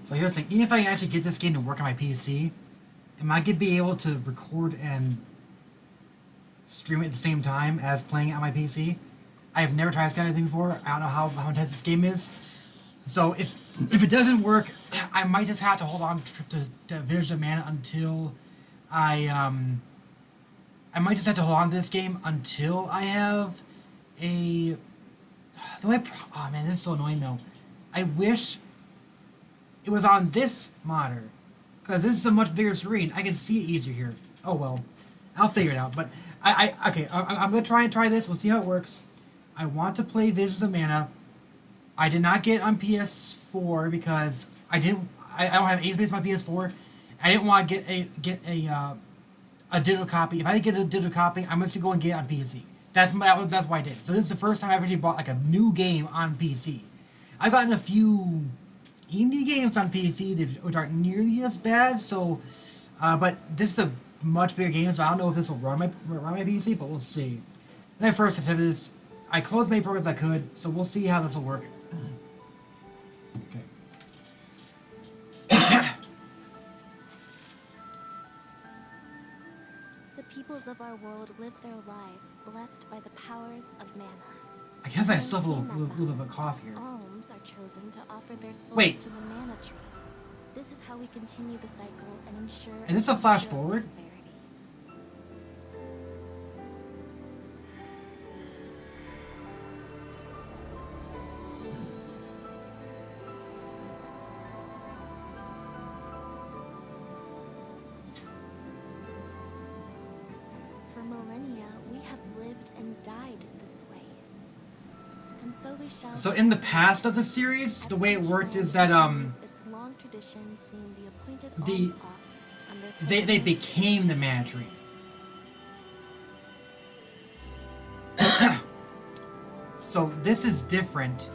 So here's the thing, even if I actually get this game to work on my PC, am I gonna be able to record and stream it at the same time as playing it on my PC? I have never tried this kind of thing before. I don't know how intense this game is. So if it doesn't work, I might just have to hold on to Visions of Mana until I might just have to hold on to this game until I have a... Oh man, this is so annoying though. I wish it was on this monitor, because this is a much bigger screen. I can see it easier here. Oh well, I'll figure it out. But I'm gonna try this. We'll see how it works. I want to play Visions of Mana. I did not get on PS4 because I don't have any space on my PS4. I didn't want to get a digital copy. If I get a digital copy, I'm just gonna go and get it on PC. That's why I did it. So this is the first time I've actually bought like a new game on PC. I've gotten a few indie games on PC which aren't nearly as bad. So, but this is a much bigger game, so I don't know if this will run my PC, but we'll see. My first attempt is I closed many programs I could, so we'll see how this will work. Okay. The peoples of our world live their lives blessed by the powers of mana. I have myself a little bit of a cough here. Alms are chosen to offer their souls Wait. to the mana tree. This is how we continue the cycle and ensure. Is this a flash future forward? prosperity. For millennia, we have lived and died this way. And so we shall. So in the past of the series, the way it worked is that Its long tradition seeing the appointed the- alms off on their they pilgrimage became the Mana Tree. So this is different.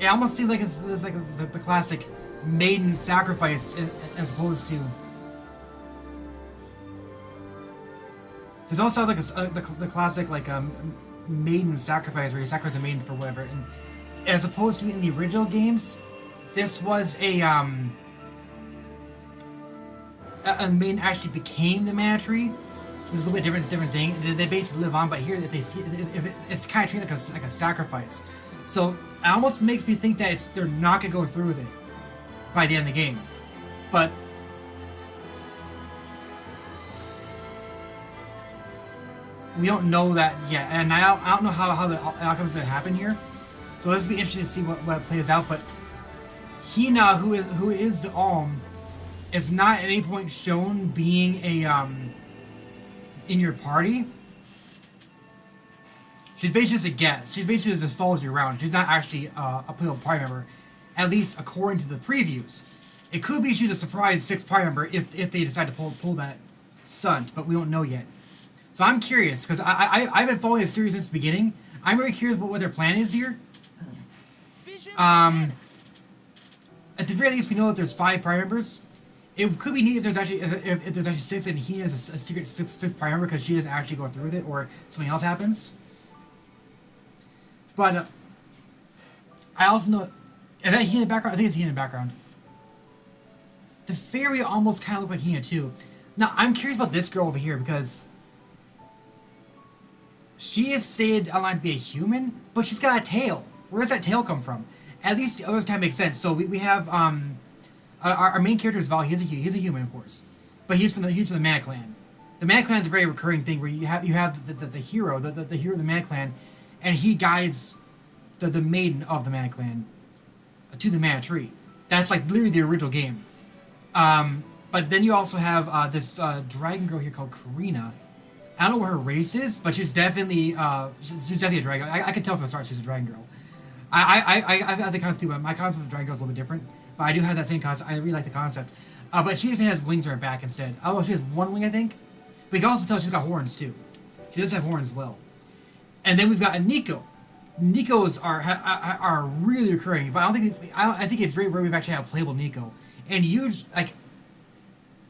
It almost seems like it's like the classic maiden sacrifice as opposed to. This almost sounds like the classic like maiden sacrifice where you sacrifice a maiden for whatever, and as opposed to in the original games, this was a maiden actually became the Mana Tree. It was a little bit different thing. They basically live on, but here if it's kind of treated like a sacrifice. So it almost makes me think that they're not gonna go through with it by the end of the game, but. We don't know that yet, and I don't know how the outcome's gonna happen here. So this will be interesting to see what plays out. But Hina, who is the Alm, is not at any point shown being a in your party. She's basically just a guest. She's basically just follows you around. She's not actually a playable party member, at least according to the previews. It could be she's a surprise sixth party member if they decide to pull that stunt, but we don't know yet. So I'm curious, because I've been following the series since the beginning. I'm very curious what their plan is here. At the very least, we know that there's 5 prime members. It could be neat if there's actually 6 and he is a secret sixth prime member because she doesn't actually go through with it or something else happens. But I also know, is that he in the background? I think it's he in the background. The fairy almost kind of looked like Hina too. Now I'm curious about this girl over here because. She is stated online to be a human, but she's got a tail. Where does that tail come from? At least the others kind of make sense. So we have our main character is Val. He's a human, of course, but he's from the Mana Clan. The Mana Clan is a very recurring thing where you have the hero, the hero of the Mana Clan, and he guides the maiden of the Mana Clan to the Mana Tree. That's like literally the original game. But then you also have this dragon girl here called Karina. I don't know what her race is, but she's definitely a dragon. I can tell from the start she's a dragon girl. I have the concept too, but my concept of dragon girl is a little bit different. But I do have that same concept. I really like the concept. But she has wings on her back instead. Although she has one wing, I think. But you can also tell she's got horns too. She does have horns as well. And then we've got a Nico. Nikos are really recurring, but I think it's very rare we've actually had a playable Nico. And like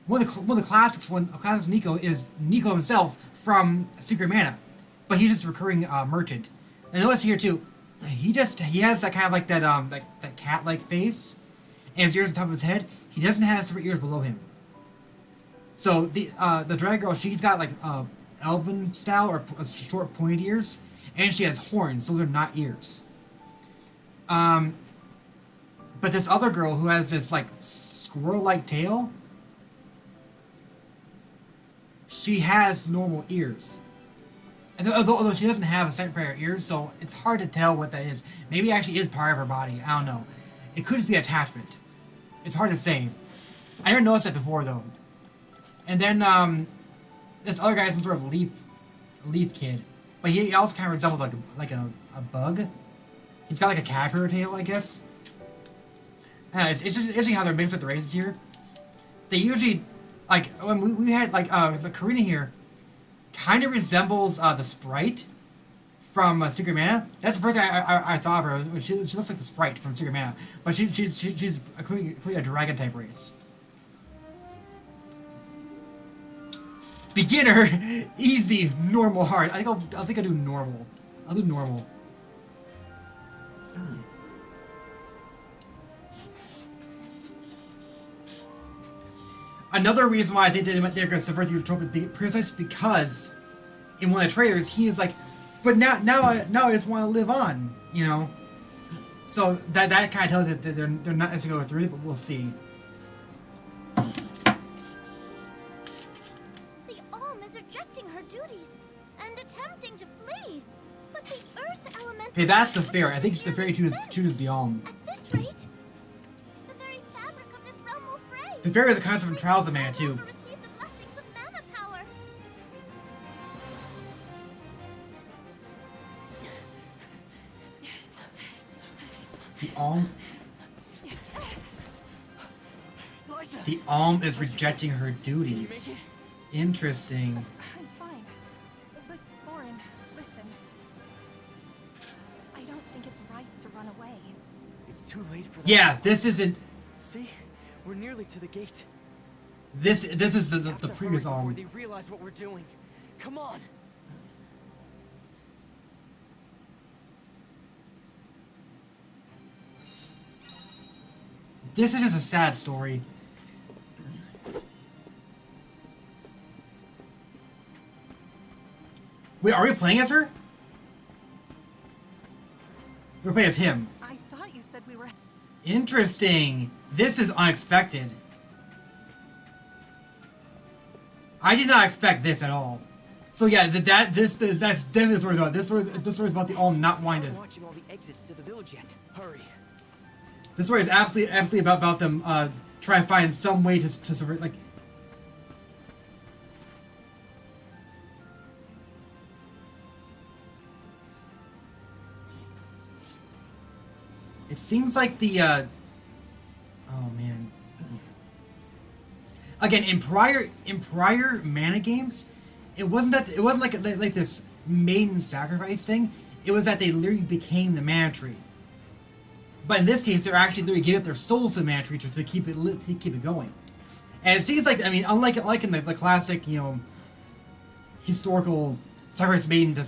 one of the classics Nico is Nico himself from Secret Mana, but he's just a recurring merchant. And notice here too, he has that kind of like that cat-like face, and his ears on top of his head, he doesn't have separate ears below him. So the dragon girl, she's got like elven style or short pointed ears, and she has horns. Those are not ears. But this other girl who has this like squirrel-like tail, she has normal ears. And although she doesn't have a second pair of ears, so it's hard to tell what that is. Maybe it actually is part of her body. I don't know. It could just be attachment. It's hard to say. I never noticed that before though. And then this other guy is some sort of leaf kid, but he also kind of resembles like a bug. He's got like a caterpillar tail, I guess. I don't know, it's just interesting how they're mixed with the races here. They usually, like, when we had, like, the Karina here, kind of resembles the Sprite from Secret Mana. That's the first thing I thought of her. She looks like the Sprite from Secret Mana, but she's clearly a dragon type race. Beginner, easy, normal, hard. I think I'll do normal. I'll do normal. Another reason why I think they're going to subvert the Utopia is precisely because in one of the trailers he is like, but now I just want to live on, you know. So that kind of tells you that they're not necessarily going through it, but we'll see. The Alm is rejecting her duties and attempting to flee, but the Earth Elemental. Hey, that's the fairy. I think the fairy chooses the Alm. At this rate, the very fabric of this realm will fray. The fairy is a concept from Trials of Mana too. Receive the blessings of mana power. The Alm. The Alm is rejecting her duties. Interesting. I'm fine. But, Lauren, listen. I don't think it's right to run away. It's too late for that. Yeah, this isn't. See? We're nearly to the gate. This is We have the to previous hurry before Alm. they realize what we're doing. Come on. This is just a sad story. Wait, are we playing as her? We're playing as him. I thought you said we were... Interesting. This is unexpected. I did not expect this at all. So yeah, that's definitely the story's about. This story's about the Alm not wanting I'm to. watching all the exits to the village yet. Hurry. This story is absolutely about them trying to find some way to subvert, like. It seems like the oh man. Again, in prior Mana games, it wasn't like this maiden sacrifice thing. It was that they literally became the Mana Tree. But in this case, they're actually literally giving up their souls to the Mana Tree to keep it lit, to keep it going. And it seems like, I mean, unlike in the classic, you know, historical sacrifice maiden to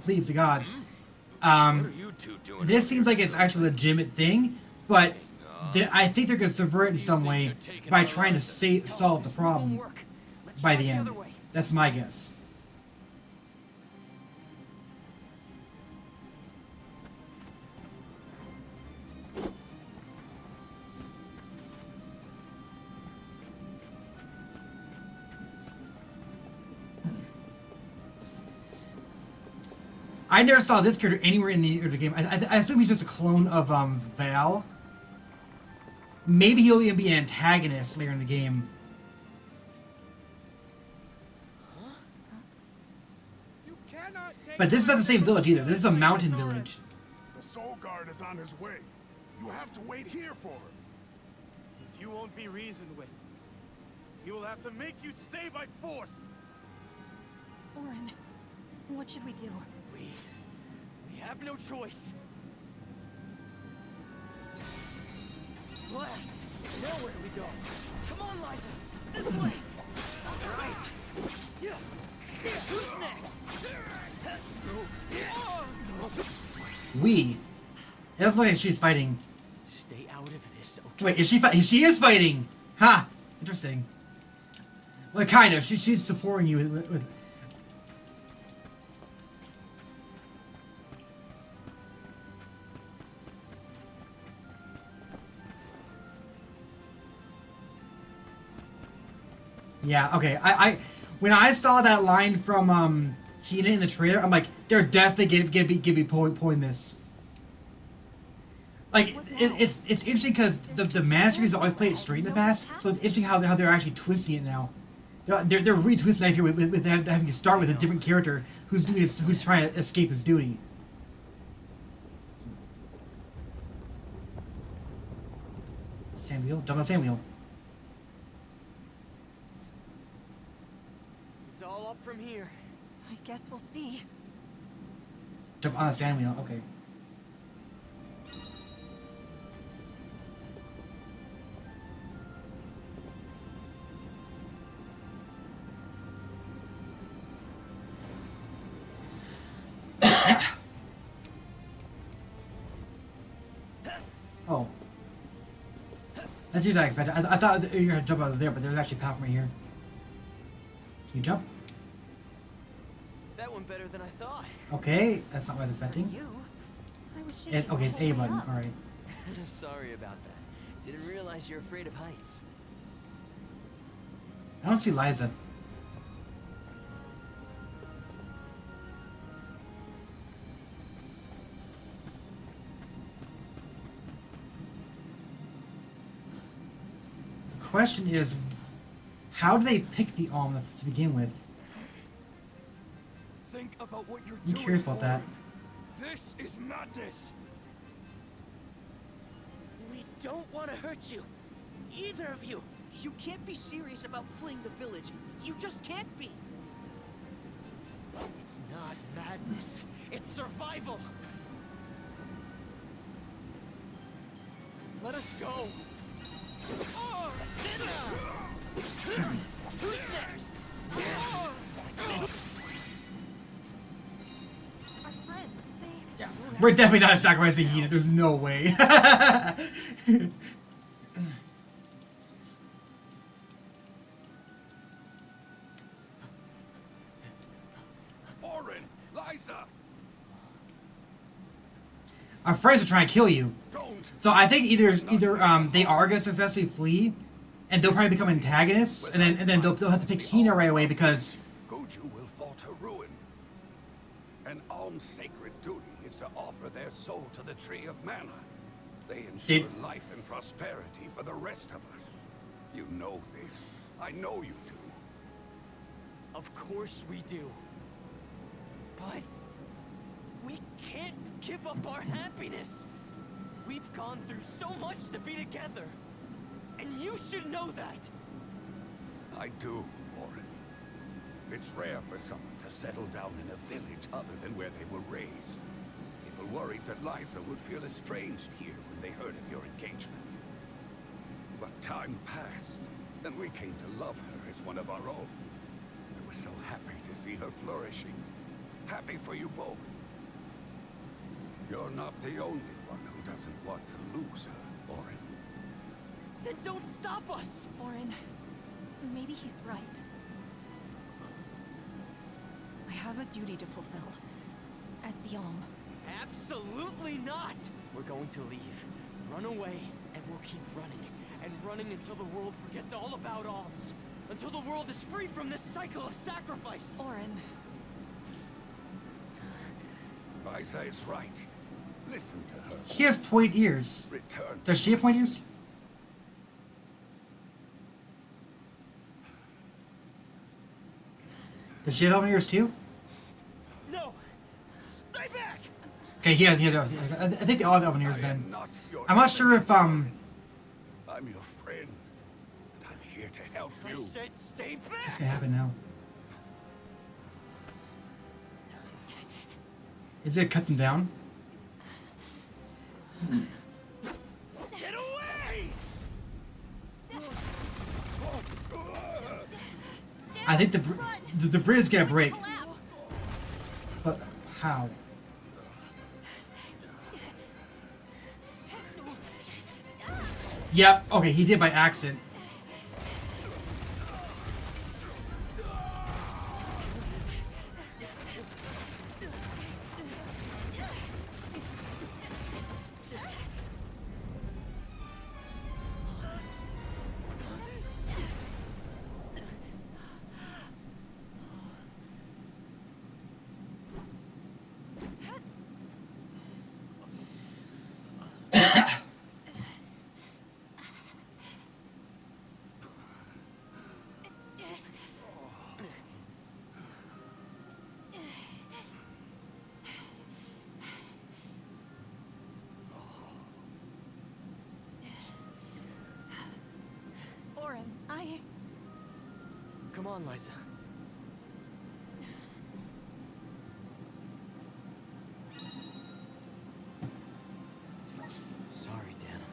please the gods. This seems like it's actually a legitimate thing, but I think they're going to subvert it in some way by trying to solve the problem by the end. That's my guess. I never saw this character anywhere in the game. I assume he's just a clone of Val. Maybe he'll even be an antagonist later in the game. But this is not the same village either. This is a mountain village. The Soul Guard is on his way. You have to wait here for him. If you won't be reasoned with, he will have to make you stay by force. Lauren, what should we do? We have no choice. Blast! Now where do we go? Come on, Liza! This way! Right! Yeah! Who's next? We. It doesn't look like she's fighting. Stay out of this, Wait, is she she is fighting! Ha! Interesting. Well, kind of. She's supporting you with... Yeah, okay. When I saw that line from Hina in the trailer, I'm like, they're definitely give me pulling this. Like, it's interesting because the Masters always played it straight in the past, so it's interesting how they're actually twisting it now. They're retwisting it here with having to start with a different character who's trying to escape his duty. Sand wheel, jump on sand wheel. It's all up from here. I guess we'll see. Jump on a sand wheel. Okay. Oh. That's what I expected. I thought you were going to jump out of there, but there's actually a path right here. Can you jump? That went better than I thought. Okay, that's not what I was expecting. You? I was shaking. Okay, it's the A whole way button. up. Alright. Sorry about that. Didn't realize you're afraid of heights. I don't see Liza. The question is, how do they pick the Alm to begin with? Think about what you're I'm doing. curious about that. Orin. This is madness. We don't want to hurt you. Either of you. You can't be serious about fleeing the village. You just can't be. It's not madness. It's survival. Let us go. Oh, Sinna! Who's next? Oh, Our friends, they... Yeah. We're definitely not sacrificing Hina. There's no way. Orin, Liza, Our friends are trying to kill you. don't. So I think either they are gonna successfully flee, and they'll probably become antagonists, and then they'll have to pick Hina right away because Guju will fall to ruin. An Alm's sacred duty is to offer their soul to the Tree of Mana. They ensure life and prosperity for the rest of us. You know this. I know you do. of course we do. But we can't give up our happiness. We've gone through so much to be together. And you should know that. I do, Orin. It's rare for someone to settle down in a village other than where they were raised. People worried that Liza would feel estranged here when they heard of your engagement. But time passed, and we came to love her as one of our own. We were so happy to see her flourishing. Happy for you both. You're not the only one who doesn't want to lose her, Orin. Then don't stop us. Orin, maybe he's right. I have a duty to fulfill. As the Alm. Absolutely not. We're going to leave. Run away, and we'll keep running. And running until the world forgets all about alms. Until the world is free from this cycle of sacrifice. Orin, Liza is right. Listen to her. he has point ears. Return. Does she have point ears? Does she have elven ears too? No! Stay back! Okay, he has. I think they all have elven ears I then. am not your I'm not sure if I'm your friend, and I'm here to help I you. said stay back! what's gonna happen now. Is it cut them down? Get away! I think the bridge is gonna break. But how? Yep. Okay, he did by accident. Orin, Come on, Liza. Sorry, Dana.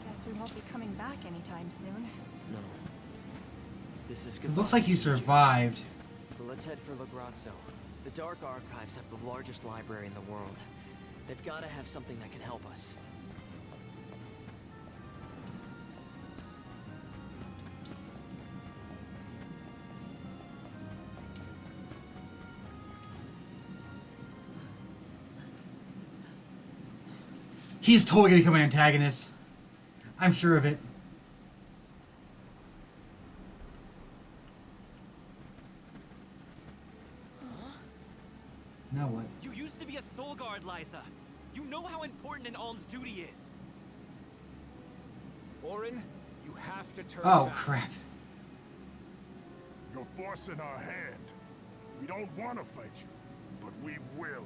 guess we won't be coming back anytime soon. No. This is It goodbye. looks like you survived. But let's head for Lagrazzo. The Dark Archives have the largest library in the world. They've got to have something that can help us. He's totally gonna become an antagonist. I'm sure of it. Now what? You used to be a soul guard, Liza. You know how important an alm's duty is. Orin, you have to turn Oh back. crap. You're forcing our hand. We don't want to fight you, but we will.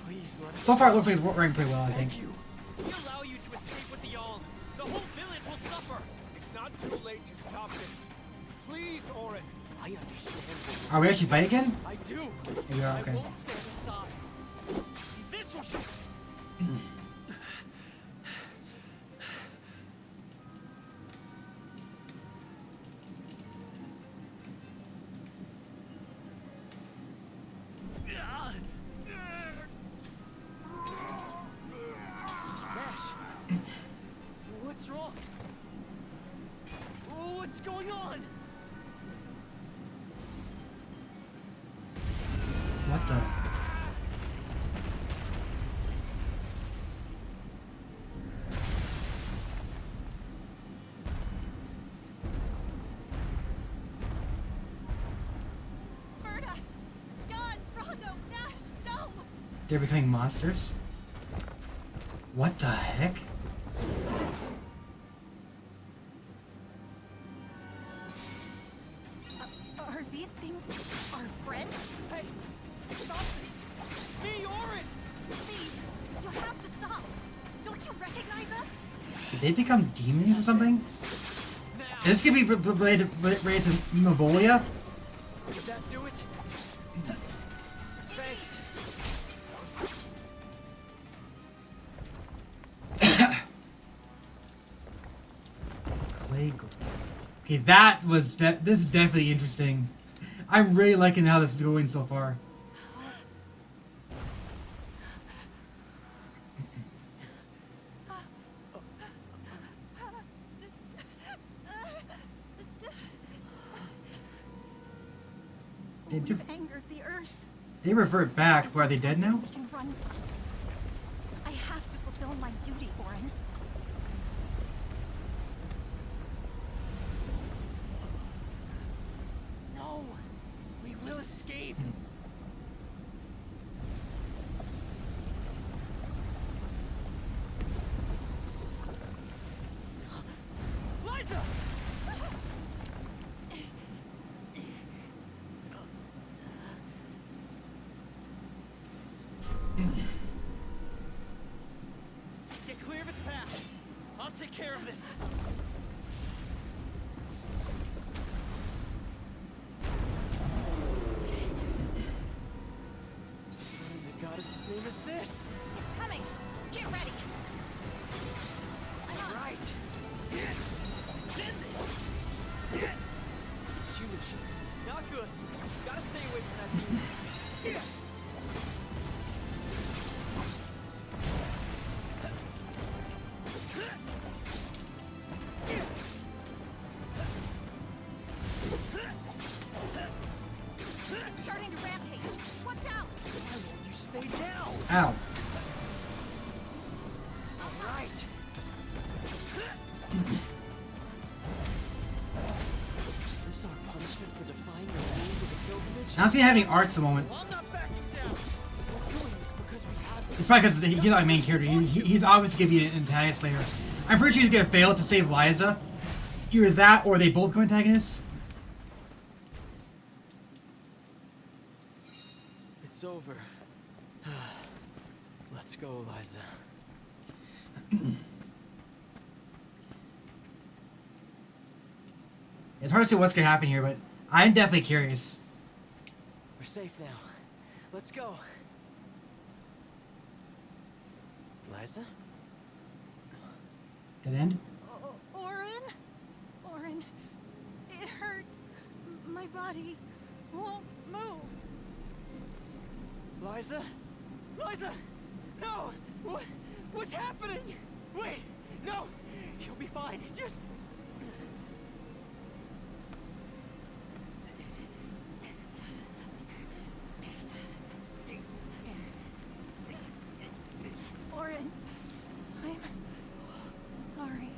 Please let us. So far it looks like it's working pretty well, I think. Thank you. We allow you to escape with the alm. The whole village will suffer. It's not too late to stop this. Please, Orin. I understand. Are we actually fighting again? I do. We are, okay. I won't stand aside. This will show. Nash, what's wrong? What's going on? What the? Berta! God, Rondo, Nash, no! They're becoming monsters? What the heck? Are these things our friends? Hey, stop this! Me, Orin! Please, you have to stop. Don't you recognize us? Did they become demons or something? Now! This could be related to Mavolia? Did that do it? Thanks. Clay. Okay, that was this is definitely interesting. I'm really liking how this is going so far. They do, We've angered the earth. they revert back. Is Where are that they dead now? something we can run from? I have to fulfill my duty, Orin. No! We will escape! Liza! Get clear of its path. I'll take care of this. is this? It's coming. Get ready. Right. Send this. It's human shit. Not good. Gotta stay away from that thing. It's starting to rampage. Watch out. Why won't you stay down? Ow. All right. Is this our punishment for defying the rules of the pilgrimage? I don't see having arts at the moment. Well, I'm not backing down. We're doing this because we have to. It's probably because he's not a main character. He's obviously gonna be an antagonist later. I'm pretty sure he's gonna fail to save Liza. Either that or they both go antagonists. It's over. Let's go, Liza. It's hard to say what's gonna happen here, but I'm definitely curious. We're safe now. Let's go. Liza? Dead end? Orin? Orin, it hurts. My body won't move. Liza? Liza! No! What's happening? Wait! No! You'll be fine. Just... Orin, I'm sorry.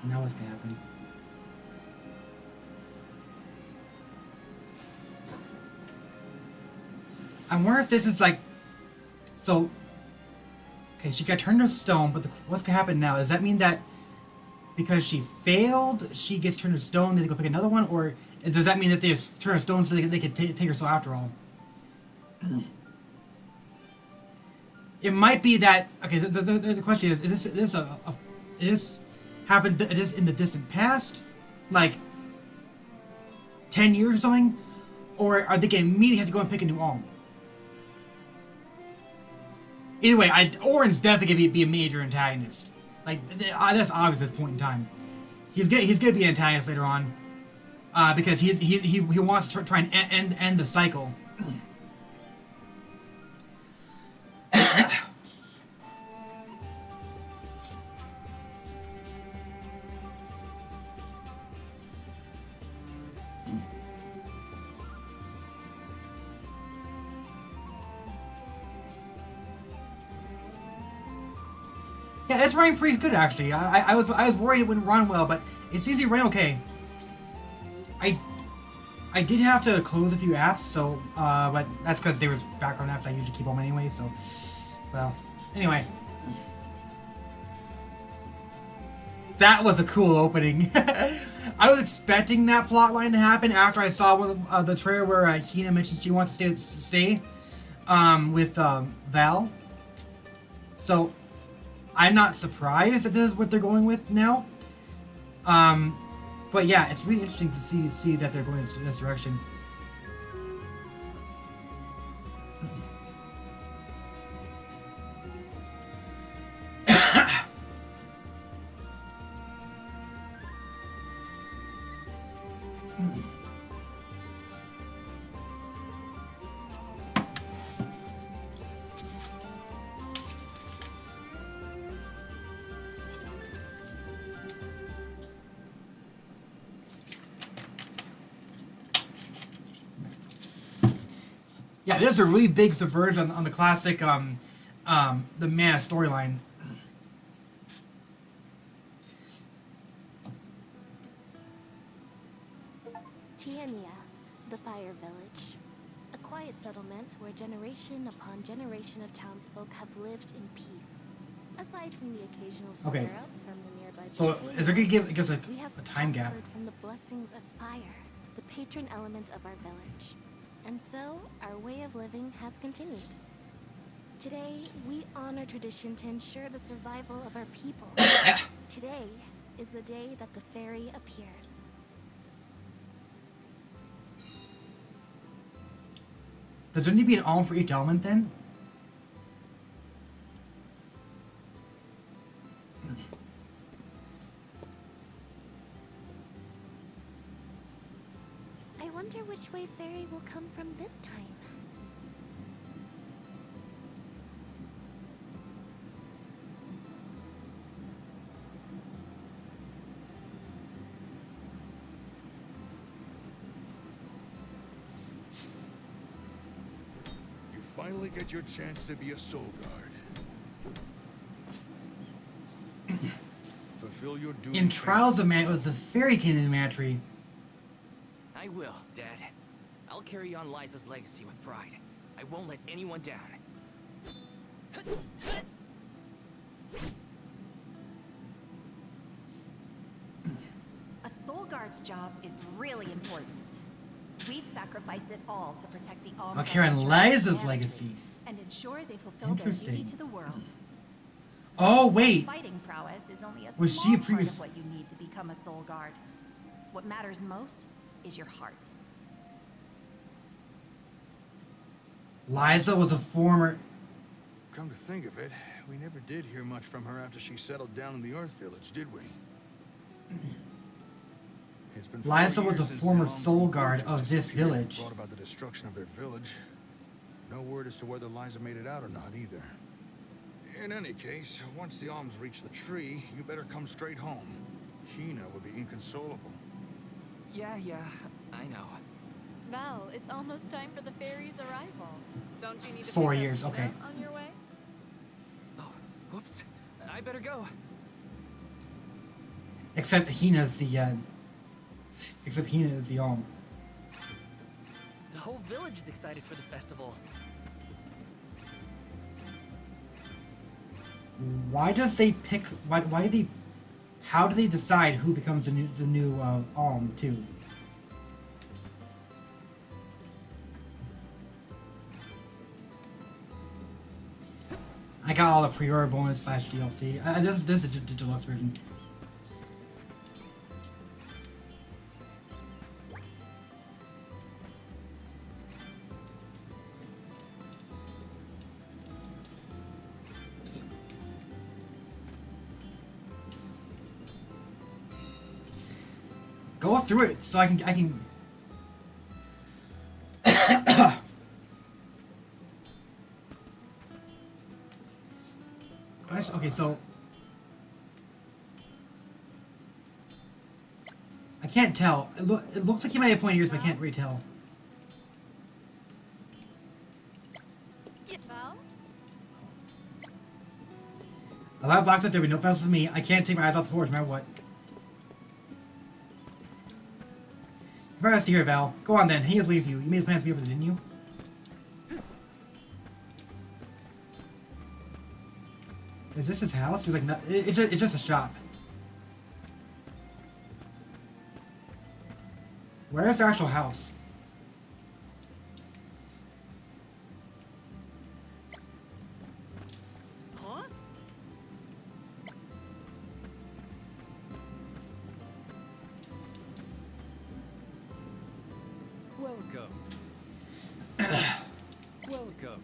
Now what's gonna happen? I wonder if this is like... So... Okay, she got turned to stone, but what's gonna happen now? Does that mean that because she failed, she gets turned to stone, they go pick another one? Or does that mean that they just turn to stone so they can take her soul after all? It might be that... Okay, the question is this happened this in the distant past? Like 10 years or something? Or are they gonna immediately have to go and pick a new home? Either way, Orin's definitely gonna be a major antagonist. Like that's obvious at this point in time. He's gonna be an antagonist later on, because he wants to try and end the cycle. Yeah, it's running pretty good actually. I was worried it wouldn't run well, but it seems to run okay. I did have to close a few apps, so but that's because they were background apps. I usually keep them anyway. So, well, anyway, that was a cool opening. I was expecting that plot line to happen after I saw the trailer where Hina mentioned she wants to stay with Val. So I'm not surprised that this is what they're going with now. But yeah, it's really interesting to see that they're going in this direction. Yeah, this is a really big subversion on the classic, the Mana storyline. Tiania, the Fire Village. A quiet settlement where generation upon generation of townsfolk have lived in peace. Aside from the occasional Okay. flare-up from the nearby So volcano, is there gonna give, I guess, we have a time gap? prospered from the blessings of fire, the patron element of our village. And so, our way of living has continued. Today, we honor tradition to ensure the survival of our people. Today is the day that the fairy appears. Does there need to be an alm for each element then? I wonder which way fairy will come from this time. You finally get your chance to be a soul guard. Fulfill your duty. In Trials of Man, it was the Fairy King Manatry. I will, Dad. I'll carry on Liza's legacy with pride. I won't let anyone down. A soul guard's job is really important. We'd sacrifice it all to protect the alms. I'll carry on Liza's legacy. And ensure they fulfill their Interesting. duty to the world. Oh, wait. Fighting prowess is only a Was small she a part previous- of what you need to become a soul guard. What matters most is your heart. Liza was a former... Come to think of it, we never did hear much from her after she settled down in the Earth Village, did we? It's been 4 Liza was years a since former the Alms soul and guard Vultures of this disappeared and village. Brought about the destruction of their village. No word as to whether Liza made it out or not either. In any case, once the alms reach the tree, you better come straight home. Hina would be inconsolable. Yeah, I know. Val, it's almost time for the fairy's arrival. Don't you need to 4 pick up years, okay. Hina on your way? Oh, whoops. I better go. Except Hina's the, Except Hina is the alm. The whole village is excited for the festival. Why does they pick... Why do they... How do they decide who becomes the new alm, too? I got all the pre-order bonus / DLC. This is the deluxe version. Go through it so I can Okay, so I can't tell. It looks like he might have pointy ears, but I can't really tell. Val? A lot of blocks out there, but no fastest with me. I can't take my eyes off the forge, no matter what. Very nice to hear, Val. Go on then. He is waiting for you. You made the plans to be over there, didn't you? Is this his house? He's like, no, it's just a shop. Where is the actual house? Huh? Welcome. Welcome.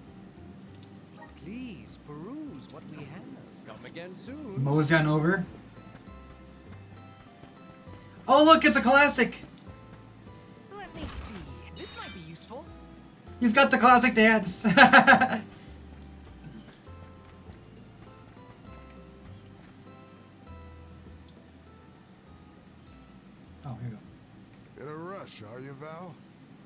Please peruse what we have. Come again soon. Mosey on over. Oh look, it's a classic! Let me see. This might be useful. He's got the classic dance! Oh, here we go. In a rush, are you, Val?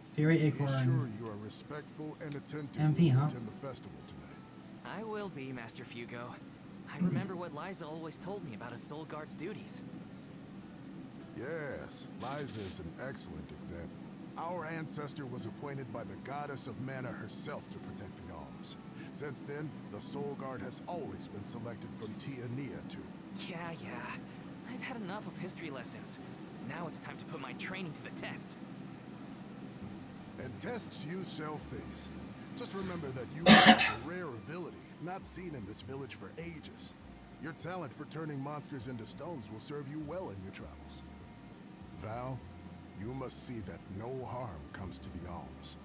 Fairy Be Acorn. sure you are respectful and attentive MP, when you huh? attend the festival tonight. I will be, Master Fugo. I remember what Liza always told me about a soul guard's duties. Yes, Liza is an excellent example. Our ancestor was appointed by the goddess of mana herself to protect the alms. Since then, the Soul Guard has always been selected from Tia Nia to... Yeah. I've had enough of history lessons. Now it's time to put my training to the test. And tests you shall face. Just remember that you have a rare ability, not seen in this village for ages. Your talent for turning monsters into stones will serve you well in your travels. Val, you must see that no harm comes to the alms.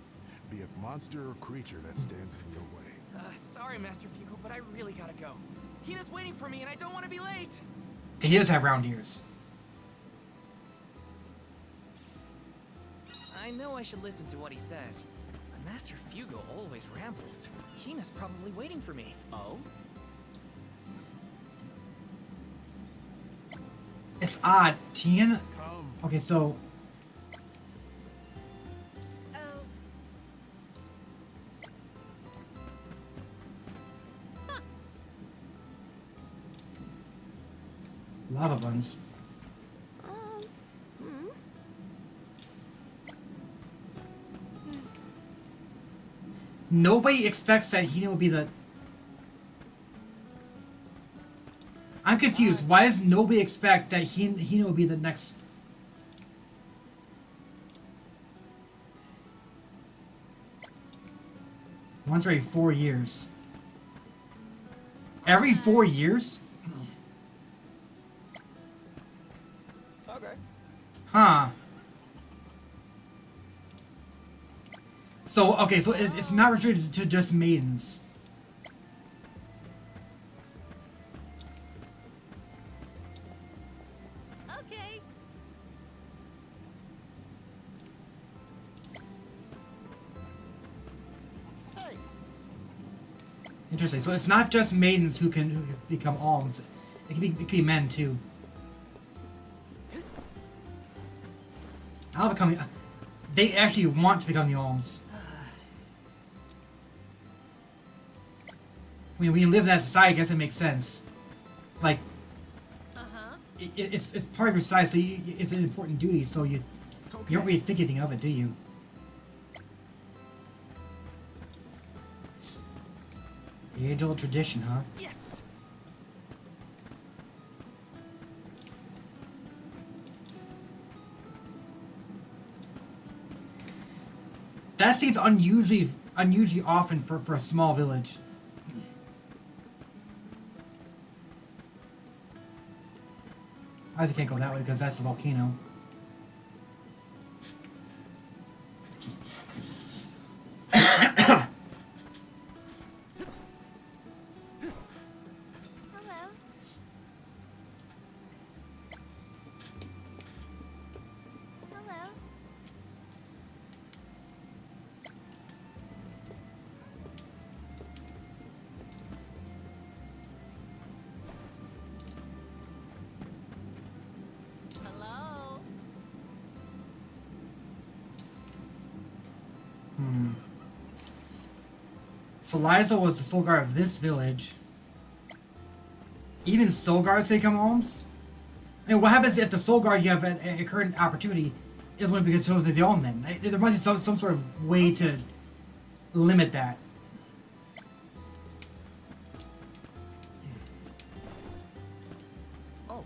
Be it monster or creature that stands in your way. Sorry, Master Fugo, but I really gotta go. Hina's waiting for me and I don't want to be late! He does have round ears. I know I should listen to what he says, but Master Fugo always rambles. Hina's probably waiting for me. Oh? It's odd. Tien... Okay, so... Lava buns. Nobody expects that Hina will be the... I'm confused. Why does nobody expect that Hina will be the next... Once every 4 years. Every 4 years? Okay. Huh. So, okay, so it's not restricted to just maidens. Okay. Interesting. So it's not just maidens who can become alms. It could be men too. I'll become... They actually want to become the alms. I mean, when you live in that society, I guess it makes sense. Like, it's part of your society, so it's an important duty, so you don't really think anything of it, do you? Age-old tradition, huh? Yes. That seems unusually often for a small village. I just can't go that way because that's a volcano. Hello. Hello. Hello. So Liza was the soul guard of this village. Even soul guards become alms? I mean, what happens if the soul guard you have at a current opportunity is when it becomes chosen the alm then? There must be some sort of way to limit that. Oh.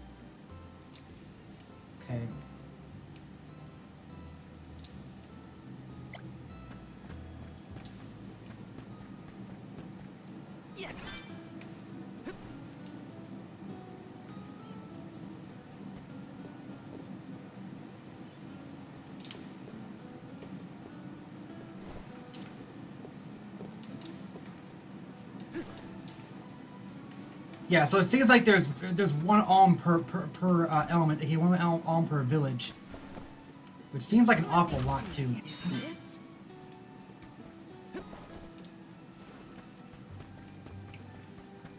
Okay. Yes. Yeah, so it seems like there's one alm per element, okay, one alm per village, which seems like an awful lot too. Is this?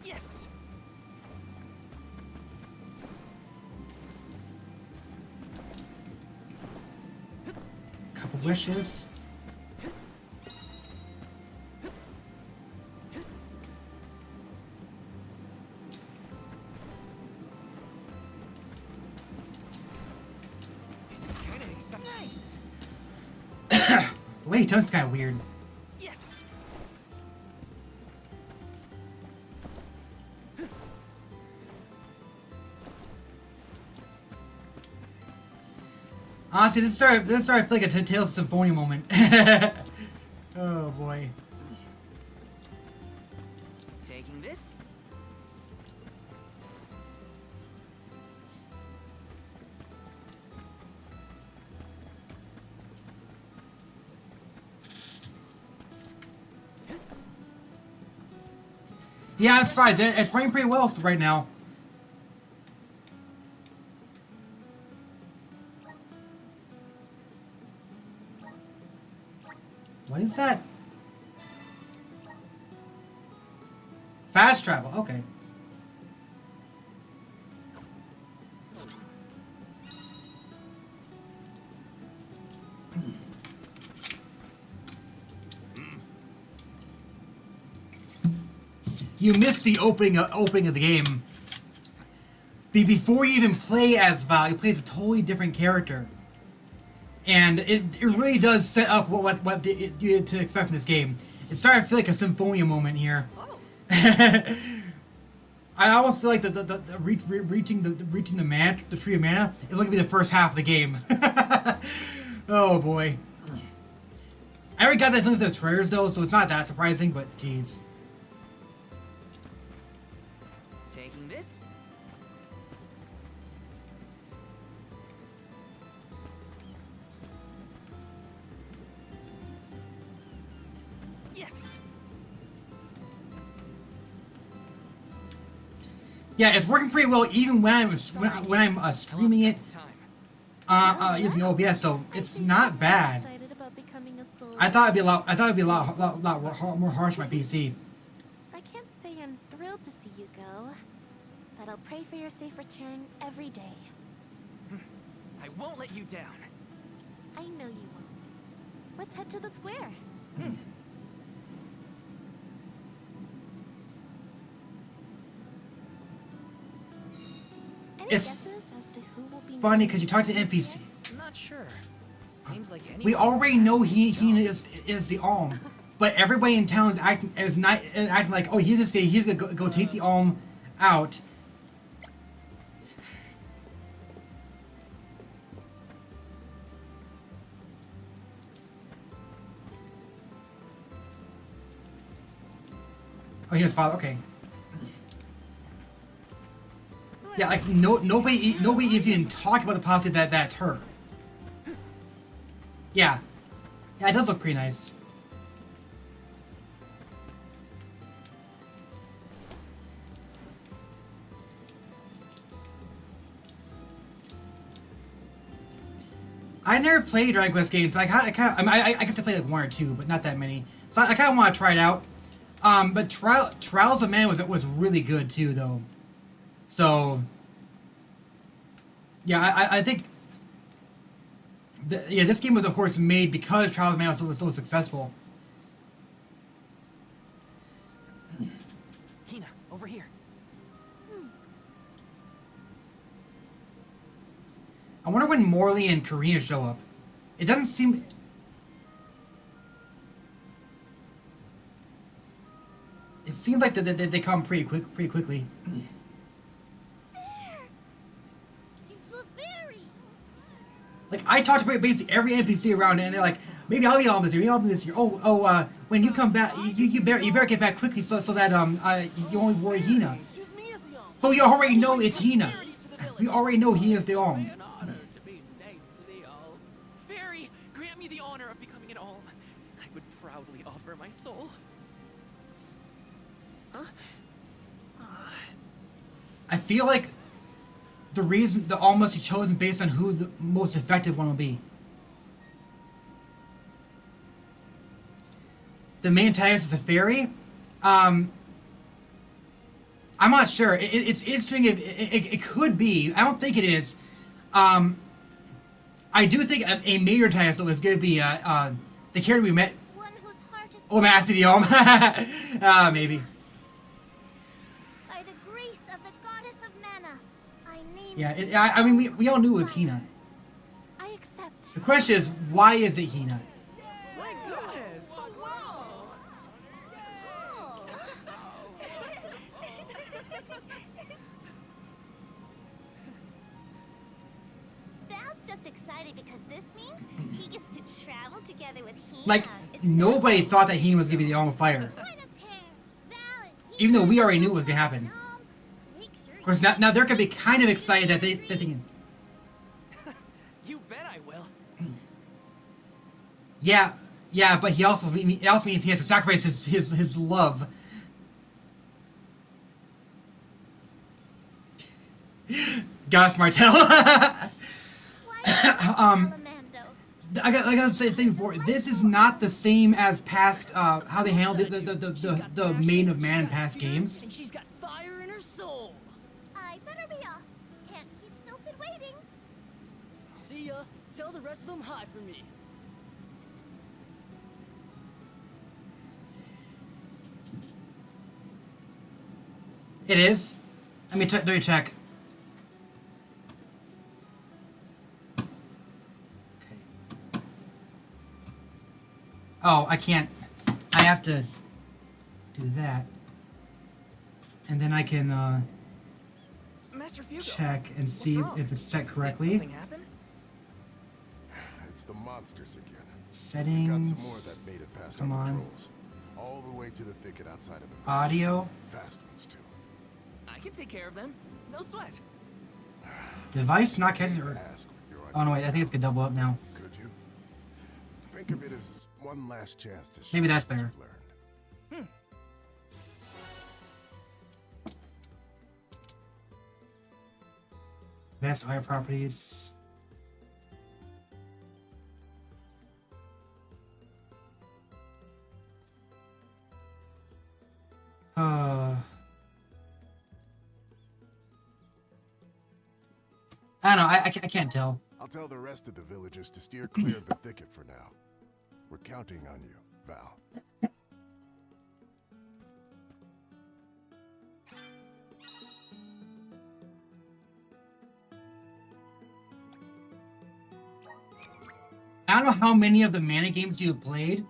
Yes. Couple wishes. This is kind of exciting. Nice. way he turns kind of weird. Yes. Honestly, this started to feel like a Tales of Symphonia moment. Oh boy. Taking this. Yeah, I'm surprised. It's running pretty well right now. What is that? Fast travel, okay. You missed the opening of the game. Before you even play as Val, you play as a totally different character. And it really does set up what you to expect from this game. It's starting to feel like a Symphonia moment here. I almost feel like reaching the Tree of Mana is going to be the first half of the game. Oh boy. I already got that feeling with the trailers though, so it's not that surprising, but jeez. Taking this. Yes. Yeah, it's working pretty well even when I'm streaming it using OBS, so it's not bad. Excited about becoming a soldier. I thought it'd be a lot more harsh on my PC. I can't say I'm thrilled to see you go, but I'll pray for your safe return every day. I won't let you down. I know you won't. Let's head to the square. Any It's guesses as to who will be funny next? because you talk to NPC. Not sure. Seems like anyone. We already know he is the Alm, but everybody in town is acting like, oh, he's gonna go take the Alm out. Oh, he has father. Okay. Yeah, like nobody is even talking about the possibility that that's her. Yeah. Yeah, it does look pretty nice. I never played Dragon Quest games, but I guess I played like one or two, but not that many. So I kind of want to try it out. But Trials of Man was really good too, though. So yeah, I think this game was of course made because Trials of Man was so successful. Hina, over here. I wonder when Morley and Karina show up. It doesn't seem. It seems like they come pretty quickly. It's the fairy. Like I talked to basically every NPC around, and they're like, maybe I'll be on this year. Maybe I'll be this year. When you come back, you better get back quickly so that you only worry Hina. But we already know it's Hina. We already know he is the Alm. Fairy, grant me the honor of becoming an Alm. I would proudly offer my soul. Huh? I feel like the reason the Alm must be chosen based on who the most effective one will be. The main antagonist is a fairy. I'm not sure. It's interesting. It could be. I don't think it is. I do think a major antagonist is going to be the character we met. One whose heart is Oh, Master the Alm. Maybe. by the grace of the goddess of mana. I name Yeah. I mean, we all knew it was Hina. I accept. The question is, why is it Hina? My just excited because this means he gets to travel together with Hina. Like, Isn't nobody thought that Hina was gonna be the Alm of Fire. that what a pair? Val and Even though Hina we already knew it are was gonna happen. home. Make sure Of course, now they're gonna be kind of excited that they can. You bet I will. Yeah, but it also means he has to sacrifice his love. Gus Martell. Salamando. I gotta say before, this is not the same as past how they handled the main of man in past games. And she's got fire in her soul. I better be off. Can't keep Sylphid waiting. See ya. Tell the rest of them hi for me. It is. Let me check. Okay. Oh, I can't. I have to do that, and then I can Master Fugo. check and what's see wrong? if it's set Did correctly. something happen? It's the monsters again. Got Settings. some more that made it past Come our on. controls. All the way to the thicket outside of the village. Audio. Fast ones too. I can take care of them. No sweat. Device not catching. To Or, ask what you're oh no, wait. I think it's gonna double up now. Could you? Think of it as one last chance to Maybe share that's what better. you've learned. Advanced audio properties. I don't know. I can't tell. I'll tell the rest of the villagers to steer clear of the thicket for now. We're counting on you, Val. I don't know how many of the mana games you have played,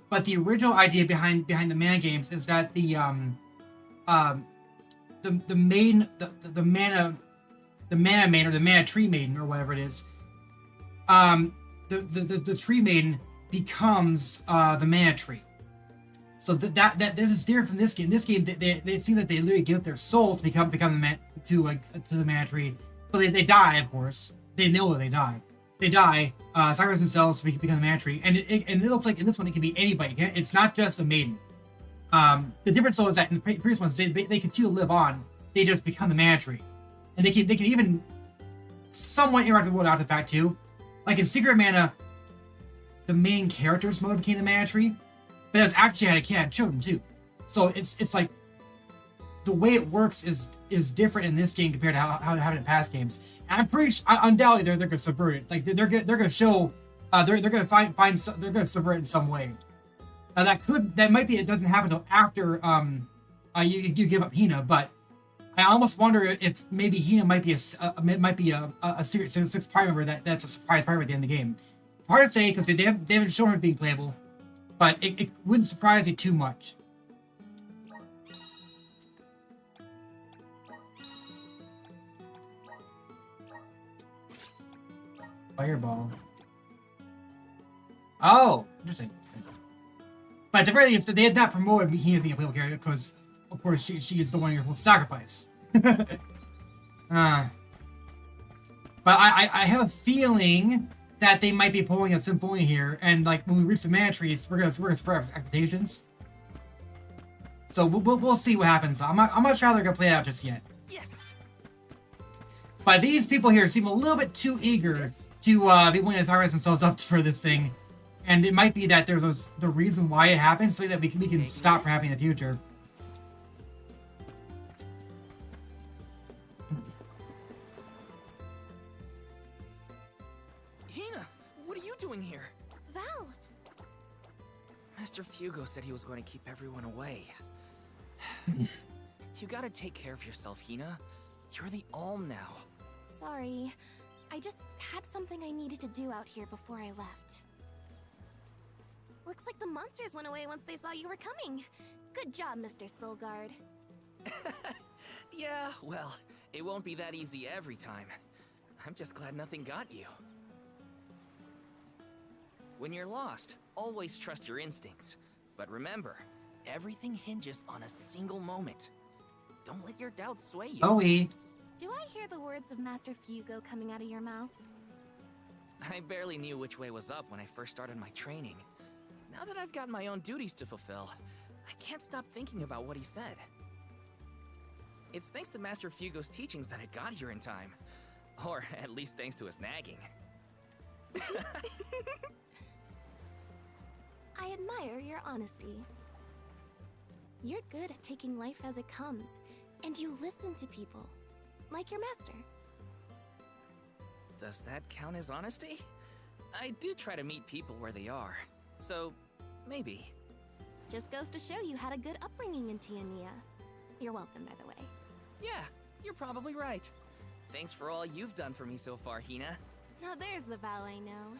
but the original idea behind the mana games is that the mana main or the mana tree maiden or whatever it is, the tree maiden becomes the mana tree. So that this is different from this game. This game they seem that they literally give up their soul to become the man to the mana tree. So they die, of course. They know that they die. They die, sacrifice themselves to become the mana tree, and it looks like in this one it can be anybody. It's not just a maiden. The difference though is that in the previous ones they continue to live on. They just become the mana tree, and they can even somewhat interact with the world after the fact too. Like in Secret Mana, the main character's mother became the mana tree, but it's actually had children too. So it's like the way it works is different in this game compared to how it happened in past games. And I'm pretty sure, undoubtedly, they're gonna subvert it. Like they're gonna show, they're gonna they're gonna subvert it in some way. That might be it doesn't happen until after you give up Hina, but I almost wonder if maybe Hina might be a Secret Six Prime member that's a surprise part at the end of the game. It's hard to say because they haven't shown her being playable, but it wouldn't surprise me too much. Fireball. Oh, interesting. But at the very least, they had not promoted Hina being a playable character because, of course, she is the one you're supposed to sacrifice. But I have a feeling that they might be pulling a Symphonia here, and like when we reach the mana trees, we're gonna spur up expectations. So we'll see what happens. I'm not sure how they're gonna play it out just yet. Yes. But these people here seem a little bit too eager to be willing to sacrifice themselves up for this thing, and it might be that there's the reason why it happens, so that we can stop from happening in the future. Hina, what are you doing here? Val! Master Fugo said he was going to keep everyone away. You gotta take care of yourself, Hina. You're the Alm now. Sorry. I just had something I needed to do out here before I left. Looks like the monsters went away once they saw you were coming. Good job, Mr. Solgard. Yeah, well, it won't be that easy every time. I'm just glad nothing got you. When you're lost, always trust your instincts. But remember, everything hinges on a single moment. Don't let your doubts sway you. Bowie. Do I hear the words of Master Fugo coming out of your mouth? I barely knew which way was up when I first started my training. Now that I've got my own duties to fulfill, I can't stop thinking about what he said. It's thanks to Master Fugo's teachings that I got here in time. Or at least thanks to his nagging. I admire your honesty. You're good at taking life as it comes, and you listen to people, like your master. Does that count as honesty? I do try to meet people where they are, so maybe. Just goes to show you had a good upbringing in Tiania. You're welcome, by the way. Yeah, you're probably right. Thanks for all you've done for me so far, Hina. Now there's the Val I know.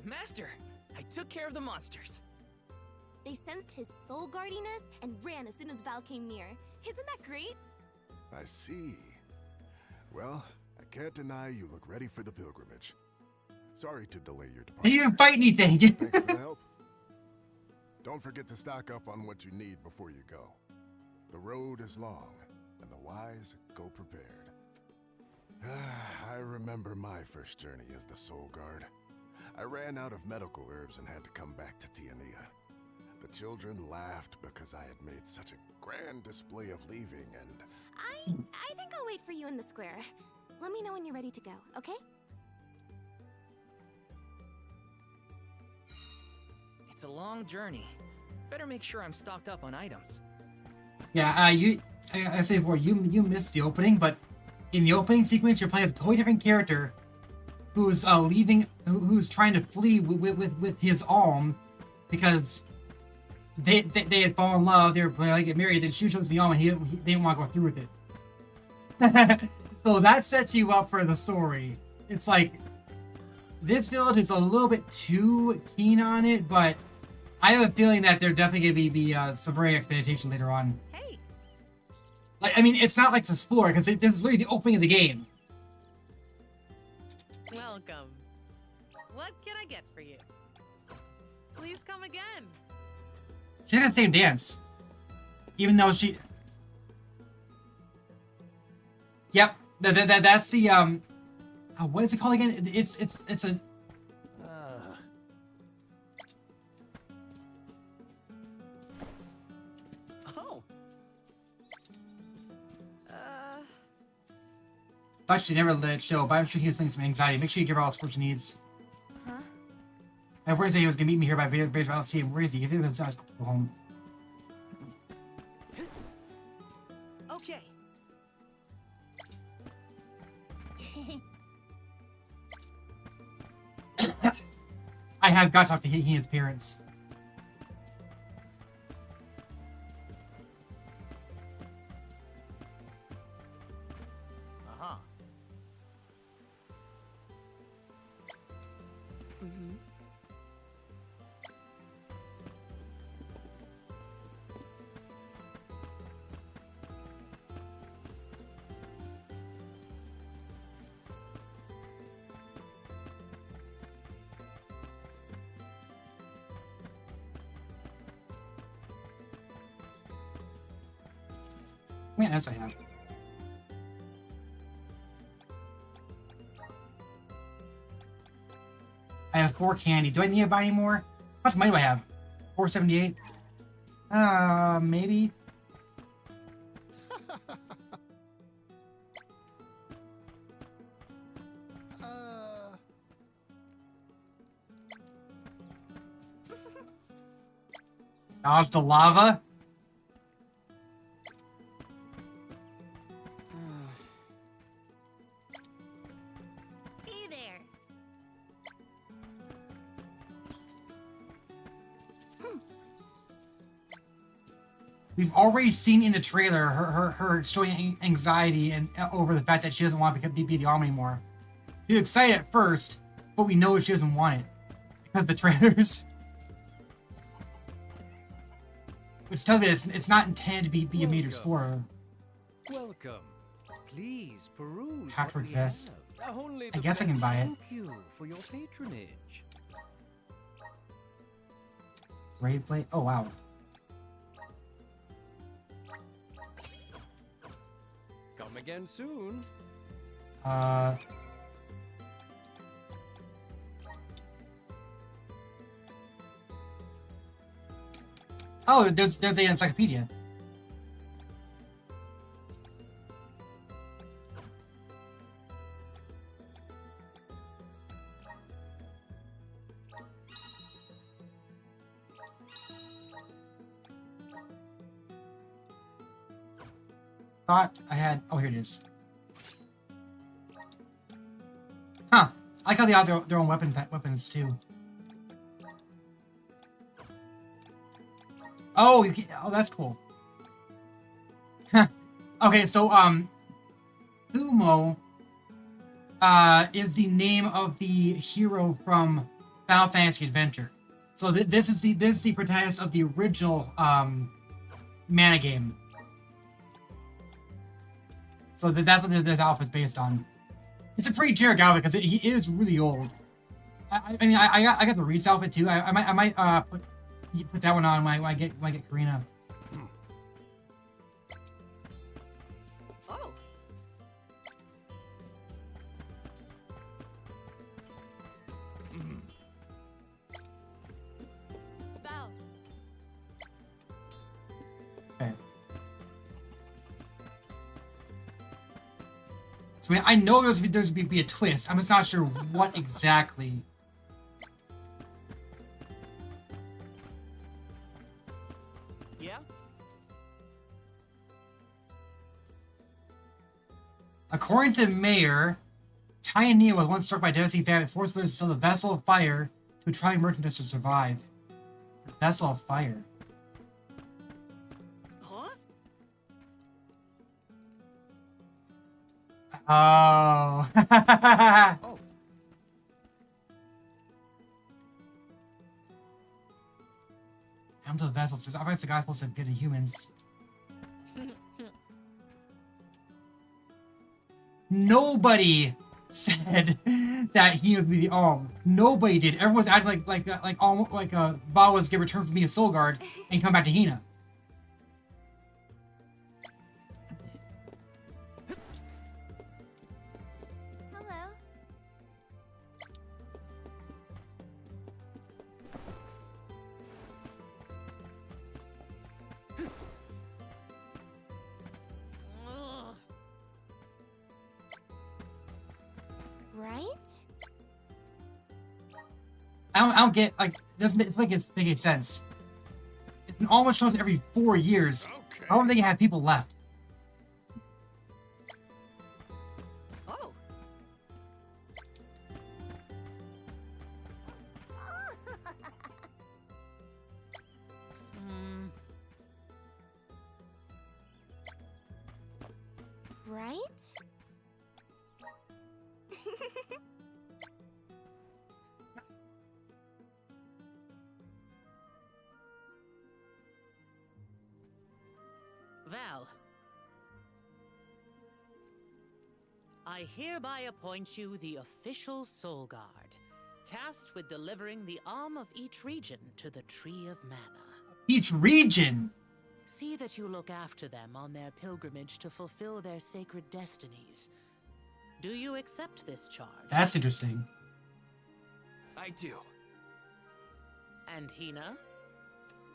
Master, I took care of the monsters. They sensed his soul guardiness and ran as soon as Val came near. Isn't that great? I see. Well, I can't deny you look ready for the pilgrimage. Sorry to delay your I departure. didn't even fight anything. Thanks for the help. Don't forget to stock up on what you need before you go. The road is long, and the wise go prepared. I remember my first journey as the Soul Guard. I ran out of medical herbs and had to come back to Tiania. The children laughed because I had made such a grand display of leaving, and I think I'll wait for you in the square. Let me know when you're ready to go, okay? It's a long journey. Better make sure I'm stocked up on items. Yeah, I say before, you missed the opening, but in the opening sequence, you're playing as a totally different character who's who's trying to flee with his alm because they had fallen in love, they were planning to get married, then she chose the alm and he didn't want to go through with it. So that sets you up for the story. It's like, this village is a little bit too keen on it, but I have a feeling that they're definitely going to be some very expectation later on. Hey. Like, I mean, it's not like to explore, because this is literally the opening of the game. Welcome. What can I get for you? Please come again. She has the same dance. Even though she... Yep. That's the, what is it called again? It's a... Oh. Thought she never let it show, but I'm sure he has some anxiety. Make sure you give her all the support she needs. Huh? I have words that he was gonna meet me here by Bears, but I don't see him. Where is he? If he lives outside, go home. Okay. I have got to talk to his parents. Uh-huh. Mm-hmm. Man, as I have. I have 4 candy. Do I need to buy any more? How much money do I have? 478? Maybe. Dodge the lava? Hey there. We've already seen in the trailer her showing anxiety and over the fact that she doesn't want to be the Alm anymore. She's excited at first, but we know she doesn't want it because of the trailers. Which tells me it's not intended to be a major spoiler. Welcome. Please peruse Patchwork what we vest. have. Only I the guess I can best. buy it. Thank you for your patronage. Brave blade. Oh wow. Come again soon. Oh, there's the encyclopedia. Thought I had. Oh, here it is. Huh. I like how they have their own weapons too. Oh, you can. Oh, that's cool. Okay, so Thumo is the name of the hero from Final Fantasy Adventure. So this is the protagonist of the original mana game. So that's what this outfit's based on. It's a pretty generic outfit because he is really old. I mean, I got the Reese outfit too. I might put that one on when I get Karina. Oh. Val. Okay. So I know there's be a twist. I'm just not sure what exactly. Yeah? According to Mayor, Tyanea was once struck by a devastating famine that forced her to sell the Vessel of Fire to a traveling merchant to survive. The Vessel of Fire. Huh? Oh. Oh, Come to the vessels. I guess the guy's supposed to get to humans. Nobody said that he was the Nobody did. Everyone's acting like Val was get returned from being a soul guard and come back to Hina. Hello. Ugh. Right? I don't get doesn't make any sense. It's almost shows every 4 years. Okay. How are they gonna have people left? Oh. Hmm. Right? Val. I hereby appoint you the official Soul Guard, tasked with delivering the arm of each region to the Tree of Mana. Each region. See that you look after them on their pilgrimage to fulfill their sacred destinies. Do you accept this charge? That's interesting. I do. And Hina?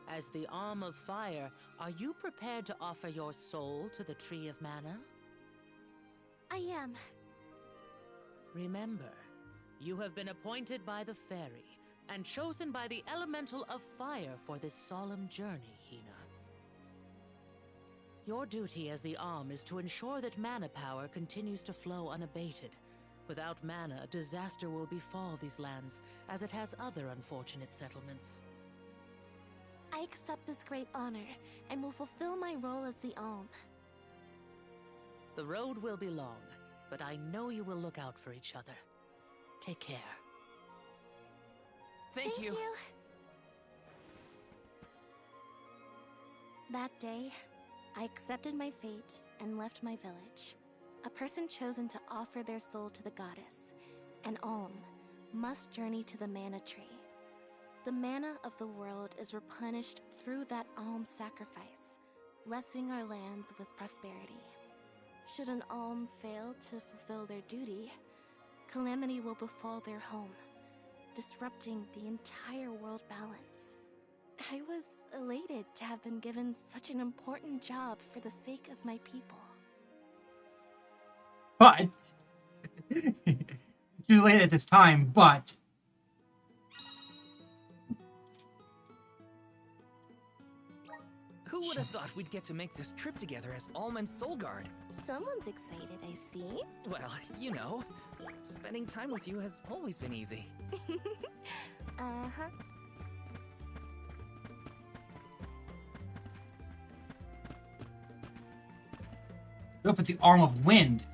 As the Arm of Fire, are you prepared to offer your soul to the Tree of Mana? I am. Remember, you have been appointed by the Fairy and chosen by the Elemental of Fire for this solemn journey, Hina. Your duty as the Arm is to ensure that mana power continues to flow unabated. Without mana, a disaster will befall these lands, as it has other unfortunate settlements. I accept this great honor and will fulfill my role as the Alm. The road will be long, but I know you will look out for each other. Take care. Thank you. That day, I accepted my fate and left my village. a person chosen to offer their soul to the goddess, an alm, must journey to the mana tree. The mana of the world is replenished through that alm sacrifice, blessing our lands with prosperity. Should an alm fail to fulfill their duty, calamity will befall their home, disrupting the entire world balance. I was elated to have been given such an important job for the sake of my people. But too late at this time, but Who would have thought we'd get to make this trip together as Alm and Solgard? Someone's excited, I see. Well, you know, spending time with you has always been easy. Uh-huh. up with the arm of wind.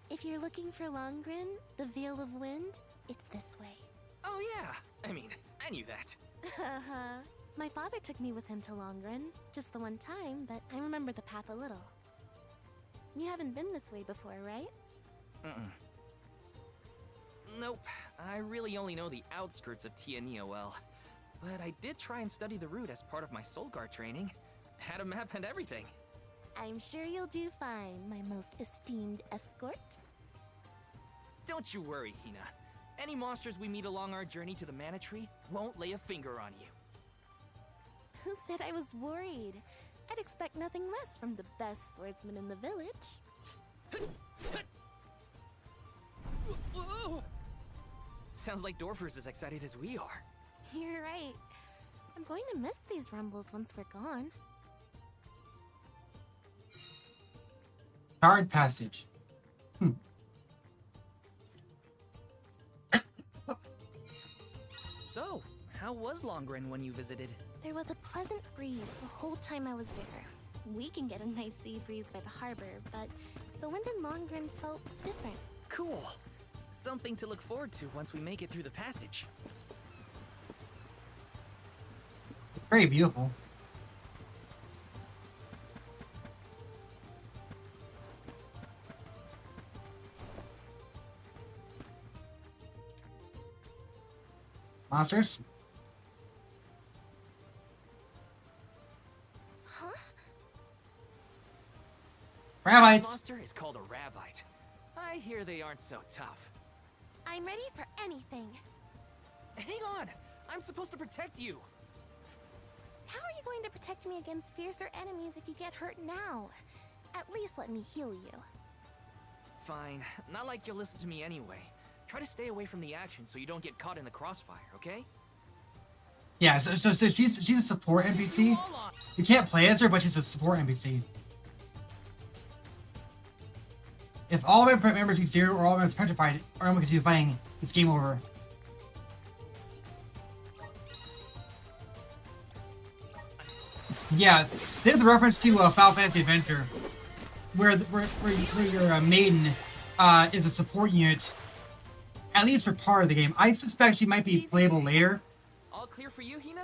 If you're looking for Longren, the Veil of Wind, it's this way. Oh yeah, I mean, I knew that. My father took me with him to Longren, just the one time, but I remember the path a little. You haven't been this way before, right? Nope, I really only know the outskirts of Tiania well. But I did try and study the route as part of my Solgard training. Had a map and everything. I'm sure you'll do fine, my most esteemed escort. Don't you worry, Hina. Any monsters we meet along our journey to the Mana Tree won't lay a finger on you. Who said I was worried? I'd expect nothing less from the best swordsman in the village. Whoa! Sounds like Dorfer's as excited as we are. You're right. I'm going to miss these rumbles once we're gone. Hard passage. So, how was Longren when you visited? There was a pleasant breeze the whole time I was there. We can get a nice sea breeze by the harbor, but the wind in Longren felt different. Cool. Something to look forward to once we make it through the passage. Very beautiful. Monsters? Huh? Rabbites! This monster is called a Rabbite. I hear they aren't so tough. I'm ready for anything. Hang on! I'm supposed to protect you! How are you going to protect me against fiercer enemies if you get hurt now? At least let me heal you. Fine. Not like you'll listen to me anyway. Try to stay away from the action so you don't get caught in the crossfire, okay? Yeah, so she's a support NPC. You can't play as her, but she's a support NPC. If all of my members reach 0 or all members petrified, or I'm going to continue fighting, it's game over. Yeah, there's a reference to Final Fantasy Adventure, where your maiden is a support unit, at least for part of the game. I suspect she might be playable later. All clear for you, Hina?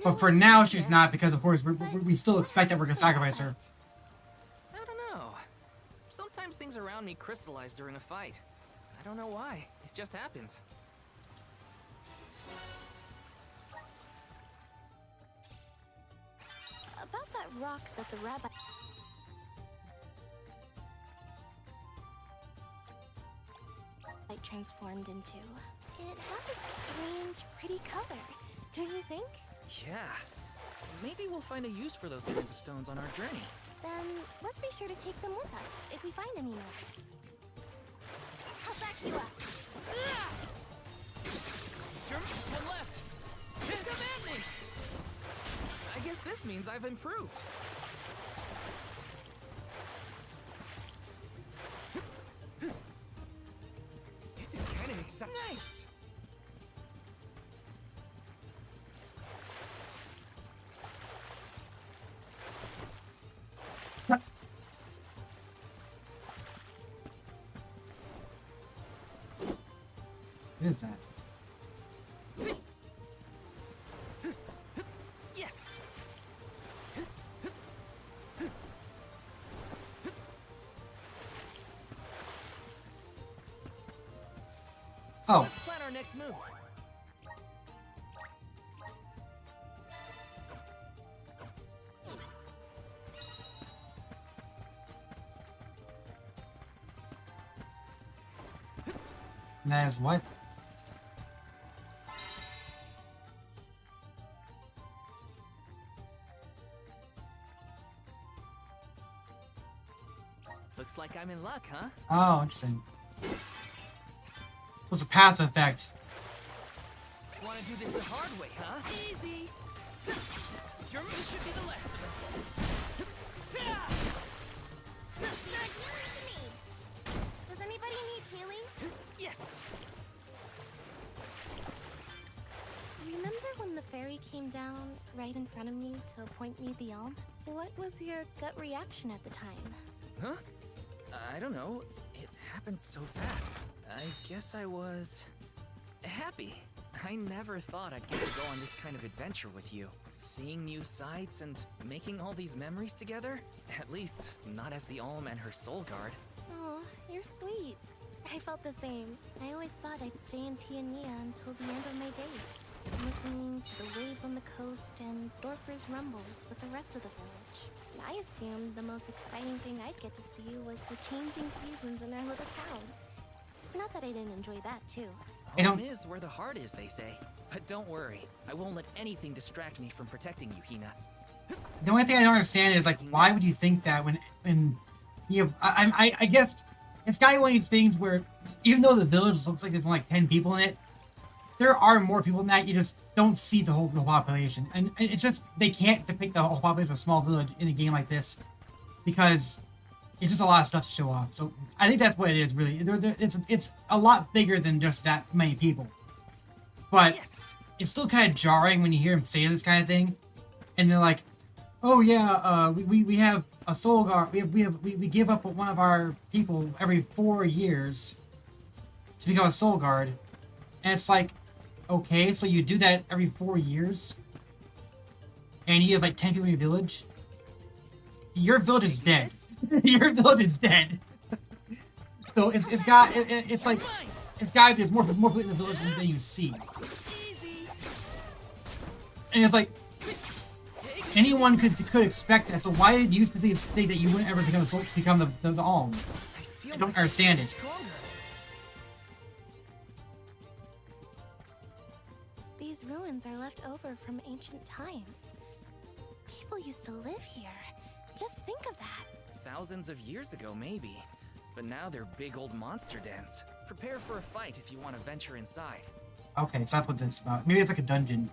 But for now, she's not, because of course we still expect that we're gonna sacrifice her. I don't know. Sometimes things around me crystallize during a fight. I don't know why. It just happens. About that rock that the rabbi... transformed into. It has a strange, pretty color, don't you think? Yeah. Maybe we'll find a use for those kinds of stones on our journey. Then let's be sure to take them with us if we find any more. I'll back you up. Just one left. Come at me. I guess this means I've improved. This is kind of exciting. Nice. What is that? Yes. Oh. Let's plan our next move. And that is what? Looks like I'm in luck, huh? Oh, interesting. So it's a passive effect. Want to do this the hard way, huh? Easy. Your move should be the last of them. Excuse me. Does anybody need healing? Yes. Remember when the fairy came down right in front of me to appoint me the Alm? What was your gut reaction at the time? Huh? I don't know. It happened so fast. I guess I was happy. I never thought I'd get to go on this kind of adventure with you. Seeing new sights and making all these memories together? At least, not as the Alm and her soul guard. Oh, you're sweet. I felt the same. I always thought I'd stay in Tiania until the end of my days, listening to the waves on the coast and Dorfer's rumbles with the rest of the village. I assumed the most exciting thing I'd get to see was the changing seasons in our little town. Not that I didn't enjoy that, too. Home is where the heart is, they say. But don't worry, I won't let anything distract me from protecting you, Hina. The only thing I don't understand is, like, why would you think that when you have, I guess it's kind of one of these things where even though the village looks like there's only like 10 people in it, there are more people than that. You just don't see the whole population, and it's just they can't depict the whole population of a small village in a game like this because it's just a lot of stuff to show off. So I think that's what it is really. It's a lot bigger than just that many people, but it's still kind of jarring when you hear them say this kind of thing, and they're like, "Oh yeah, we have a soul guard. We give up one of our people every 4 years to become a soul guard," and it's like, okay, so you do that every 4 years, and you have like 10 people in your village. Your village is dead. Your village is dead. So it's got it's like it's got there's more people in the village than you see, and it's like anyone could expect that. So why did you specifically think that you wouldn't ever become the Alm? I don't understand it. These ruins are left over from ancient times. People used to live here. Just think of that. Thousands of years ago, maybe. But now they're big old monster dens. Prepare for a fight if you want to venture inside. Okay, so that's what this is about. Maybe it's like a dungeon.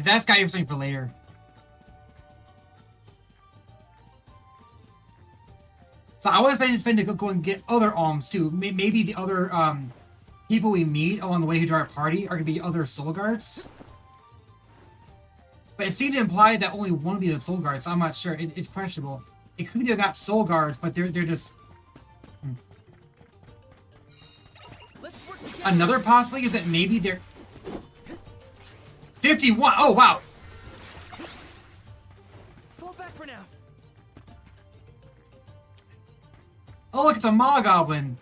That's got you something for later. So I was expecting to go and get other alms too. Maybe the other people we meet along the way who join our party are gonna be other soul guards. But it seemed to imply that only one would be the soul guard, so I'm not sure. It's questionable. It could be they're not soul guards, but they're just... Another possibility is that maybe they're... 51! Oh, wow! Fall back for now. Oh, look, it's a Maw Goblin!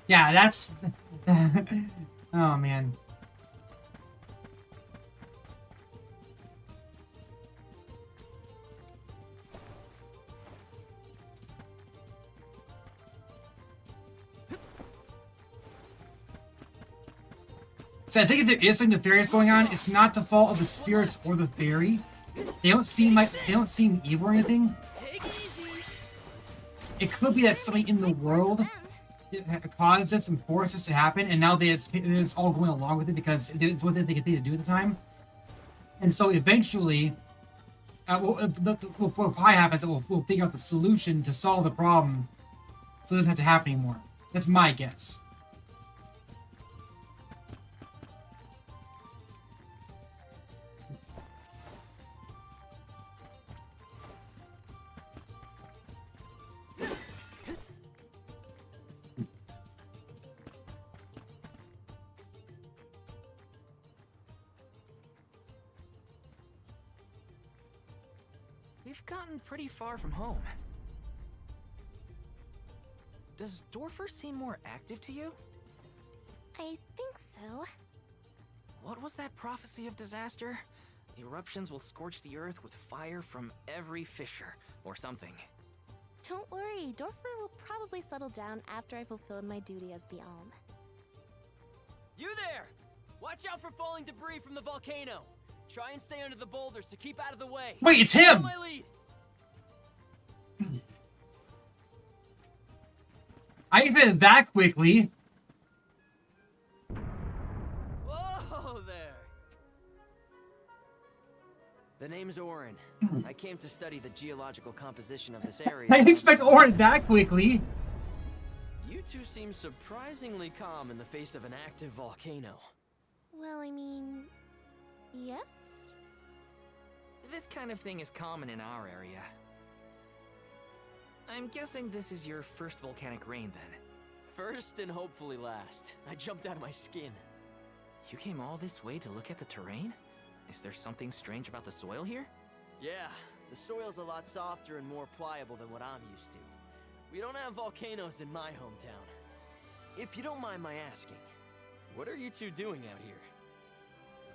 Yeah, that's... oh, man. So I think if there is something nefarious going on, it's not the fault of the spirits or the fairy. They don't seem evil or anything. It could be that something in the world caused this and forced this to happen, and now it's all going along with it because it's what they think to do at the time. And so eventually, what probably happens is that we'll figure out the solution to solve the problem, so it doesn't have to happen anymore. That's my guess. We've gotten pretty far from home. Does Dorfer seem more active to you? I think so. What was that prophecy of disaster? Eruptions will scorch the earth with fire from every fissure, or something. Don't worry, Dorfer will probably settle down after I fulfilled my duty as the Alm. You there! Watch out for falling debris from the volcano. Try and stay under the boulders to keep out of the way. Wait, it's him! Follow my lead. I expected that quickly. Whoa there! The name's Orin. I came to study the geological composition of this area. I didn't expect Orin that quickly. You two seem surprisingly calm in the face of an active volcano. Well, I mean, yes? This kind of thing is common in our area. I'm guessing this is your first volcanic rain, then. First and hopefully last. I jumped out of my skin. You came all this way to look at the terrain? Is there something strange about the soil here? Yeah, the soil's a lot softer and more pliable than what I'm used to. We don't have volcanoes in my hometown. If you don't mind my asking, what are you two doing out here?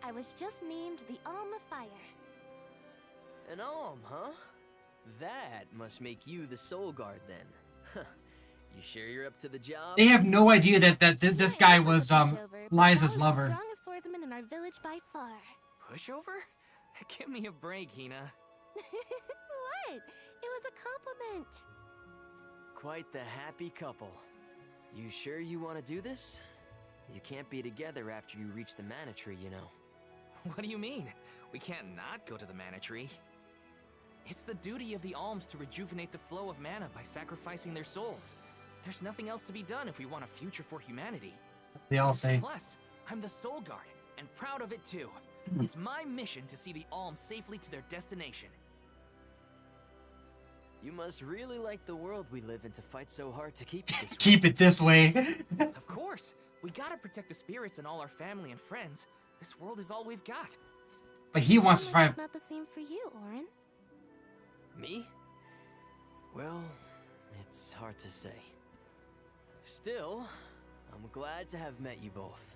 I was just named the Alm of Fire. An Alm, huh? That must make you the Soul Guard then. Huh. You sure you're up to the job? They have no idea that this guy was Liza's lover. The strongest swordsman in our village by far. Pushover? Give me a break, Hina. What? It was a compliment. Quite the happy couple. You sure you want to do this? You can't be together after you reach the mana tree, you know. What do you mean? We can't not go to the mana tree. It's the duty of the alms to rejuvenate the flow of mana by sacrificing their souls. There's nothing else to be done if we want a future for humanity. They all say. Plus, I'm the Soul Guard, and proud of it too. It's my mission to see the alms safely to their destination. You must really like the world we live in to fight so hard to keep it this way. Keep it this way. Of course, we gotta protect the spirits and all our family and friends. This world is all we've got. But he wants to survive. It's not the same for you, Orin. Me? Well, it's hard to say. Still, I'm glad to have met you both.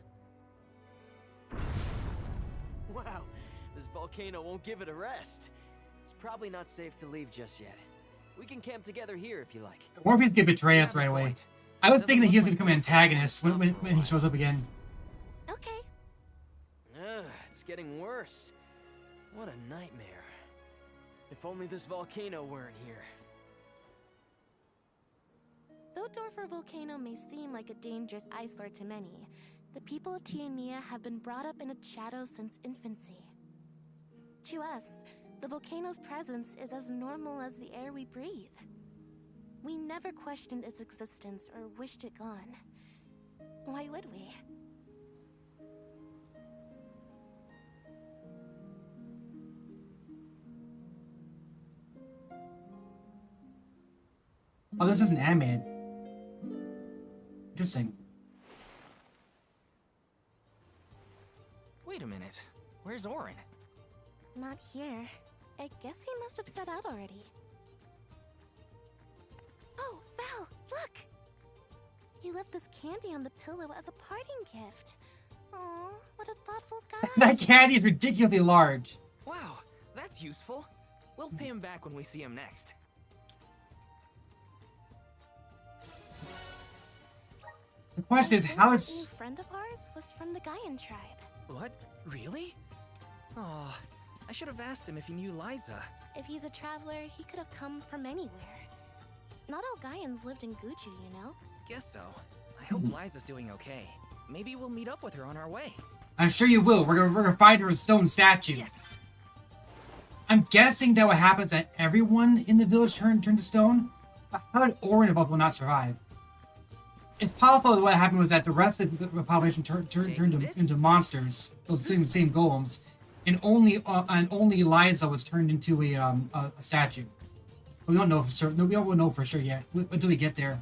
Wow, this volcano won't give it a rest. It's probably not safe to leave just yet. We can camp together here if you like. Morpheus could betray us right away. I was thinking that he was going to become an antagonist when he shows up again. Okay. It's getting worse. What a nightmare. If only this volcano weren't here. Though Dorfer Volcano may seem like a dangerous eyesore to many, the people of Tiania have been brought up in its shadow since infancy. To us, the volcano's presence is as normal as the air we breathe. We never questioned its existence or wished it gone. Why would we? Oh, this is an anime. Interesting. Wait a minute. Where's Orin? Not here. I guess he must have set out already. Oh, Val, look! He left this candy on the pillow as a parting gift. Aw, what a thoughtful guy. That candy is ridiculously large. Wow, that's useful. We'll pay him back when we see him next. The question is how it's... A friend of ours was from the Gaian tribe. What? Really? Oh, I should have asked him if he knew Liza. If he's a traveler, he could have come from anywhere. Not all Gaians lived in Guju, you know? Guess so. I hope Liza's doing okay. Maybe we'll meet up with her on our way. I'm sure you will. We're gonna find her a stone statue. Yes. I'm guessing that what happens that everyone in the village turned to stone. But how did Orin of all will not survive? It's possible that what happened was that the rest of the population turned into monsters, those same golems, and only Liza was turned into a statue. We don't know for sure. We don't know for sure yet until we get there.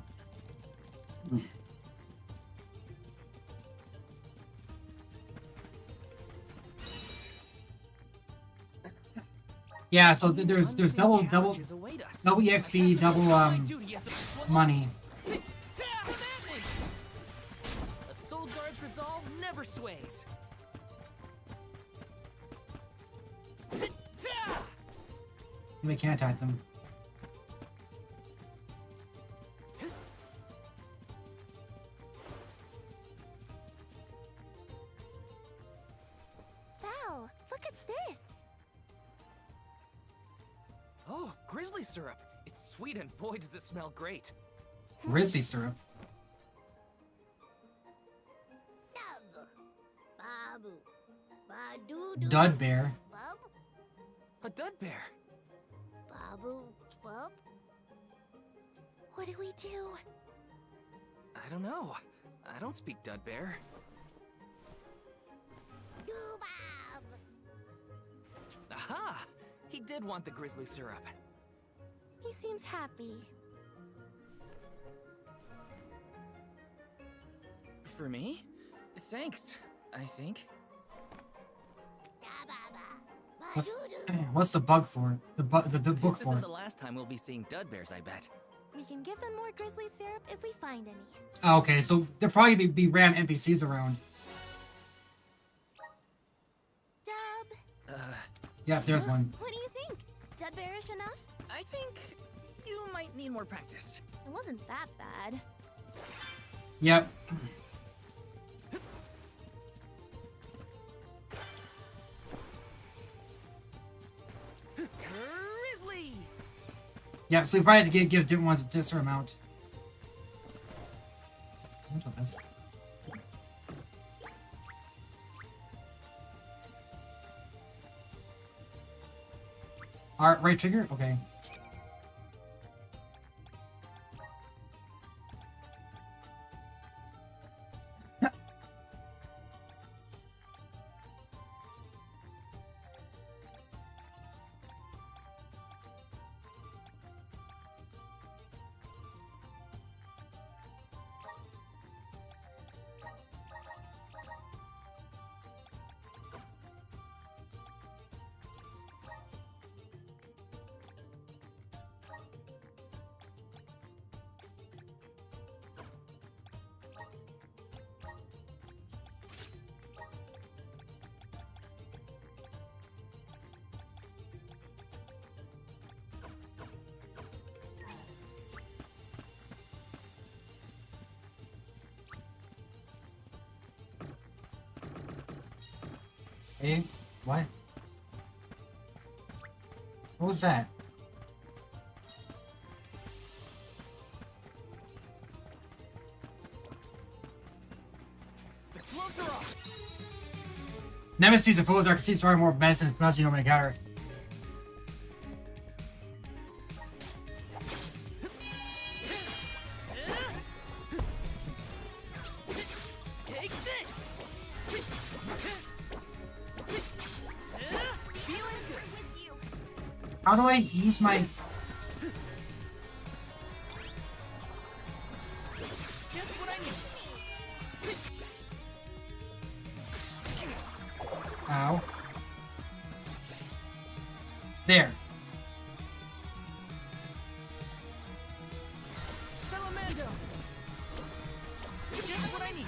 Yeah, so there's double Challenges await us. double EXP, double Duty at the first one. money. A soul guard's resolve never sways. We can't attack them. Val, look at this. Oh, grizzly syrup. It's sweet and boy does it smell great. Grizzly syrup. Babu. Ba-doo-doo. Dud bear. Bub. A dud bear. Babu. Bub. What do we do? I don't know. I don't speak dud bear. Doo-bab. Aha! He did want the grizzly syrup. He seems happy. For me? Thanks, I think. Da-ba-ba. What's, Ba-doo-doo. what's the bug for? The book This for isn't it. the last time we'll be seeing dud bears, I bet. We can give them more grizzly syrup if we find any. Oh, okay, so there'll probably be ram NPCs around. Dub, Yeah, there's one. what do you think? Dud bearish enough? I think you might need more practice. It wasn't that bad. Yep. Grizzly! Yep, so we probably have to give different ones a certain amount. What is this? Alright, right trigger? Okay. Hey, what? What was that? The floats are off! Nemesis and foes are conceived storing more medicine than you know encounter. Take this! Feeling good. How do I use my... Just what I need. Ow. There. Salamando! Just what I need.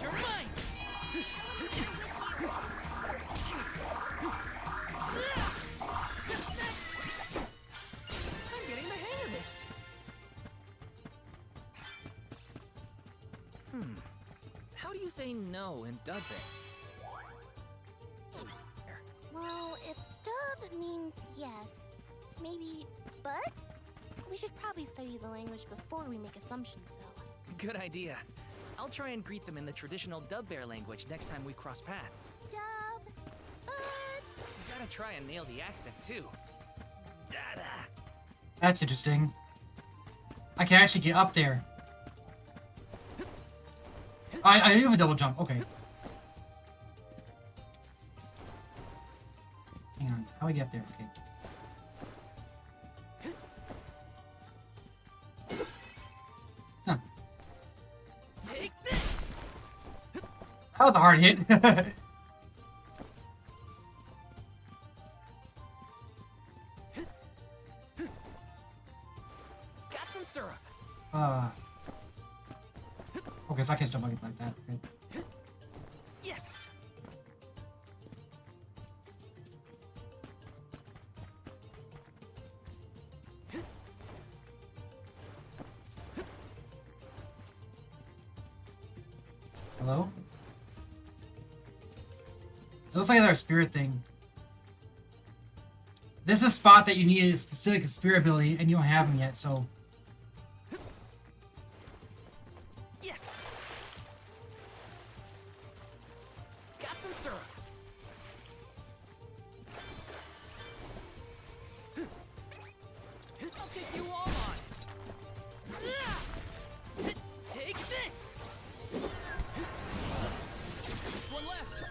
You're mine! I'm getting the hang of this. How do you say no in Dudbear? Well, if dub means yes, maybe but? We should probably study the language before we make assumptions, though. Good idea. I'll try and greet them in the traditional Dubbear language next time we cross paths. Dub, bud. Gotta try and nail the accent too. Dada. That's interesting. I can actually get up there. I do have a double jump. Okay. I get there? Okay. Huh. Take this. That was a hard hit. Got some syrup. Okay, so I can't jump like that. Okay. Yes. Hello? It looks like another spirit thing. This is a spot that you need a specific spirit ability, and you don't have them yet, so... Yes. Got some syrup. I'll take you all on. Take this. Just one left.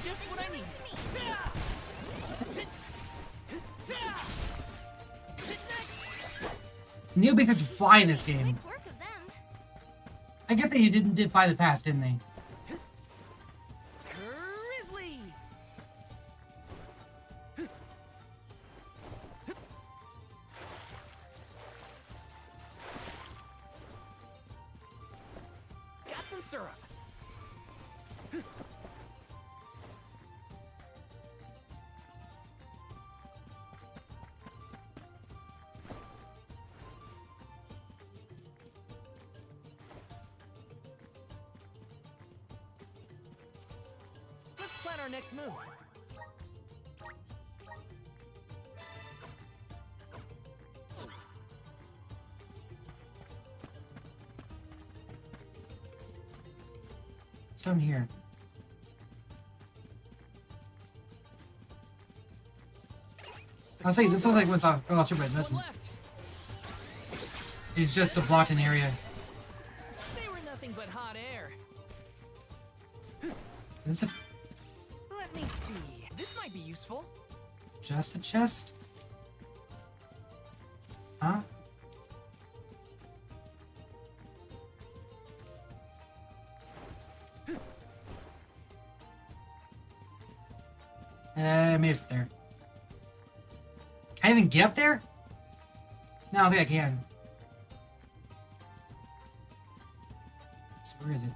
Just what I need. Neopets are just fly in this game. Work of them. I get that you did fly the past, didn't they? Grizzly. Got some syrup. Let's plan our next move. It's down here. I was saying, this looks like what's on Super Bad Medicine. Left. It's just a blocked in area. They were nothing but hot air. Is it Let me see. This might be useful. just a chest? Huh? Maybe it's up there. Can I even get up there? No, I don't think I can. So where is it?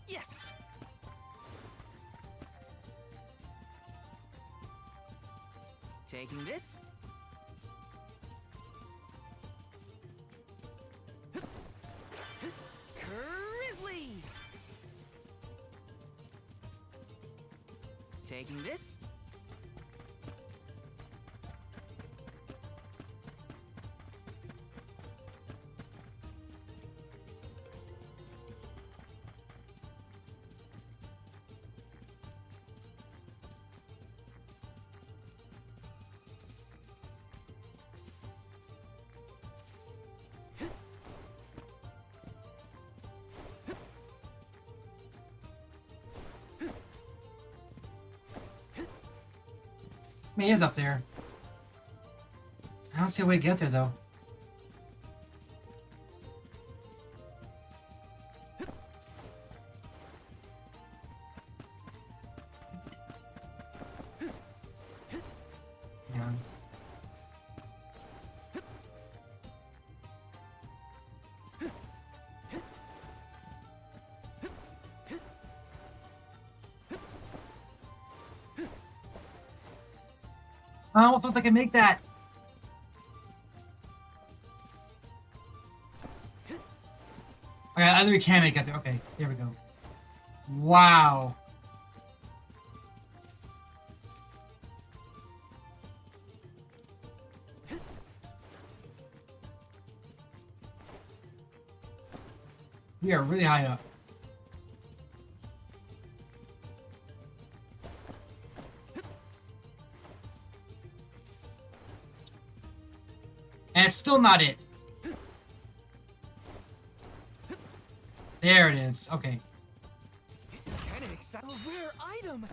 Yes. Taking this. Grizzly. Taking this. I mean, he is up there. I don't see a way to get there, though. Yeah. Oh, sounds like I can make that. Okay, either we can make it there. Okay, here we go. Wow. We are really high up. And it's still not it. There it is. Okay. This is kind of exciting. A rare item.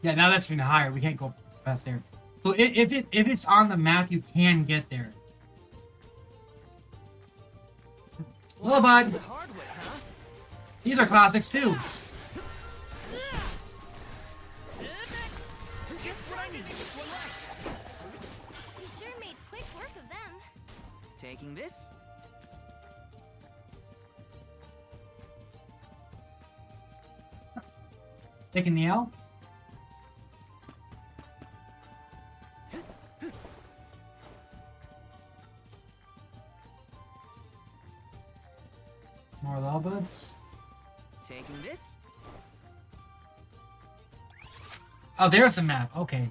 Yeah, now that's even higher. We can't go past there. So if it's on the map, you can get there. Hello, bud. Hardware, huh? These are classics too. Just what I need. Just one left. We sure made quick work of them. Taking this? Taking the L. More Lawbuds. Taking this? Oh, there's a map. Okay.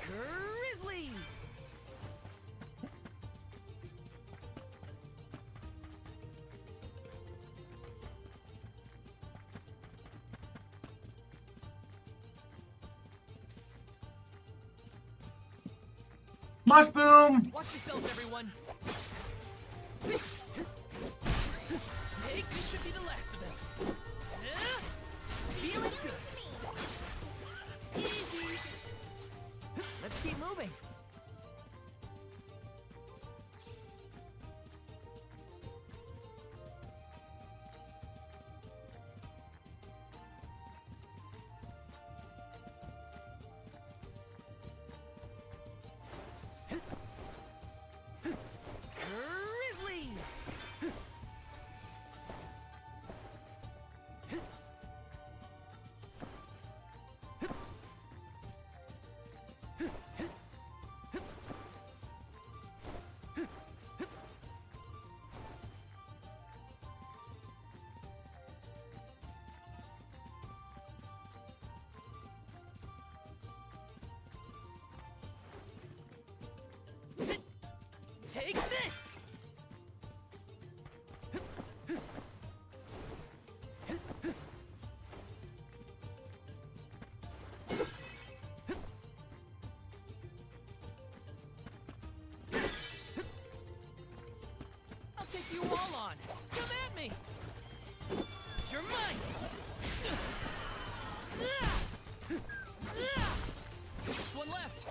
Grizzly. Mushroom. Watch yourselves, everyone. Take this should be the last of them. Feeling good. Easy. Let's keep moving. Grizzly. Take this! I'll take you all on. Come at me. You're mine. Just one left.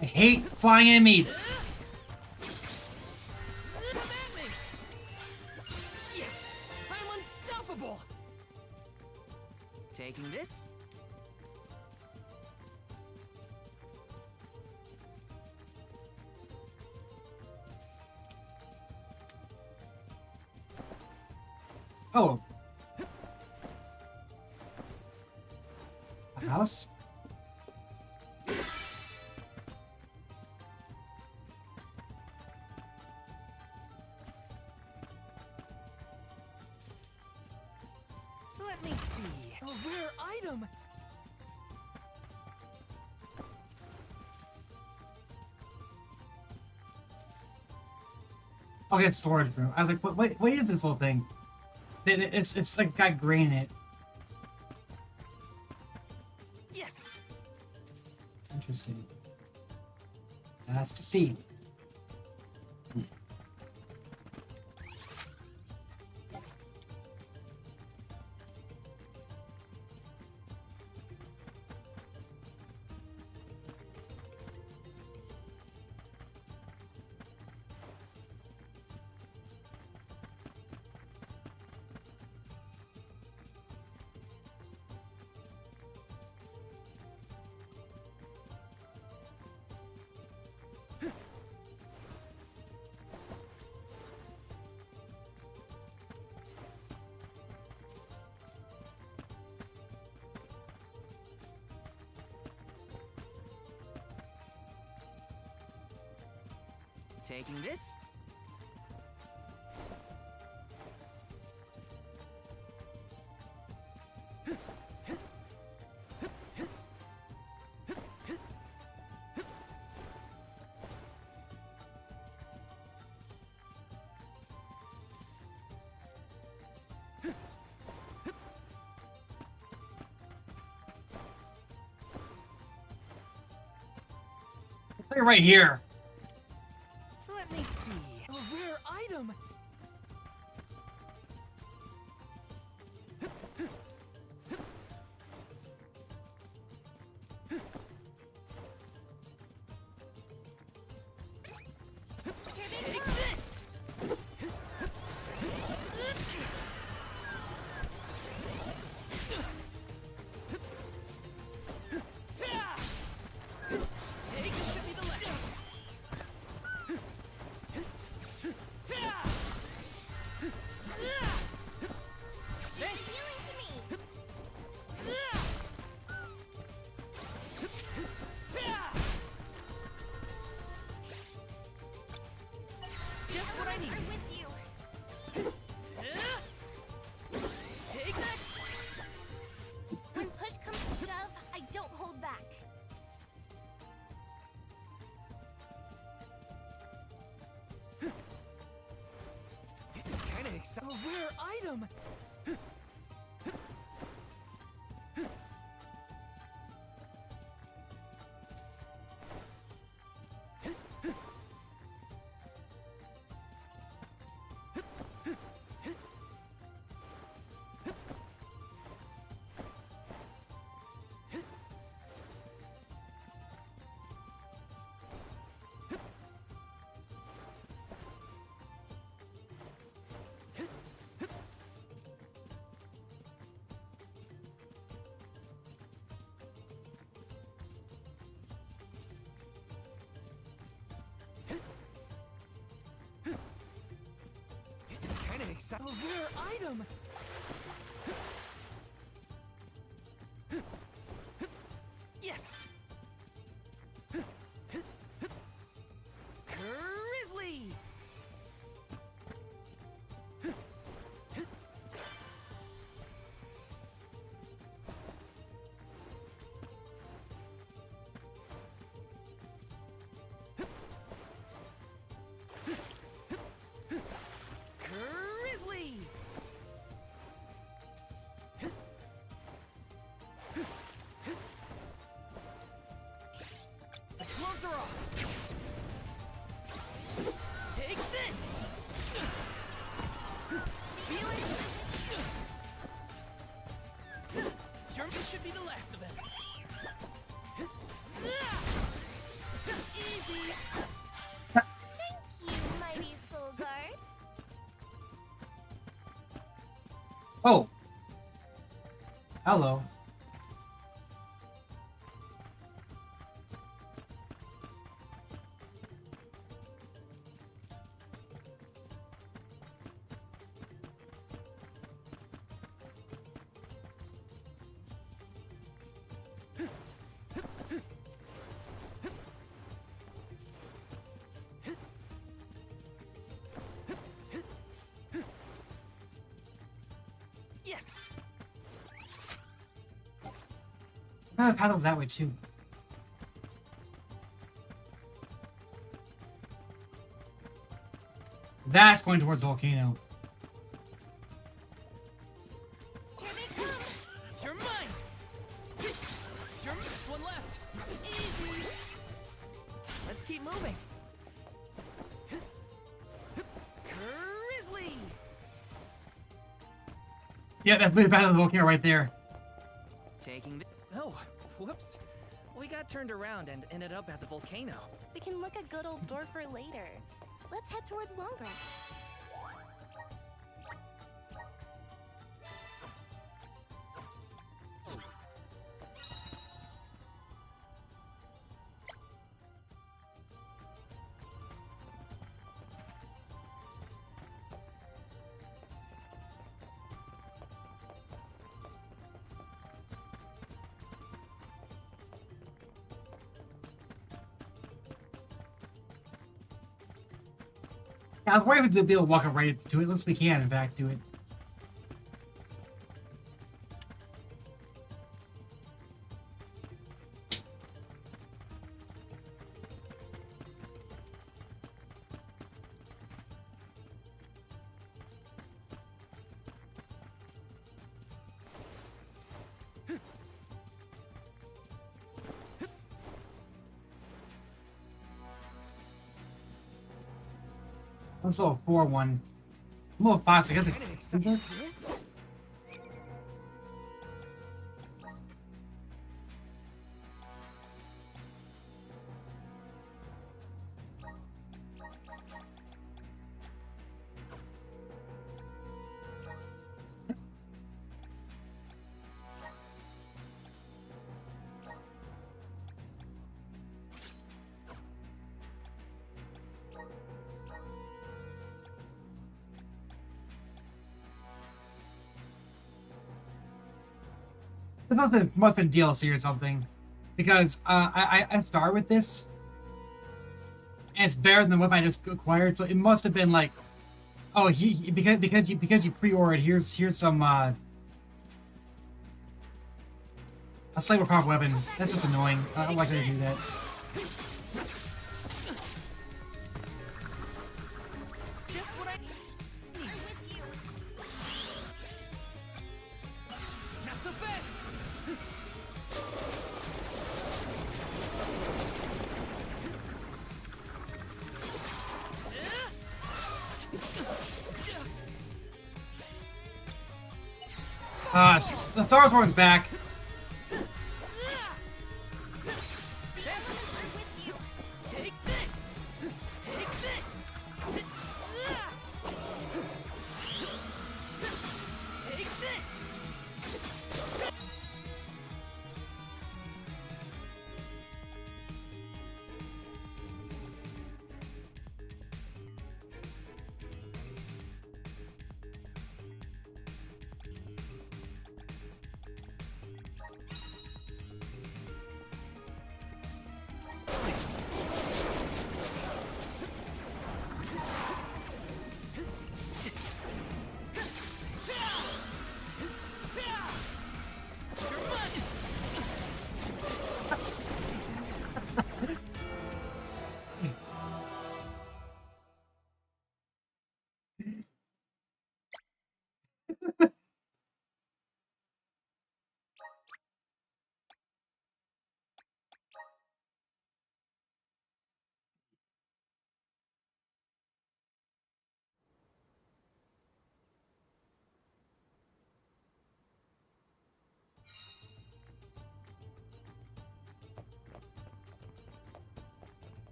I hate flying enemies. Come at me. Yes, I'm unstoppable. Taking this? Oh. A house? Let me see. A rare item. Okay, it's storage room. I was like, what is this little thing? It's like got grain in it. Yes. Interesting. That's to see. Taking this? They're right here. Let me see. A rare item. Take this. Take this should be the last. Just what I need. I'm with you. Take that. When push comes to shove, I don't hold back. This is kind of exciting. A rare item. This is kind of exciting. A rare item. Yes. Grizzly. Grizzly. The gloves are off. Take this. Feel it? This should be the last of them. Easy. Thank you, mighty soul guard. Oh. Hello. Yes. I have paddle that way too. That's going towards the volcano. Here they come. You're mine. You're just one left. Easy. Let's keep moving. Grizzly. Yeah, that's the paddle of the volcano right there. Taking the... Oh, whoops. We got turned around and ended up at the volcano. We can look at good old Dorfer later. Let's head towards Longra. Yeah, I was worried we'd be able to walk up right to it. Let's we can, in fact, do it. That's a level 4 one. I'm level 5, so I got Kind of excited. Is this? This must have been DLC or something. Because I started with this. And it's better than the weapon I just acquired, so it must have been like, oh, because you pre-ordered, here's some a slightly more powerful weapon. That's just annoying. I don't like how they do that. Just what I need. I'm with you. Not so fast. The Thor's back. Take this. Take this. Take this.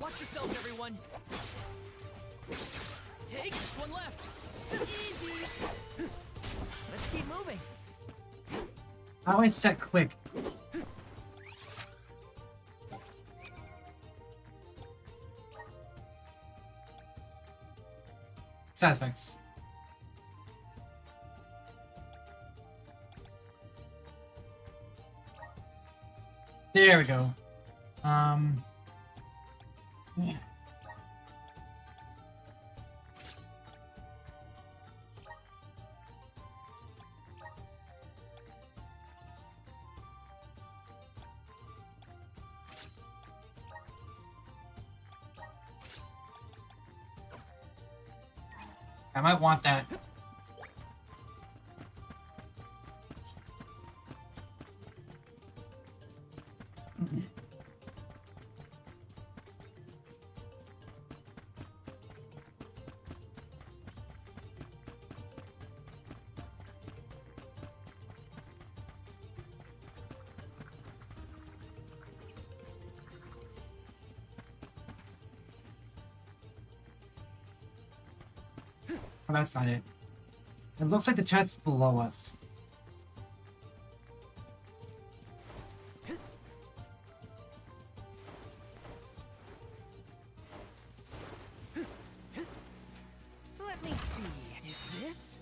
Watch yourselves, everyone. Take this one left. Easy. Let's keep moving. How do I set quick? Side effects. There we go. Yeah. I might want that. Oh, that's not it. It looks like the chest's below us. Let me see. Is this?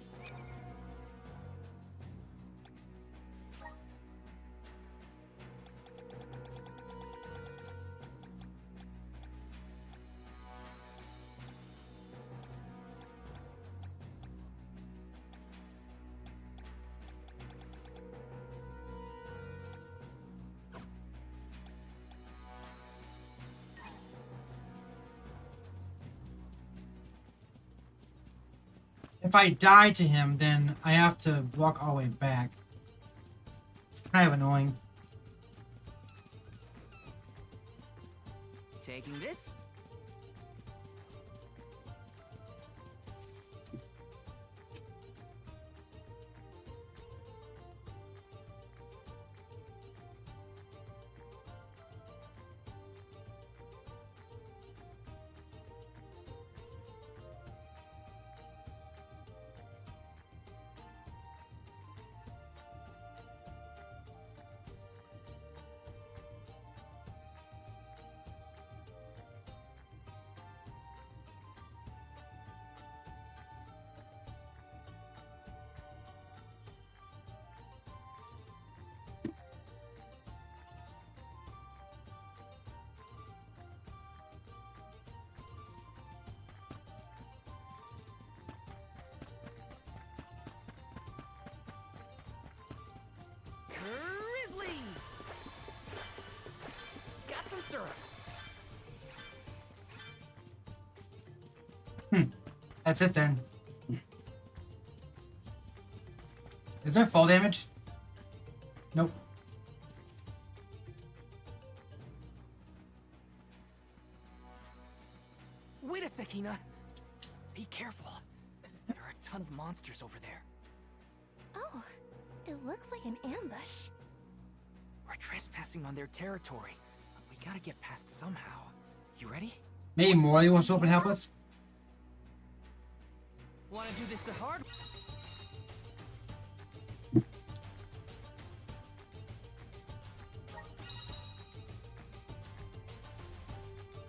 If I die to him, then I have to walk all the way back. It's kind of annoying. Taking this. Grizzly! Got some syrup. That's it then. Is that fall damage? Nope. Wait a sec, Hina. Be careful. There are a ton of monsters over there. Oh, it looks like an ambush. We're trespassing on their territory. We gotta get past somehow. You ready? Maybe Morley wants to open help us? Wanna do this the hard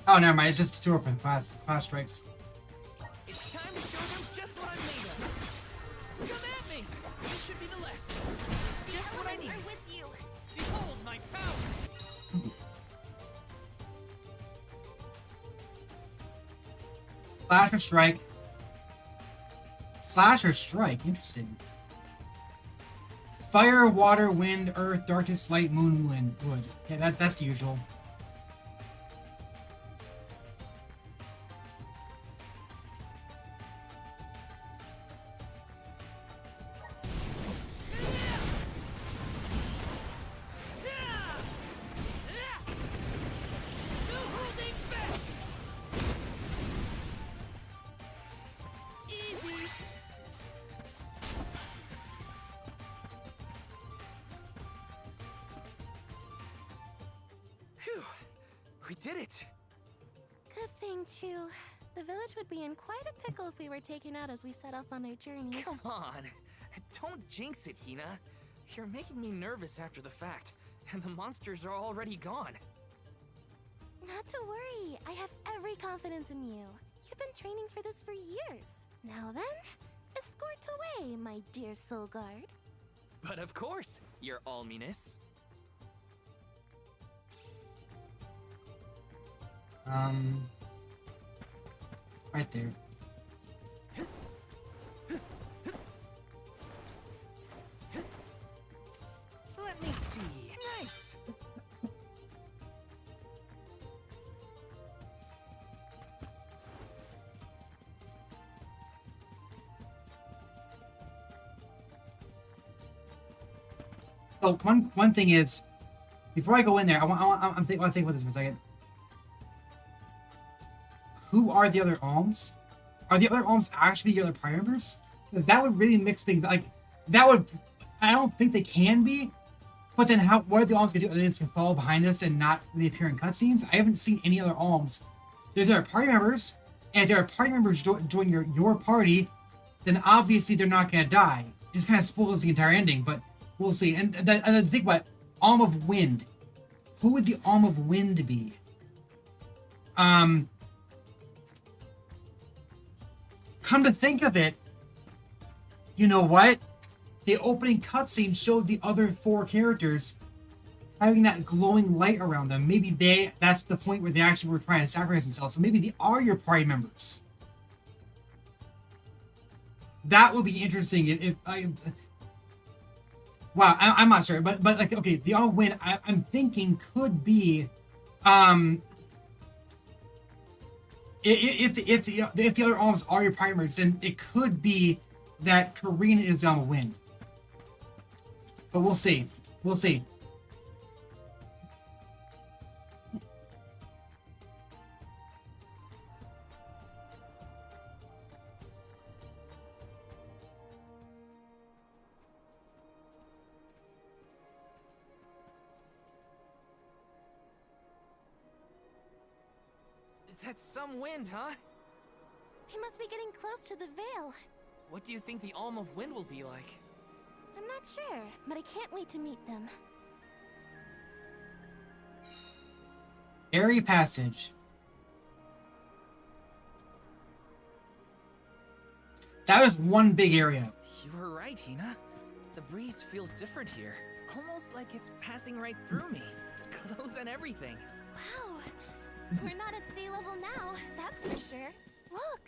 Oh, never mind. It's just a tour for class strikes. It's time to show them just what I'm made of. Come at me! This should be the lesson. Just what I need. Are with you. Behold my power! Slash or strike. Slash or strike. Interesting. Fire, water, wind, earth, darkness, light, moon, wind, wood. Yeah, that's the usual. Phew! We did it! Good thing, too. The village would be in quite a pickle if we were taken out as we set off on our journey. Come on! Don't jinx it, Hina. You're making me nervous after the fact, and the monsters are already gone. Not to worry. I have every confidence in you. You've been training for this for years. Now then, escort away, my dear Soul Guard. But of course, your alminess. Right there. Let me see. Nice! Oh, one thing is, before I go in there, I want to think about this for a second. Who are the other alms? Are the other alms actually the other prime members? That would really mix things. Like, that would. I don't think they can be. But then, what are the alms gonna do? Are they just gonna follow behind us and not really appear in cutscenes? I haven't seen any other alms. There's other party members, and if there are party members join your party, then obviously they're not gonna die. It just kind of spoils the entire ending, but we'll see. And then think about it. Alm of Wind. Who would the Alm of Wind be? Come to think of it, you know what? The opening cutscene showed the other 4 characters having that glowing light around them. Maybe that's the point where they actually were trying to sacrifice themselves. So maybe they are your party members. That would be interesting if wow, I'm not sure, but like, okay, the All Wind, I'm thinking could be, if the other alms are your primers, then it could be that Karina is on a Wind. But we'll see. We'll see. That's some wind, huh? He must be getting close to the veil. What do you think the Alm of Wind will be like? I'm not sure, but I can't wait to meet them. Airy Passage. That was one big area. You were right, Hina. The breeze feels different here. Almost like it's passing right through me. Clothes and everything. Wow. We're not at sea level now, that's for sure. Look!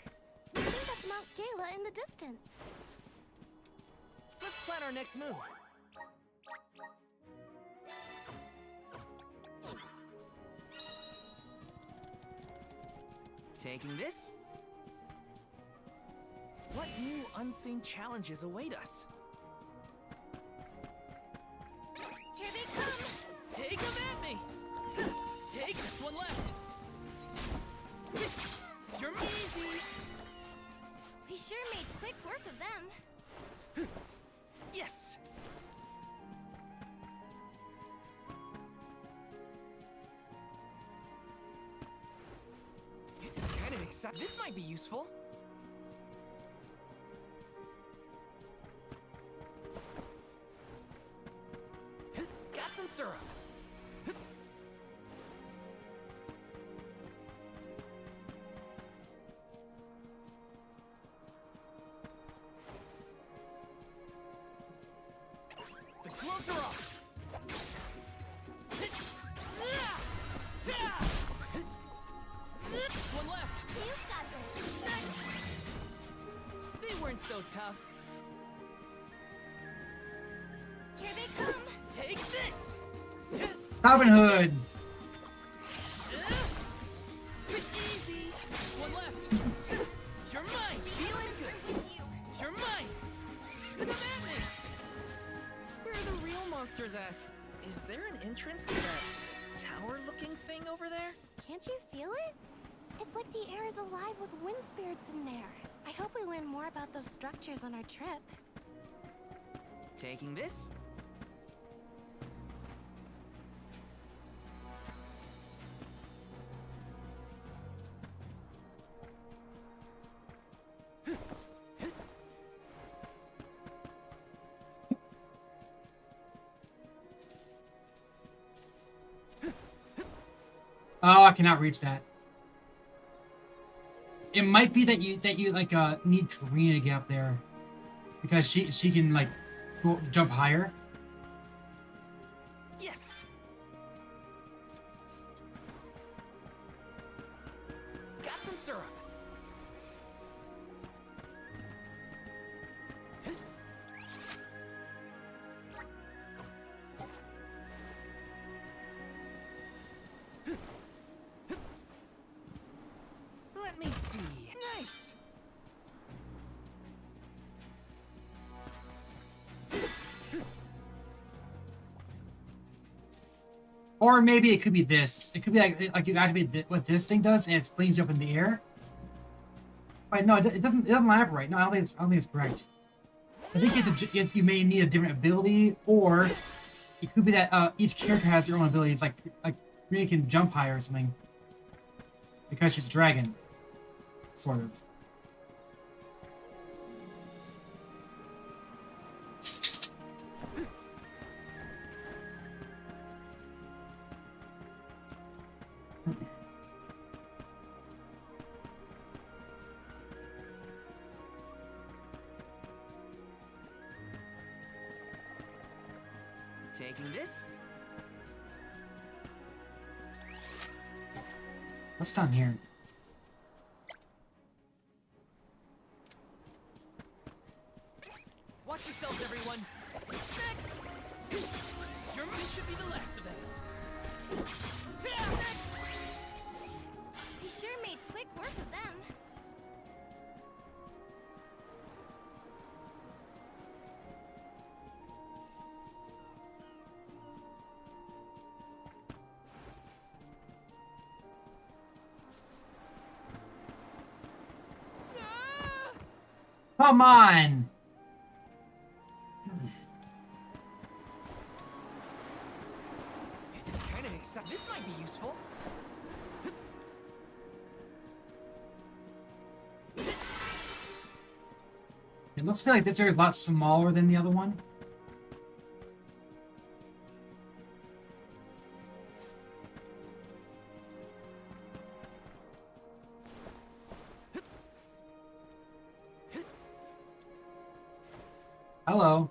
I think that's Mount Gala in the distance. Let's plan our next move. Taking this? What new unseen challenges await us? Here they come! Take them at me! Take just one left! You're easy! We sure made quick work of them. Yes! This is kind of exciting. This might be useful. Got some syrup. The clothes are off. One left. You've got this. They weren't so tough. Here they come. Take this. Robin Hood. Easy. One left. You're mine. Feeling good. You're mine. Come at me. Where are the real monsters at? Is there an entrance to that tower-looking thing over there? Can't you feel it? It's like the air is alive with wind spirits in there. I hope we learn more about those structures on our trip. Taking this? Oh, I cannot reach that. It might be that you like need Trina to get up there, because she can like jump higher. Yes. Got some syrup. Let me see. Nice. Or maybe it could be this. It could be like you activate what this thing does, and it flings you up in the air. But no, it doesn't. It doesn't line up right. No, I don't think it's correct. I think you may need a different ability, or it could be that each character has their own abilities. Like Trina can jump higher or something because she's a dragon, sort of. Taking this? What's down here? Watch yourselves, everyone. Next! This should be the last of them. We sure made quick work of them. Come on! This is kind of exciting. This might be useful. It looks to me like this area is a lot smaller than the other one. Hello.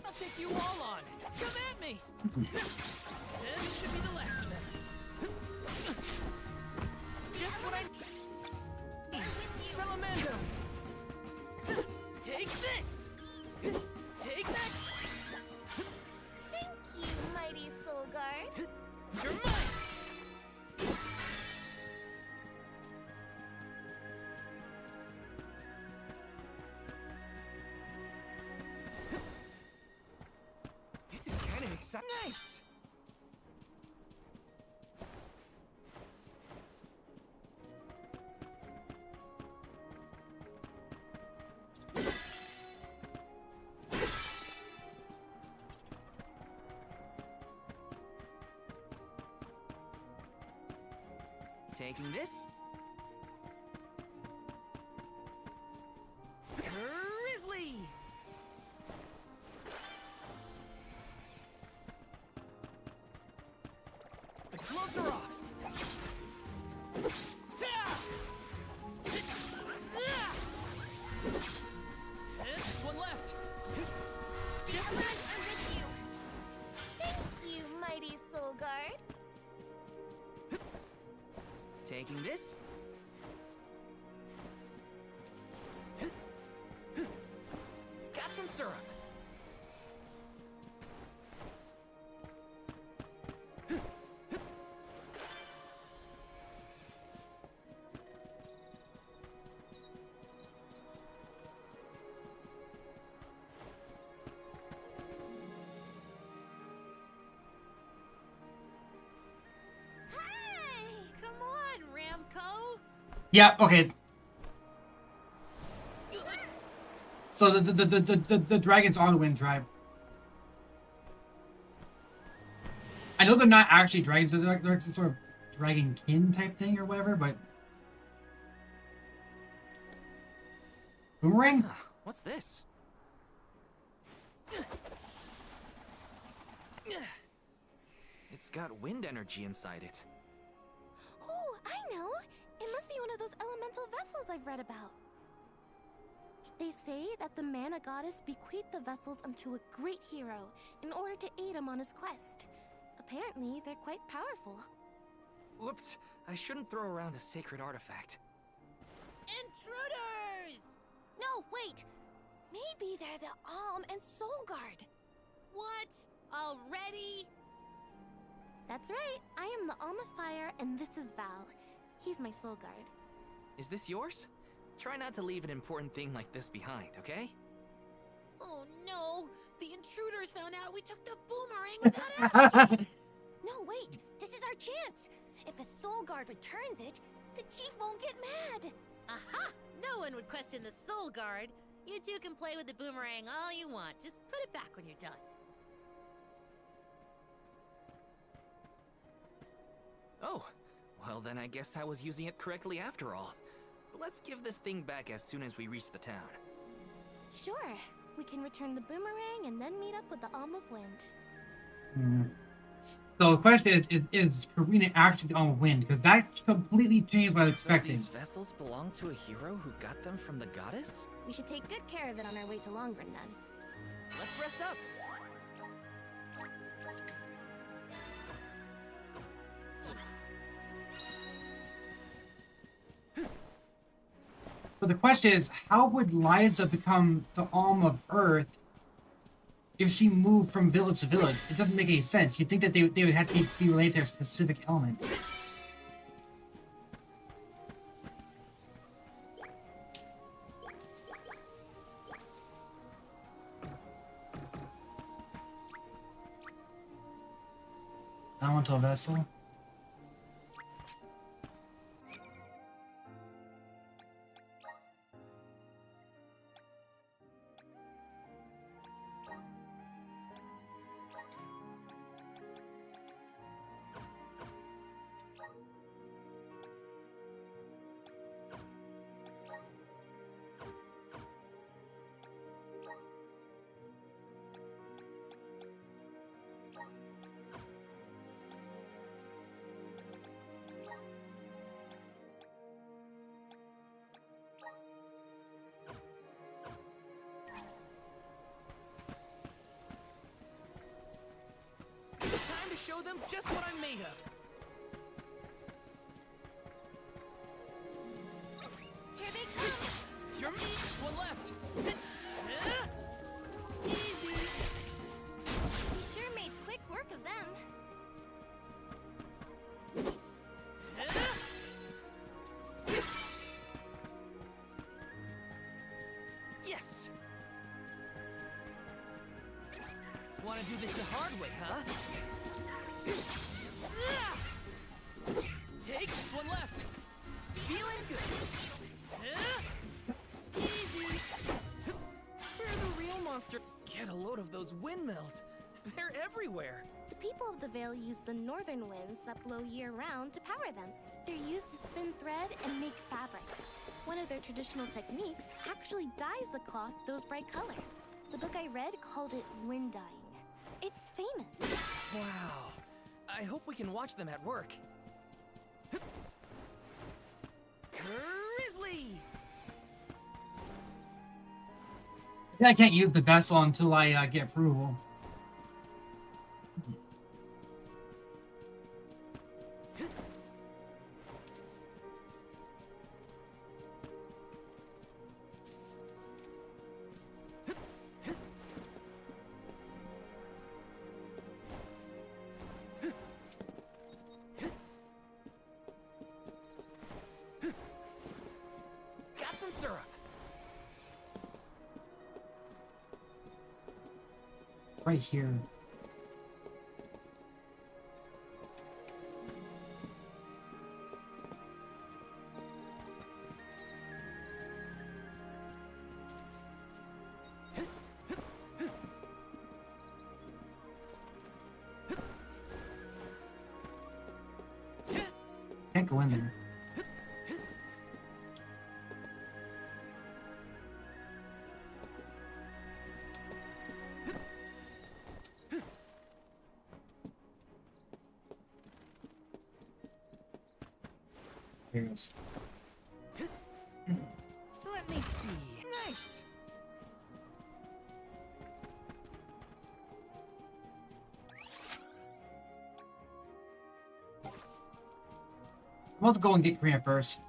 I'll take you all on. Come at me. This should be the last of them. Just what I need. Salamando. Take this. Take that. Thank you, mighty Soul Guard. You're mine. This is kind of exciting. Nice. Taking this. Grizzly! The gloves are off. Just one left. Just I'm with you. Thank you, mighty Soul Guard. Taking this. Got some syrup. Hey, come on, Ramco. Yeah, okay. So the dragons are the Wind Tribe. I know they're not actually dragons, they're some sort of dragon kin type thing or whatever, but... Boomerang? What's this? It's got wind energy inside it. Oh, I know! It must be one of those elemental vessels I've read about. They say that the mana goddess bequeathed the vessels unto a great hero in order to aid him on his quest. Apparently, they're quite powerful. Whoops, I shouldn't throw around a sacred artifact. Intruders! No, wait! Maybe they're the Alm and Soul Guard. What? Already? That's right. I am the Alm of Fire, and this is Val. He's my Soul Guard. Is this yours? Try not to leave an important thing like this behind, okay? Oh no! The intruders found out we took the boomerang without asking! No, wait! This is our chance! If a Soul Guard returns it, the Chief won't get mad! Aha! No one would question the Soul Guard. You two can play with the boomerang all you want. Just put it back when you're done. Oh, well then I guess I was using it correctly after all. Let's give this thing back as soon as we reach the town. Sure. We can return the boomerang and then meet up with the Alm of Wind. So the question is Karina actually the Alm of Wind? Because that completely changed what I was expecting. So these vessels belong to a hero who got them from the goddess? We should take good care of it on our way to Longren then. Let's rest up. But the question is, how would Liza become the Alm of Earth if she moved from village to village? It doesn't make any sense. You'd think that they would have to be related to a specific element. Elemental vessel. show them just what I'm made of. Here they come! You're just one left. Easy! We sure made quick work of them. Yes. Want to do this the hard way, huh? Take just one left. Feeling good. Easy. Where are the real monster? Get a load of those windmills. They're everywhere. The people of the Vale use the northern winds that blow year-round to power them. They're used to spin thread and make fabrics. One of their traditional techniques actually dyes the cloth those bright colors. The book I read called it wind dyeing. It's famous. Wow. I hope we can watch them at work. Grizzly! Yeah, I can't use the vessel until I get approval. Got some syrup. Right here. Can't go in there. Here it is. Let me see. Nice. Let's go and get Grant first.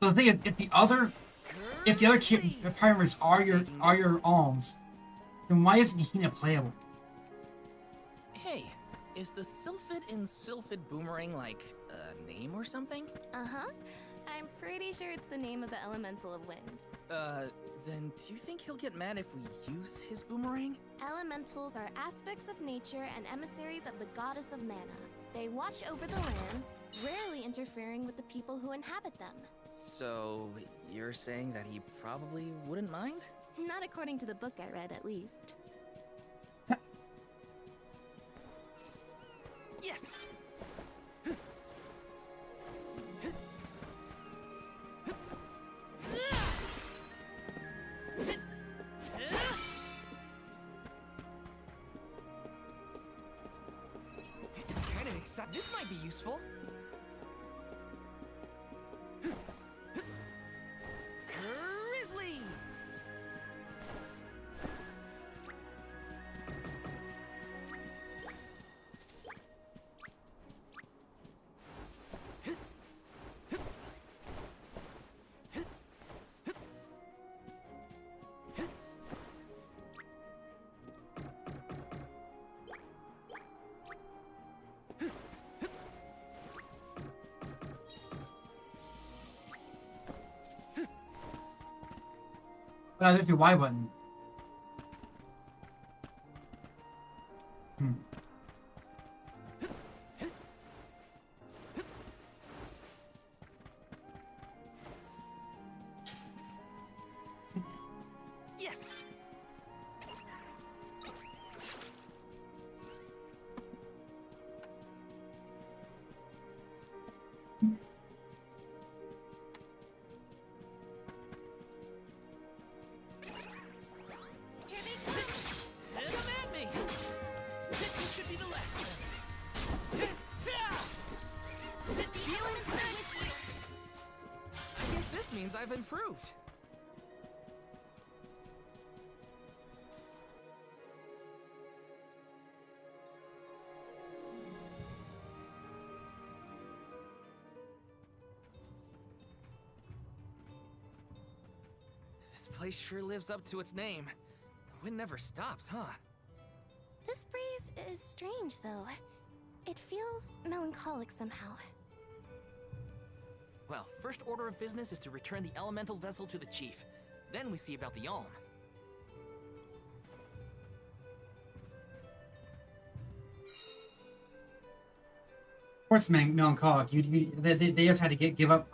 So the thing is, if the other primers are your alms, then why isn't Hina playable? Hey, is the Sylphid in Sylphid Boomerang like a name or something? Uh-huh. I'm pretty sure it's the name of the elemental of wind. Then do you think he'll get mad if we use his boomerang? Elementals are aspects of nature and emissaries of the goddess of mana. They watch over the lands, rarely interfering with the people who inhabit them. So, you're saying that he probably wouldn't mind? Not according to the book I read, at least. Yes! This is kind of exciting. This might be useful. Grizzly! But I hit your Y button. Yes! Come at me! This should be the last of them. Feeling good! I means I've improved. This place sure lives up to its name. The wind never stops, huh? This breeze is strange, though. It feels melancholic somehow. Well, first order of business is to return the elemental vessel to the chief. Then we see about the Alm. Of course, melancholic. They just had to give up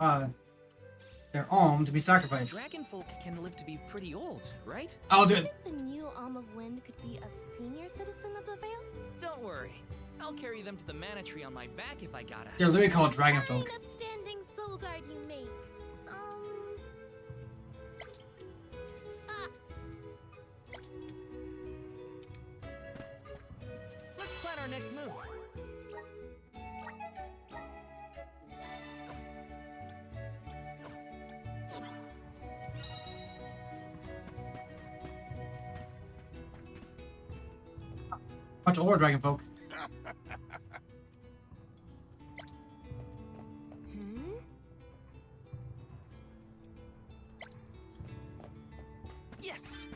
their Alm to be sacrificed. Dragonfolk can live to be pretty old, right? Oh, Do dude. you think the new Alm of Wind could be a senior citizen of the Vale? Don't worry. I'll carry them to the mana tree on my back if I gotta. They're literally called Dragonfolk. Fine, upstanding soul guard you make. Let's plan our next move. Bunch of older Dragonfolk. Yes.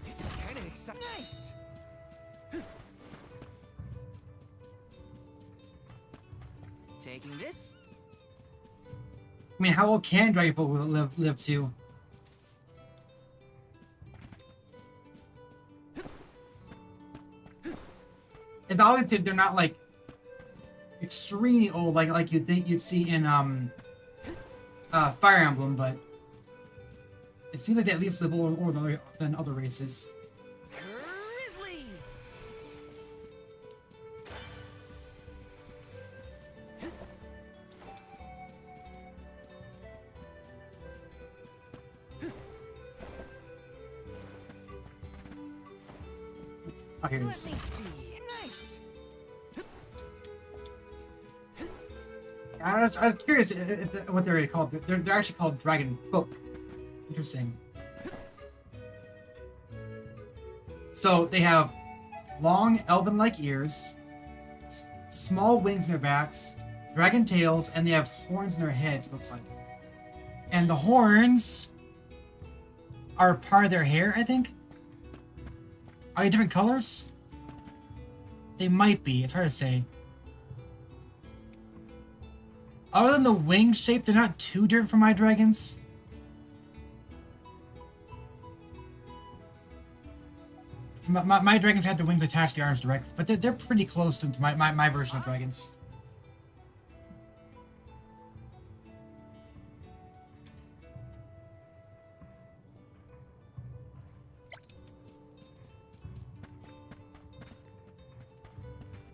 This is kind of exciting. Nice. Taking this. I mean, how old can Dragonfolk live to? It's obviously they're not like extremely old, like you'd think you'd see in Fire Emblem, but it seems like they at least live older than other races. Grizzly. Oh, here it Let is. me see. Nice. I was curious if what they're called. They're actually called Dragon Folk. Interesting. So they have long elven-like ears, small wings in their backs, dragon tails, and they have horns in their heads. It looks like, and the horns are part of their hair, I think. Are they different colors? They might be. It's hard to say. Other than the wing shape, they're not too different from my dragons. So my dragons had the wings attached to the arms directly, but they're pretty close to my version of dragons.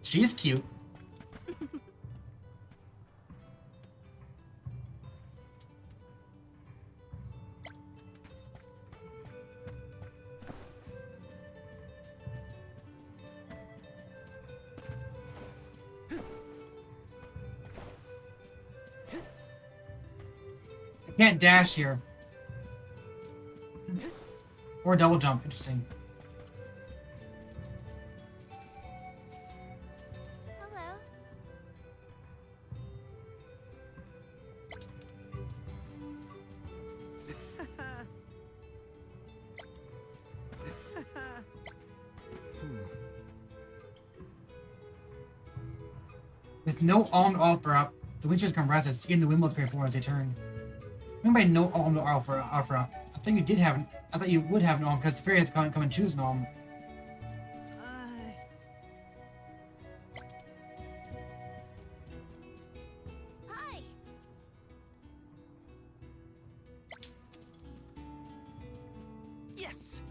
She's cute. I can't dash here. Or double jump. Interesting. Hello. With no alm to offer up, the Witchers come rest as seeing the windmills perform as they turn. What do you mean by no alm to offer up? I thought you did have an. I thought you would have an alm because fairies come and choose an alm. Hi. Yes.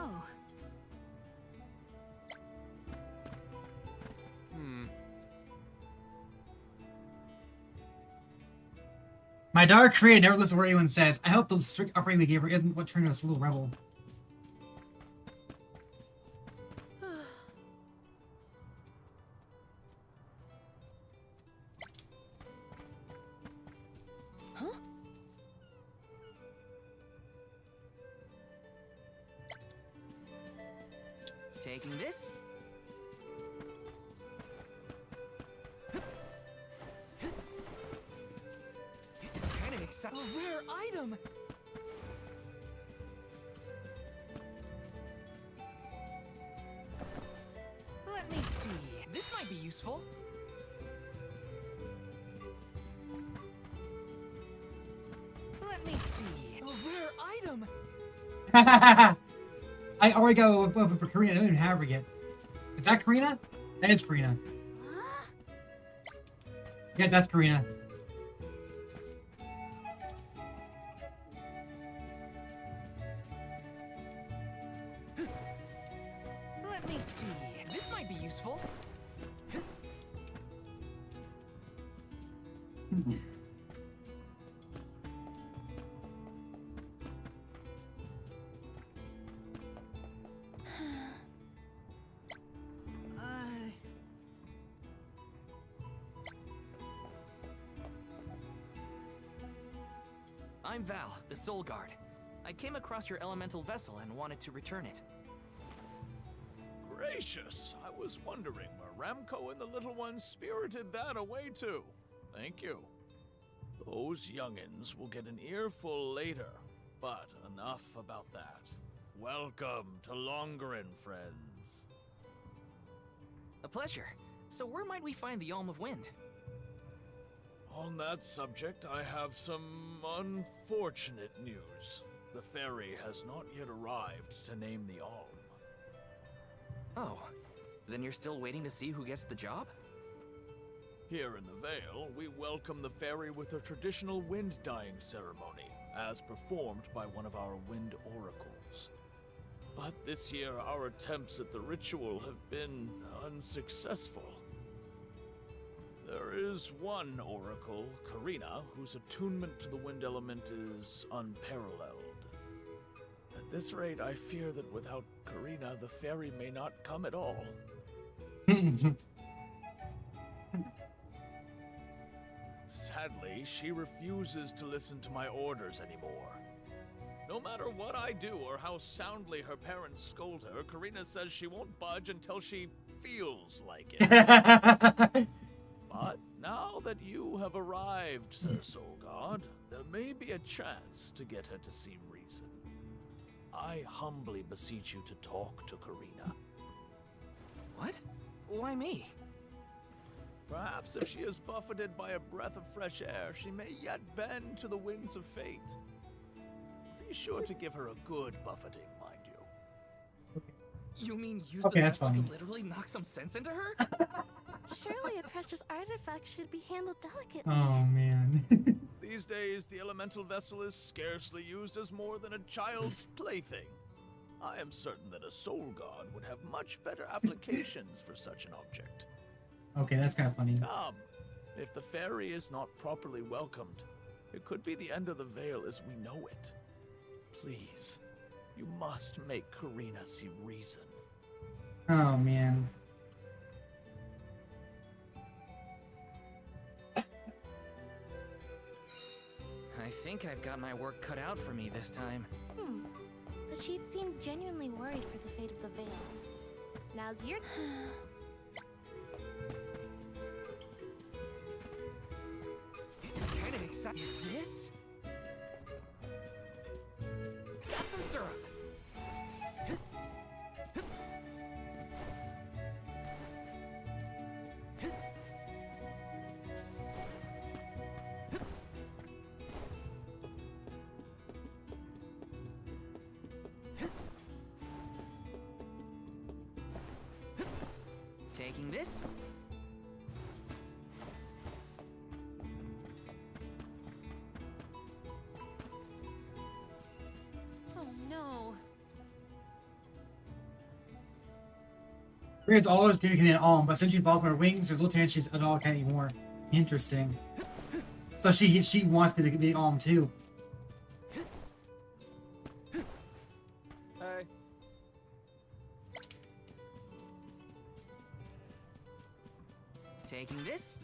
Oh. My daughter Karina never listens to what anyone says. I hope the strict upbringing we gave her isn't what turned her into a little rebel. Huh? Taking this? This is kind of exciting. A rare item! Let me see. This might be useful. Let me see. A rare item! I already got one for Karina. I don't even have her yet. Is that Karina? That is Karina. Yeah, that's Karina. Let me see. This might be useful. I'm Val, the Soul Guard. I came across your elemental vessel and wanted to return it. Gracious! I was wondering where Ramco and the little ones spirited that away to. Thank you. Those youngins will get an earful later, but enough about that. Welcome to Longarin, friends. A pleasure. So where might we find the Alm of Wind? On that subject, I have some unfortunate news. The ferry has not yet arrived to name the Alm. Oh, then you're still waiting to see who gets the job? Here in the Vale, we welcome the ferry with a traditional wind-dyeing ceremony, as performed by one of our wind oracles. But this year, our attempts at the ritual have been unsuccessful. There is one oracle, Karina, whose attunement to the wind element is unparalleled. At this rate, I fear that without Karina, the ferry may not come at all. Sadly, she refuses to listen to my orders anymore. No matter what I do or how soundly her parents scold her, Karina says she won't budge until she feels like it. But now that you have arrived, Sir Soulguard, there may be a chance to get her to see reason. I humbly beseech you to talk to Karina. What? Why me? Perhaps if she is buffeted by a breath of fresh air, she may yet bend to the winds of fate. Be sure to give her a good buffeting, mind you. You mean use Okay, the that's vessel fine. to literally knock some sense into her? Surely a precious artifact should be handled delicately. Oh man. These days, the elemental vessel is scarcely used as more than a child's plaything. I am certain that a soul god would have much better applications for such an object. Okay, that's kind of funny. Come, if the ferry is not properly welcomed, it could be the end of the Vale as we know it. Please, you must make Karina see reason. Oh man. I think I've got my work cut out for me this time. The chief seemed genuinely worried for the fate of the Vale. Now's your This is kind of exciting. Is this? Got some syrup. Taking this? Oh no. Karina's always getting an alm, but since she's lost her wings, there's little chance she's at all can anymore. Interesting. So she wants me to be Alm too. Hey. Taking this?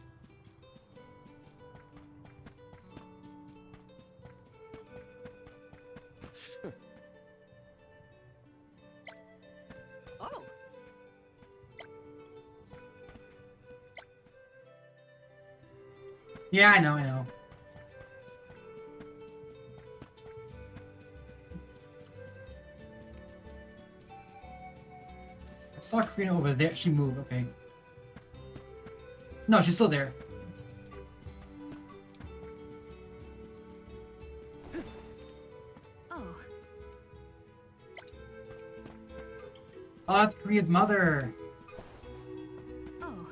Oh. Yeah, I know. I saw Karina over there. She moved. Okay. No, she's still there. Oh. Oh, that's Karina's mother. Oh.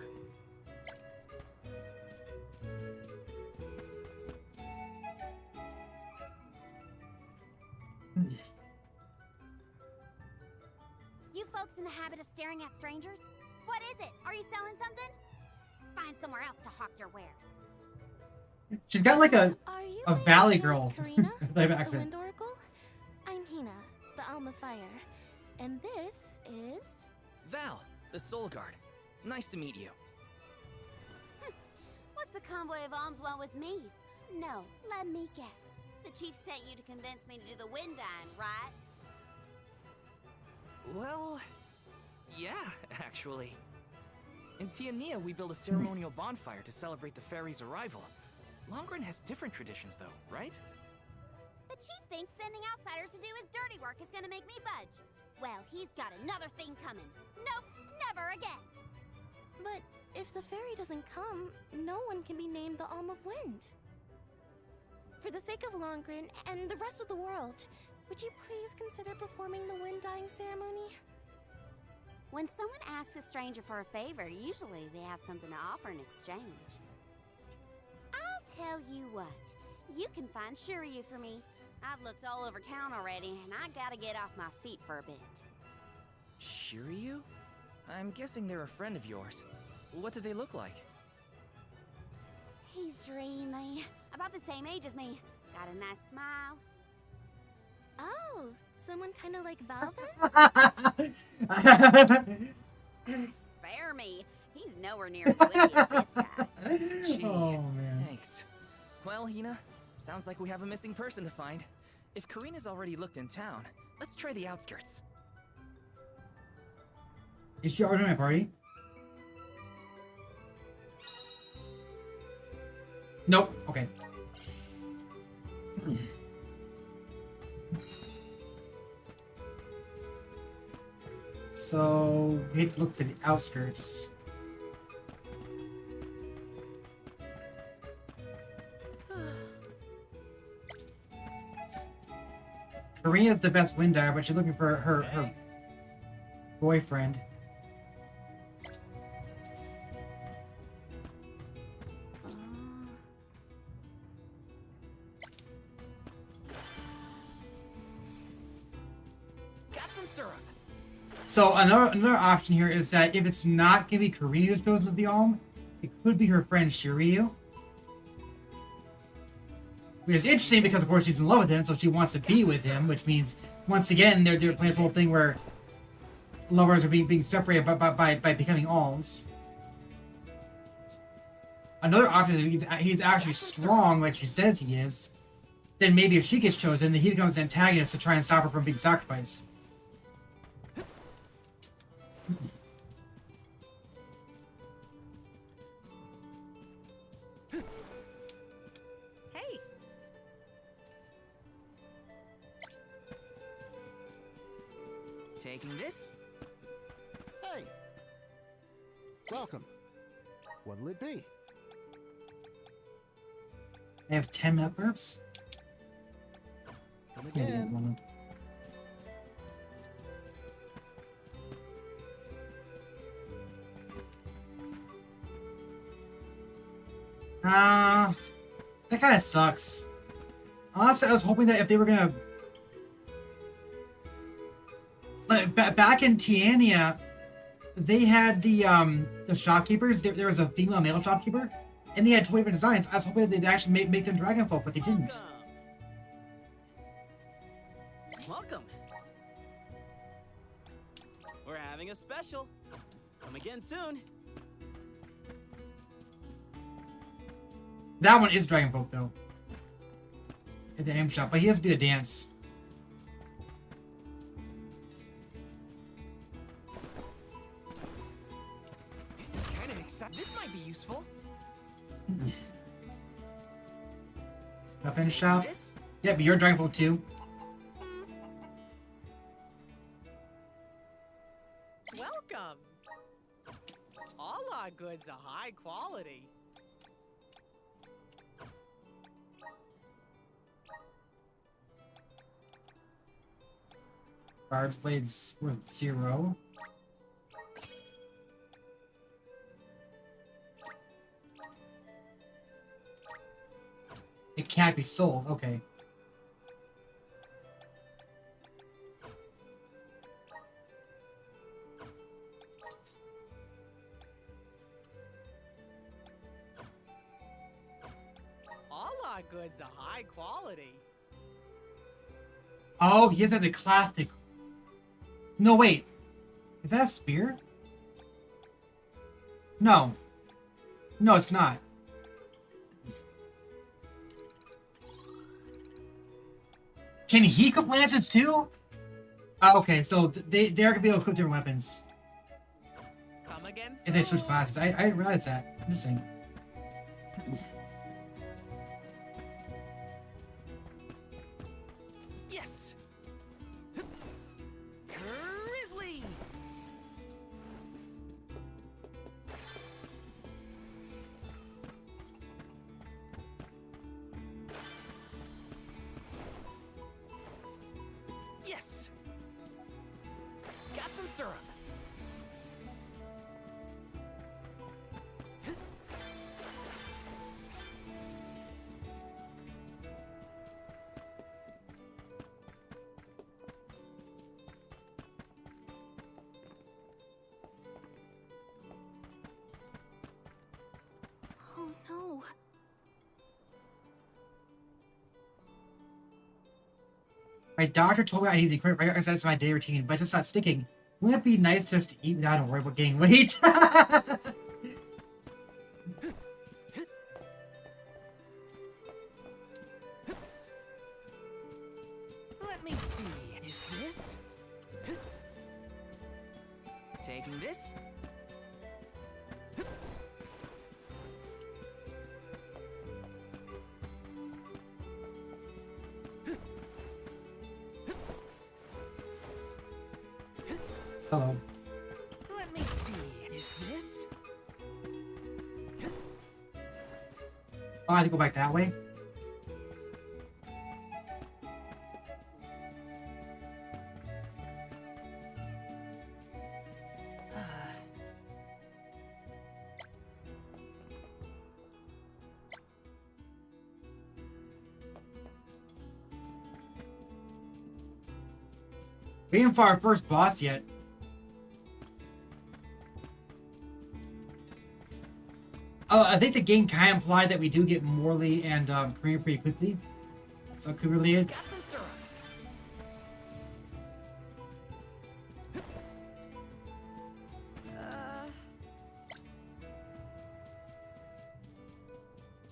You folks in the habit of staring at strangers? What is it? Are you selling something? Find somewhere else to hawk your wares. She's got like a valley chance girl Karina, type the accent. Wind Oracle? I'm Hina, the Alma Fire. And this is... Val, the Soul Guard. Nice to meet you. What's the convoy of alms want with me? No, let me guess. The chief sent you to convince me to do the wind dine, right? Well, yeah, actually. In Tiania, we build a ceremonial bonfire to celebrate the fairy's arrival. Longren has different traditions, though, right? The chief thinks sending outsiders to do his dirty work is gonna make me budge. Well, he's got another thing coming. Nope, never again. But if the fairy doesn't come, no one can be named the Alm of Wind. For the sake of Longren and the rest of the world, would you please consider performing the wind dyeing ceremony? When someone asks a stranger for a favor, usually they have something to offer in exchange. I'll tell you what, you can find Shiryu for me. I've looked all over town already, and I gotta get off my feet for a bit. Shiryu? I'm guessing they're a friend of yours. What do they look like? He's dreamy. About the same age as me. Got a nice smile. Oh, someone kind of like Val then? Spare me. He's nowhere near as witty as this guy. Gee, Oh, man. Thanks. Well, Hina, sounds like we have a missing person to find. If Karina's already looked in town, let's try the outskirts. Is she ordering my party? Nope. Okay. So we need to look for the outskirts. Karina's the best wind dyer, but she's looking for her boyfriend. Got some syrup. So another option here is that if it's not gonna be Karina who goes with the Alm, it could be her friend Shiryu. Which is interesting because of course she's in love with him, so she wants to be with him, which means once again they're playing this whole thing where lovers are being separated by becoming alms. Another option is if he's actually strong like she says he is, then maybe if she gets chosen, then he becomes an antagonist to try and stop her from being sacrificed. Hey. Taking this? Hey. Welcome. What'll it be? I have 10 milk herbs. Come Yeah, again. one. That kind of sucks. Honestly, I was hoping that if they were gonna, like, back in Tiania, they had the shopkeepers. There was a female male shopkeeper, And they had 20 different designs. I was hoping they'd actually make them Dragonfolk, but they didn't. Welcome. We're having a special. Come again soon. That one is Dragonfolk, though. At the aim shop, but he has to do a dance. This is kind of exciting. This might be useful. Weapon shop. Yeah, but you're Dragonfolk too. Welcome. All our goods are high quality. Guards blades worth 0. It can't be sold. Okay. All our goods are high quality. Oh, he has the classic. No, wait. Is that a spear? No. No, it's not. Can he equip lances too? Oh, okay, so they're gonna be able to equip different weapons. Come again if they switch classes. I didn't realize that. I'm just saying. Yes. Grizzly. Yes. Got some syrup. Oh no. My doctor told me I need to quit right as my day routine, but it's just not sticking. Wouldn't it be nice just to eat without worry about gaining weight? Let me see. Is this? Taking this? Hello. Let me see. Is this? Oh, I have to go back that way? We ain't for our first boss yet. I think the game kind of implied that we do get Morley and Korean pretty quickly. So it could be related. Got some syrup.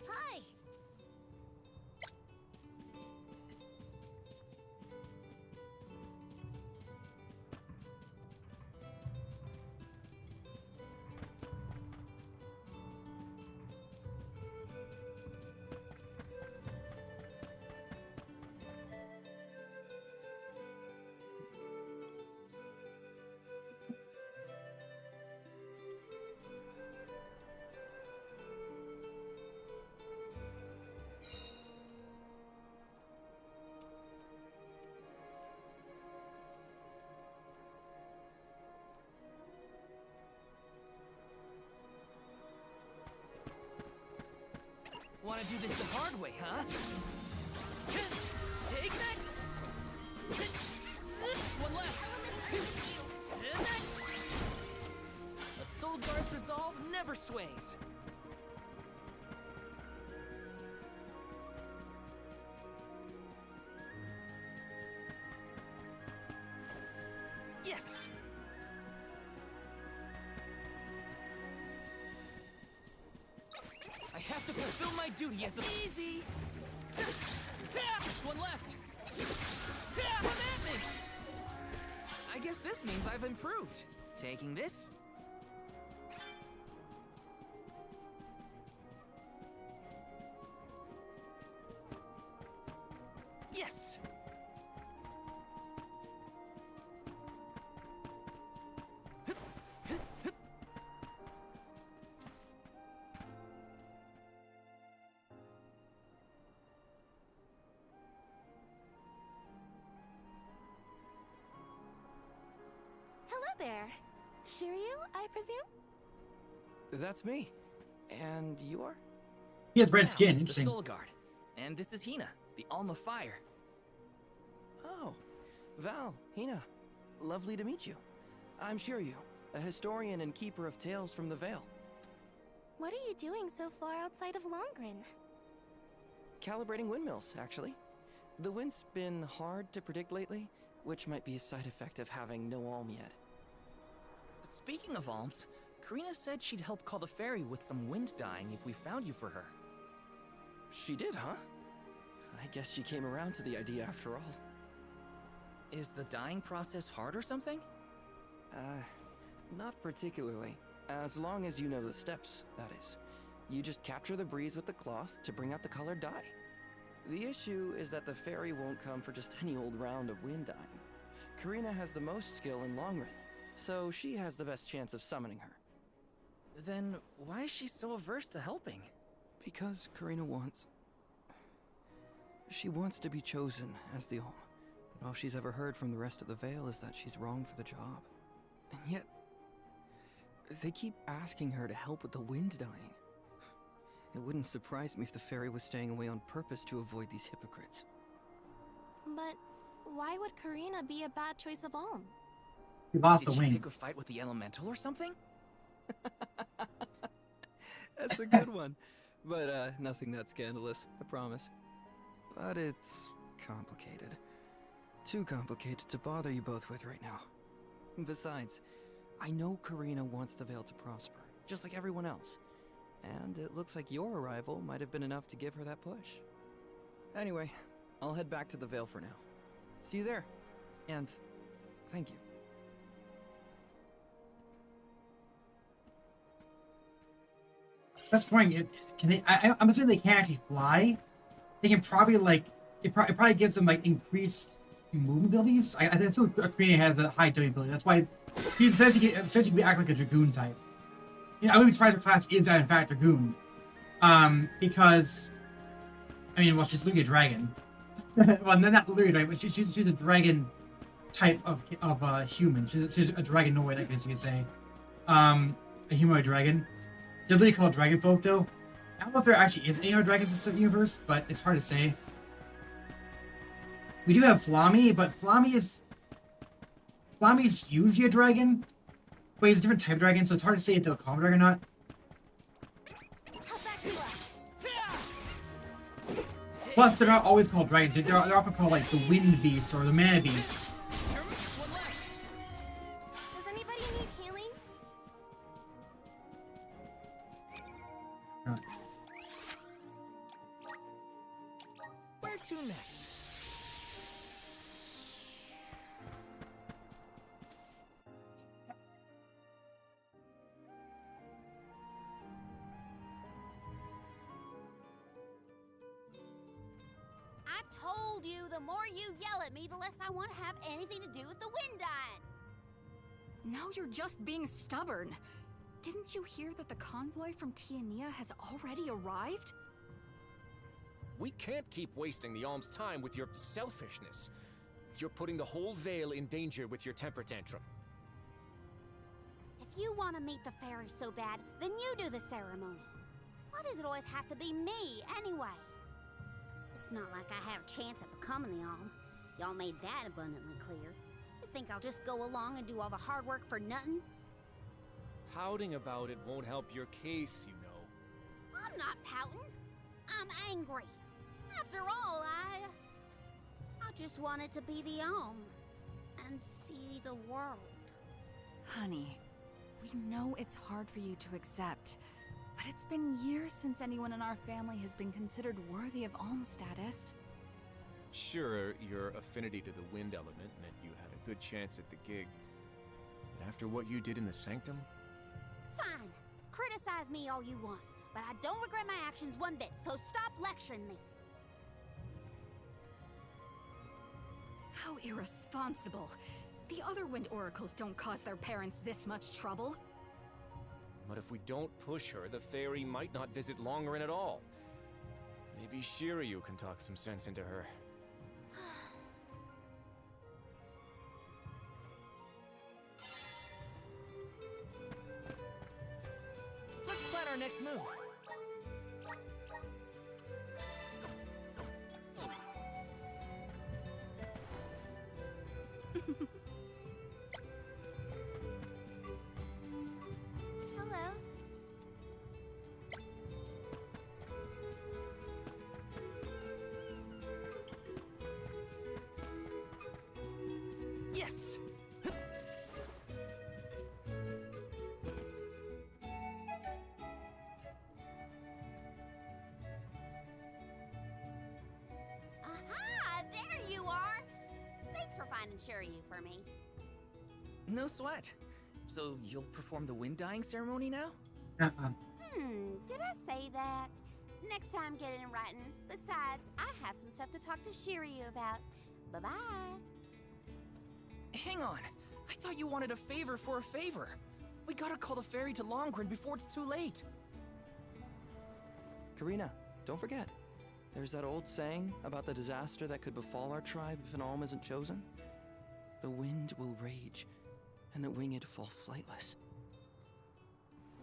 Hi. Want to do this the hard way, huh? Take next. One left. Next. A Soul Guard's resolve never sways. Yes! I have to fulfill my duty as a— Easy! Just one left! Come at me! I guess this means I've improved. Taking this? Yes! Hello there. Shiryu, I presume? That's me. And you are? He has red Val, skin. Interesting. The Soul Guard. And this is Hina, the Alm of Fire. Oh, Val, Hina. Lovely to meet you. I'm Shiryu, a historian and keeper of tales from the Vale. What are you doing so far outside of Longren? Calibrating windmills, actually. The wind's been hard to predict lately, which might be a side effect of having no alm yet. Speaking of alms, Karina said she'd help call the fairy with some wind dyeing if we found you for her. She did, huh? I guess she came around to the idea after all. Is the dyeing process hard or something? Not particularly. As long as you know the steps, that is. You just capture the breeze with the cloth to bring out the colored dye. The issue is that the fairy won't come for just any old round of wind dyeing. Karina has the most skill in Longren, so she has the best chance of summoning her. Then why is she so averse to helping? Because Karina wants... She wants to be chosen as the Alm. But all she's ever heard from the rest of the Vale is that she's wrong for the job. And yet... they keep asking her to help with the wind dyeing. It wouldn't surprise me if the fairy was staying away on purpose to avoid these hypocrites. But why would Karina be a bad choice of alm? He lost Did the she wing. pick a fight with the elemental or something? That's a good one. But nothing that scandalous, I promise. But it's complicated. Too complicated to bother you both with right now. Besides, I know Karina wants the Vale to prosper, just like everyone else. And it looks like your arrival might have been enough to give her that push. Anyway, I'll head back to the Vale for now. See you there. And thank you. That's point. Can they? I'm assuming they can't actually fly. They can probably like it probably gives them like increased movement abilities. I that's what Karina has the high jumping ability. That's why he's essentially act like a dragoon type. You know, I wouldn't be surprised if her class is in fact dragoon. Because I mean, well, she's literally a dragon. Well, not literally a dragon, but she's a dragon type of human. She's a dragonoid, I guess you could say. A humanoid dragon. They're literally called dragon folk, though. I don't know if there actually is any other dragons in the universe, but it's hard to say. We do have Flammy, but Flammy is usually a dragon, but he's a different type of dragon, so it's hard to say if they'll call him a dragon or not. Plus, they're not always called dragons. They're often called like the Wind Beast or the Mana Beast. Does anybody need healing? Where to next? I told you, the more you yell at me, the less I want to have anything to do with the wind dyeing. Now you're just being stubborn. Didn't you hear that the convoy from Tiania has already arrived? We can't keep wasting the Alm's time with your selfishness. You're putting the whole Vale in danger with your temper tantrum. If you want to meet the fairy so bad, then you do the ceremony. Why does it always have to be me, anyway? It's not like I have a chance at becoming the Alm. Y'all made that abundantly clear. You think I'll just go along and do all the hard work for nothing? Pouting about it won't help your case, you know. I'm not pouting. I'm angry. After all, I just wanted to be the Alm and see the world. Honey, we know it's hard for you to accept, but it's been years since anyone in our family has been considered worthy of alm status. Sure, your affinity to the wind element meant you had a good chance at the gig. But after what you did in the Sanctum? Fine. Criticize me all you want, but I don't regret my actions one bit, so stop lecturing me. How irresponsible. The other wind oracles don't cause their parents this much trouble. But if we don't push her, the fairy might not visit Longarin at all. Maybe Shiryu can talk some sense into her. Let's plan our next move. Hello. Yes! Aha! There you are! Thanks for finding Shiryu for me. No sweat. So you'll perform the wind dyeing ceremony now? Did I say that? Next time, get it in writing. Besides, I have some stuff to talk to Shiryu about. Bye-bye. Hang on. I thought you wanted a favor for a favor. We gotta call the ferry to Longren before it's too late. Karina, don't forget. There's that old saying about the disaster that could befall our tribe if an alm isn't chosen. The wind will rage, and the winged fall flightless.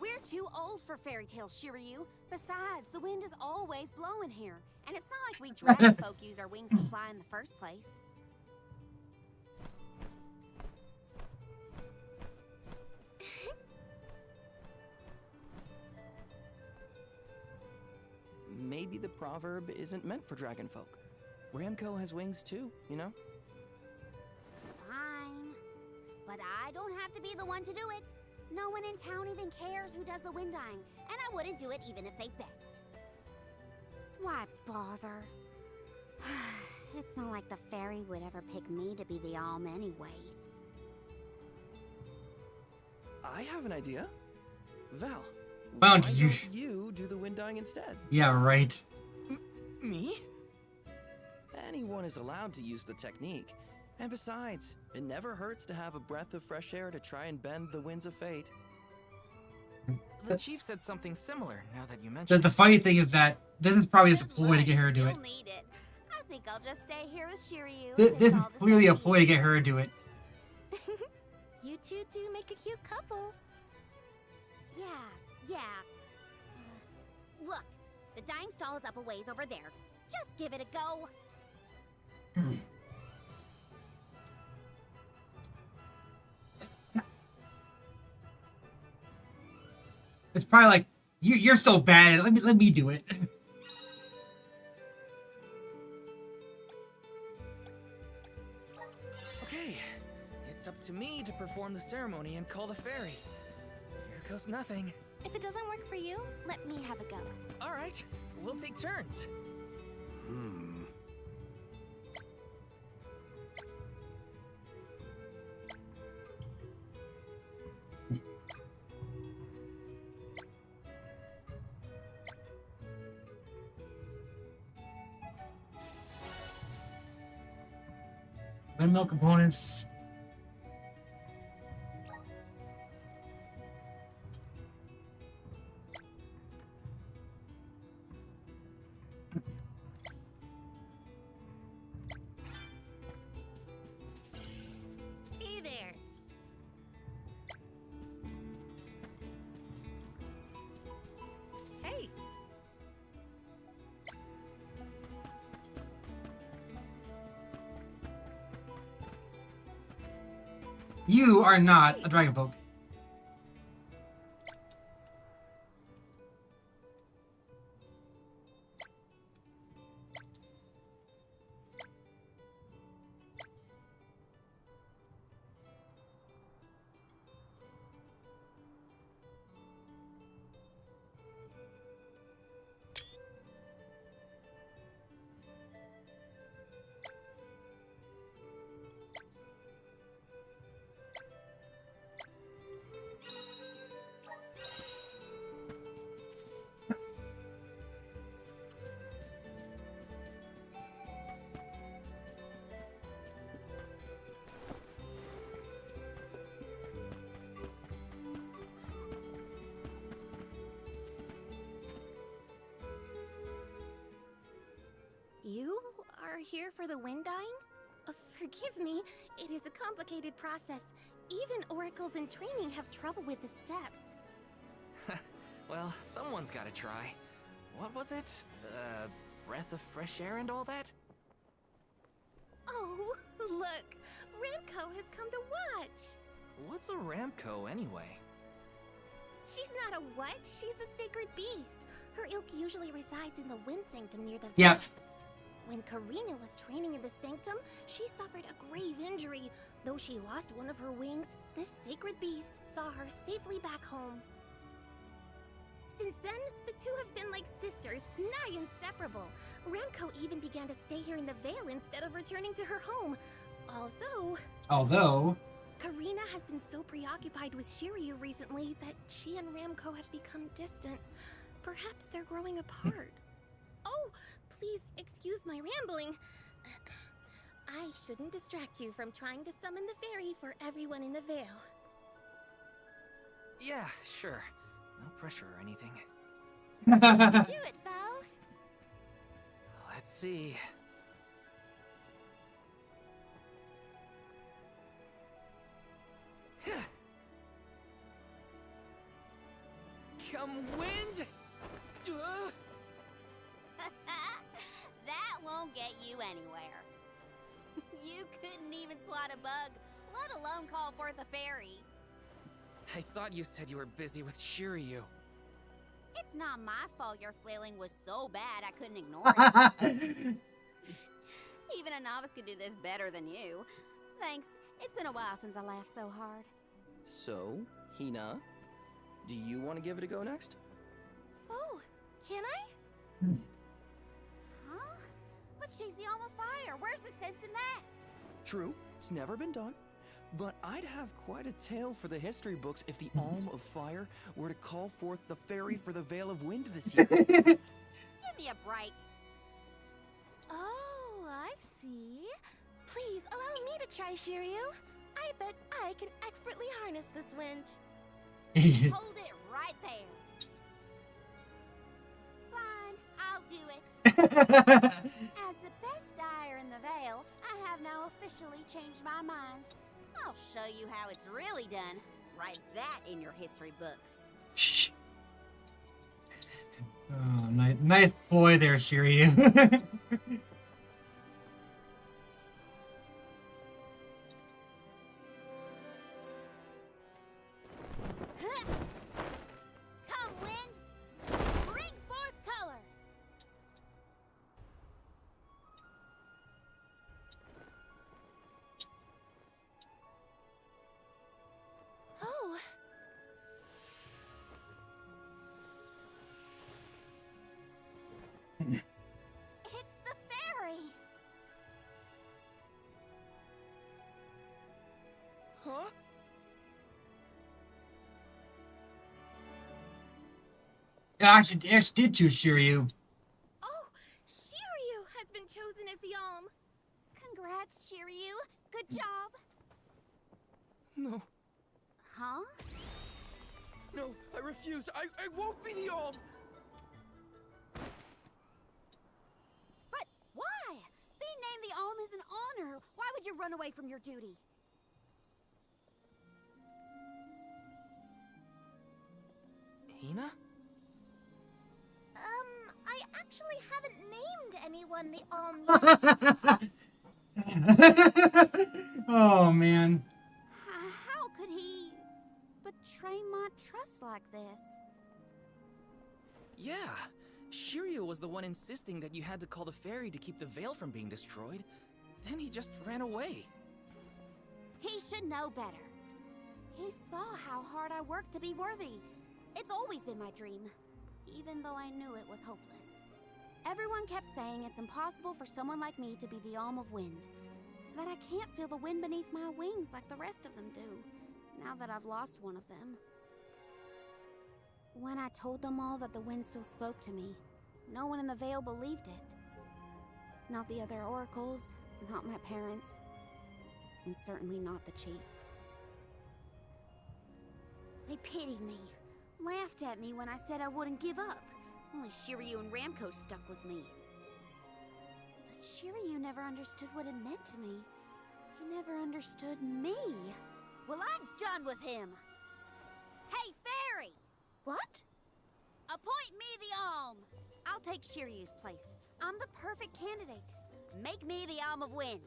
We're too old for fairy tales, Shiryu. Besides, the wind is always blowing here. And it's not like we dragon folk use our wings to fly in the first place. Maybe the proverb isn't meant for dragon folk. Ramco has wings too, you know? Fine. But I don't have to be the one to do it. No one in town even cares who does the wind dyeing, and I wouldn't do it even if they begged. Why bother? It's not like the fairy would ever pick me to be the alm anyway. I have an idea. Val, Why why don't you- don't you do the wind dyeing instead? Yeah, right. Me? Anyone is allowed to use the technique. And besides, it never hurts to have a breath of fresh air to try and bend the winds of fate. The chief said something similar, now that you mention The funny thing is that this is probably just a ploy to get her to do it. You'll need it. I think I'll just stay here with Shiryu. This is clearly a ploy to get her to do it. You two do make a cute couple. Yeah. Look, the dyeing stall is up a ways over there. Just give it a go. It's probably like, you're so bad, let me do it. Okay, it's up to me to perform the ceremony and call the fairy. Here goes nothing. If it doesn't work for you, let me have a go. All right, we'll take turns. Windmill components. Hey there. Hey, You are not a dragon folk. You are here for the wind dying? Forgive me, it is a complicated process. Even oracles in training have trouble with the steps. Well, someone's gotta try. What was it? Breath of fresh air and all that? Oh, look! Ramco has come to watch! What's a Ramco anyway? She's not a what? She's a sacred beast. Her ilk usually resides in the Wind Sanctum near the Yep. When Karina was training in the Sanctum, she suffered a grave injury. Though she lost one of her wings, this sacred beast saw her safely back home. Since then, the two have been like sisters, nigh inseparable. Ramco even began to stay here in the Vale instead of returning to her home. Although... Karina has been so preoccupied with Shiryu recently that she and Ramco have become distant. Perhaps they're growing apart. Oh, please excuse my rambling. I shouldn't distract you from trying to summon the fairy for everyone in the Vale. Yeah, sure. No pressure or anything. Do it, Val. Let's see. Come wind! That won't get you anywhere. You couldn't even swat a bug, let alone call forth a fairy. I thought you said you were busy with Shiryu. It's not my fault your flailing was so bad I couldn't ignore it. Even a novice could do this better than you. Thanks. It's been a while since I laughed so hard. So, Hina, do you want to give it a go next? Oh, can I? Huh? But she's the Alma Fire. Where's the sense in that? True, it's never been done. But I'd have quite a tale for the history books if the Alm of Fire were to call forth the fairy for the Veil of Wind this year. Give me a break. Oh, I see. Please allow me to try, Shiryu. I bet I can expertly harness this wind. Hold it right there. Fine, I'll do it. As the best dyer in the Vale, I have now officially changed my mind. I'll show you how it's really done. Write that in your history books. Oh, nice ploy there, Shiryu. Come, wind! Bring forth color! Oh. It's the fairy! Huh? Actually did choose Shiryu. Oh, Shiryu has been chosen as the Alm. Congrats, Shiryu. Good job. No. Huh? No, I refuse. I won't be the Alm. But why? Being named the Alm is an honor. Why would you run away from your duty? Hina? I actually haven't named anyone the Alm yet. Oh, man. How could he betray my trust like this? Yeah. Shiryu was the one insisting that you had to call the fairy to keep the veil from being destroyed. Then he just ran away. He should know better. He saw how hard I worked to be worthy. It's always been my dream, even though I knew it was hopeless. Everyone kept saying it's impossible for someone like me to be the Alm of Wind, that I can't feel the wind beneath my wings like the rest of them do, now that I've lost one of them. When I told them all that the wind still spoke to me, no one in the Vale believed it. Not the other oracles, not my parents, and certainly not the chief. They pitied me, laughed at me when I said I wouldn't give up. Only Shiryu and Ramco stuck with me. never understood what it meant to me. He never understood me. Well, I'm done with him. Hey, Fairy! What? Appoint me the Alm. I'll take Shiryu's place. I'm the perfect candidate. Make me the Alm of Wind.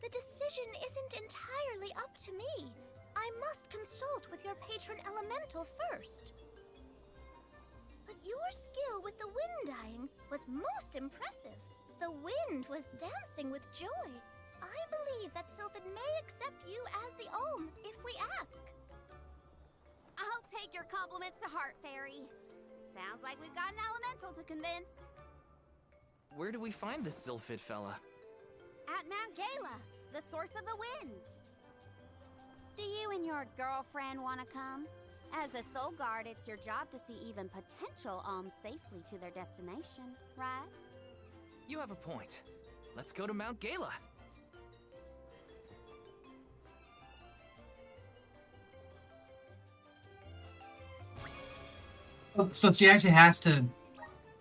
The decision isn't entirely up to me. I must consult with your patron elemental first. But your skill with the wind dying was most impressive. The wind was dancing with joy. I believe that Sylphid may accept you as the Alm if we ask. I'll take your compliments to heart, Fairy. Sounds like we've got an elemental to convince. Where do we find this Sylphid fella? At Mount Gala, the source of the winds. Do you and your girlfriend want to come? As the Soul Guard, it's your job to see even potential alms safely to their destination, right? You have a point. Let's go to Mount Gala. So she actually has to...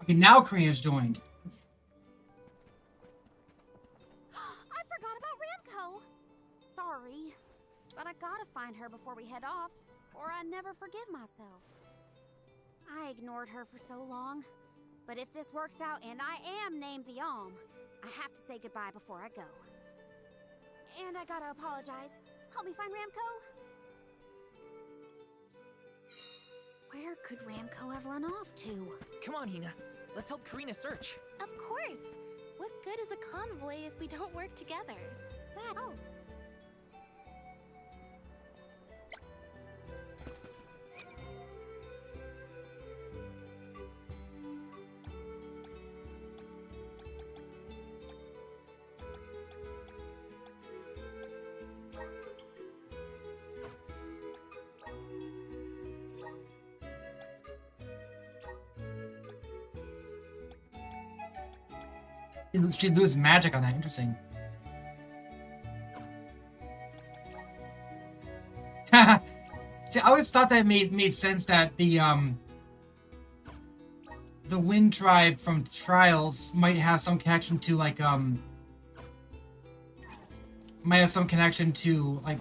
Okay, now Karina's joined. I forgot about Ramco. Sorry, but I gotta find her before we head off, or I'd never forgive myself. I ignored her for so long, but if this works out and I am named the Alm, I have to say goodbye before I go. And I gotta apologize. Help me find Ramco. Where could Ramco have run off to? Come on, Hina. Let's help Karina search. Of course. What good is a convoy if we don't work together? Oh. She'd lose magic on that. Interesting. See, I always thought that made sense that the Wind Tribe from Trials might have some connection to might have some connection to I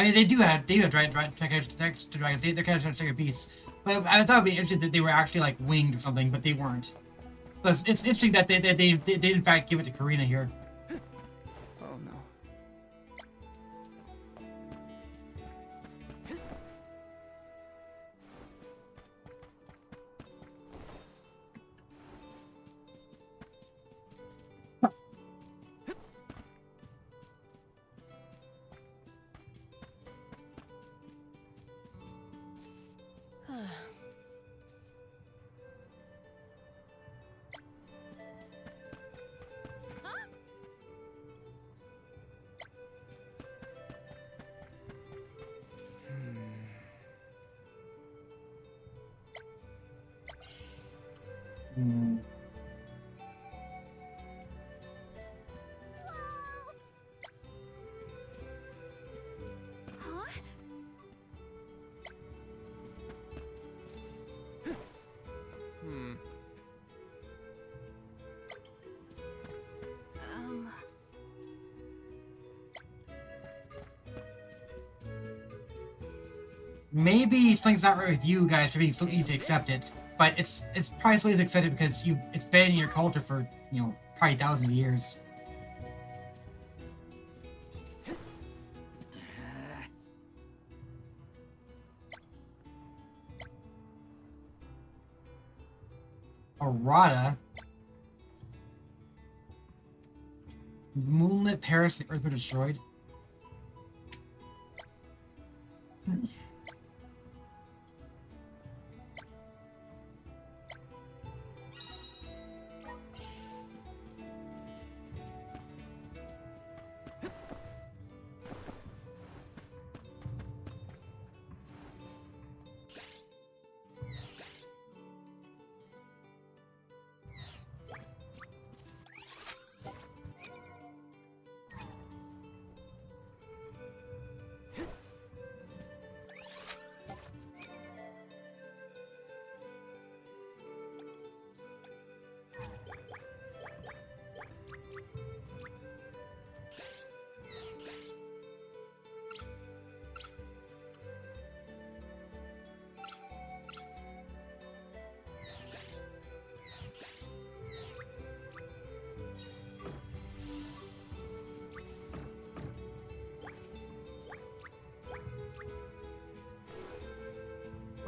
mean they do have dragons. They're kind of sacred beasts, but I thought it'd be interesting that they were actually winged or something, but they weren't. Plus, it's interesting that they did in fact give it to Karina here. Oh no. Maybe something's not right with you guys for being so easy to accept it, but it's probably so easy to accept it because it's been in your culture for probably thousands of years. Arata. Moonlit Paris and Earth were destroyed.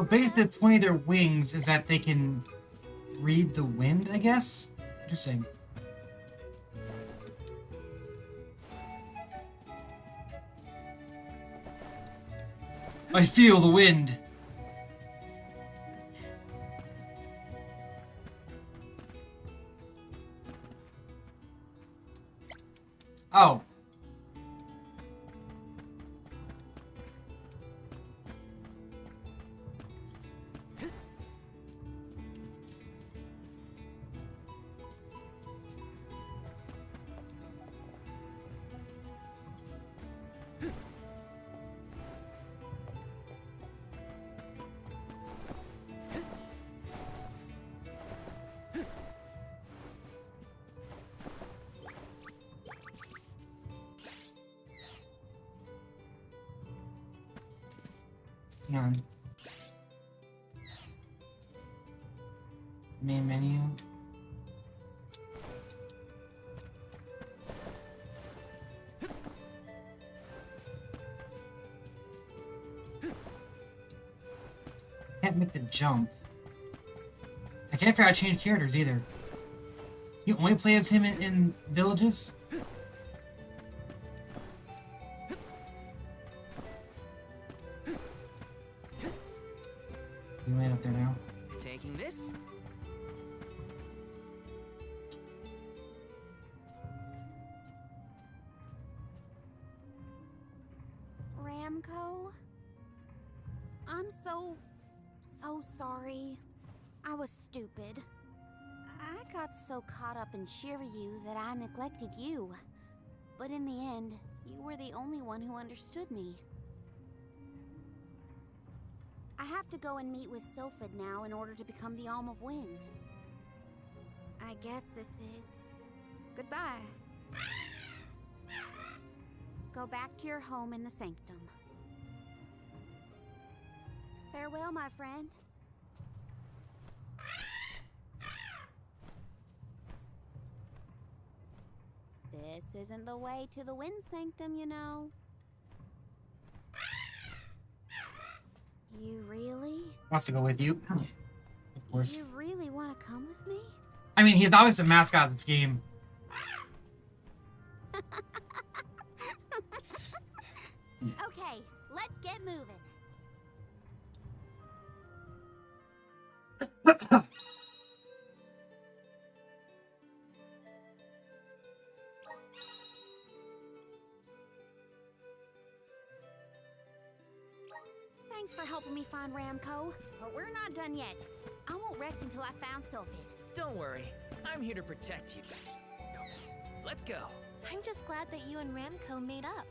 But basically, the point of their wings is that they can read the wind, I guess? Interesting. I feel the wind. Oh. Hang on. Main menu. Can't make the jump. I can't figure out how to change characters either. You only play as him in villages? You land up there now. Taking this? Ramco? I'm so sorry. I was stupid. I got so caught up in Shiryu that I neglected you. But in the end, you were the only one who understood me. I have to go and meet with Sylphid now in order to become the Alm of Wind. I guess this is goodbye. Go back to your home in the Sanctum. Farewell, my friend. This isn't the way to the Wind Sanctum, you know. You really? Wants to go with you. Of course. You really want to come with me? I mean, he's always the mascot of this game. Okay, let's get moving. Thanks for helping me find Ramco, but we're not done yet. I won't rest until I found Sylphid. Don't worry, I'm here to protect you. Let's go. I'm just glad that you and Ramco made up.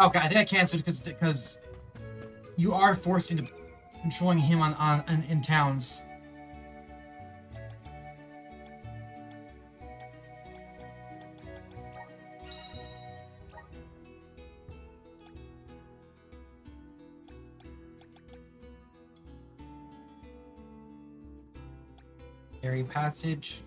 Okay, I think I canceled because you are forced into controlling him in towns. Airy passage.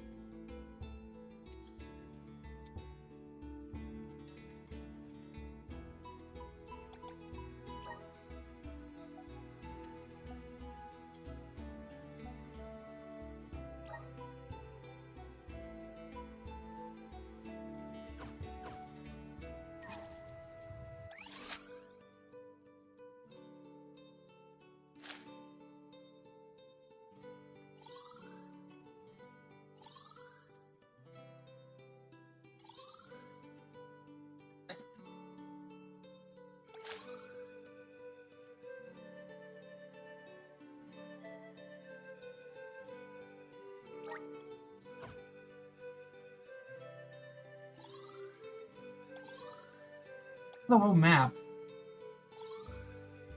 The whole map.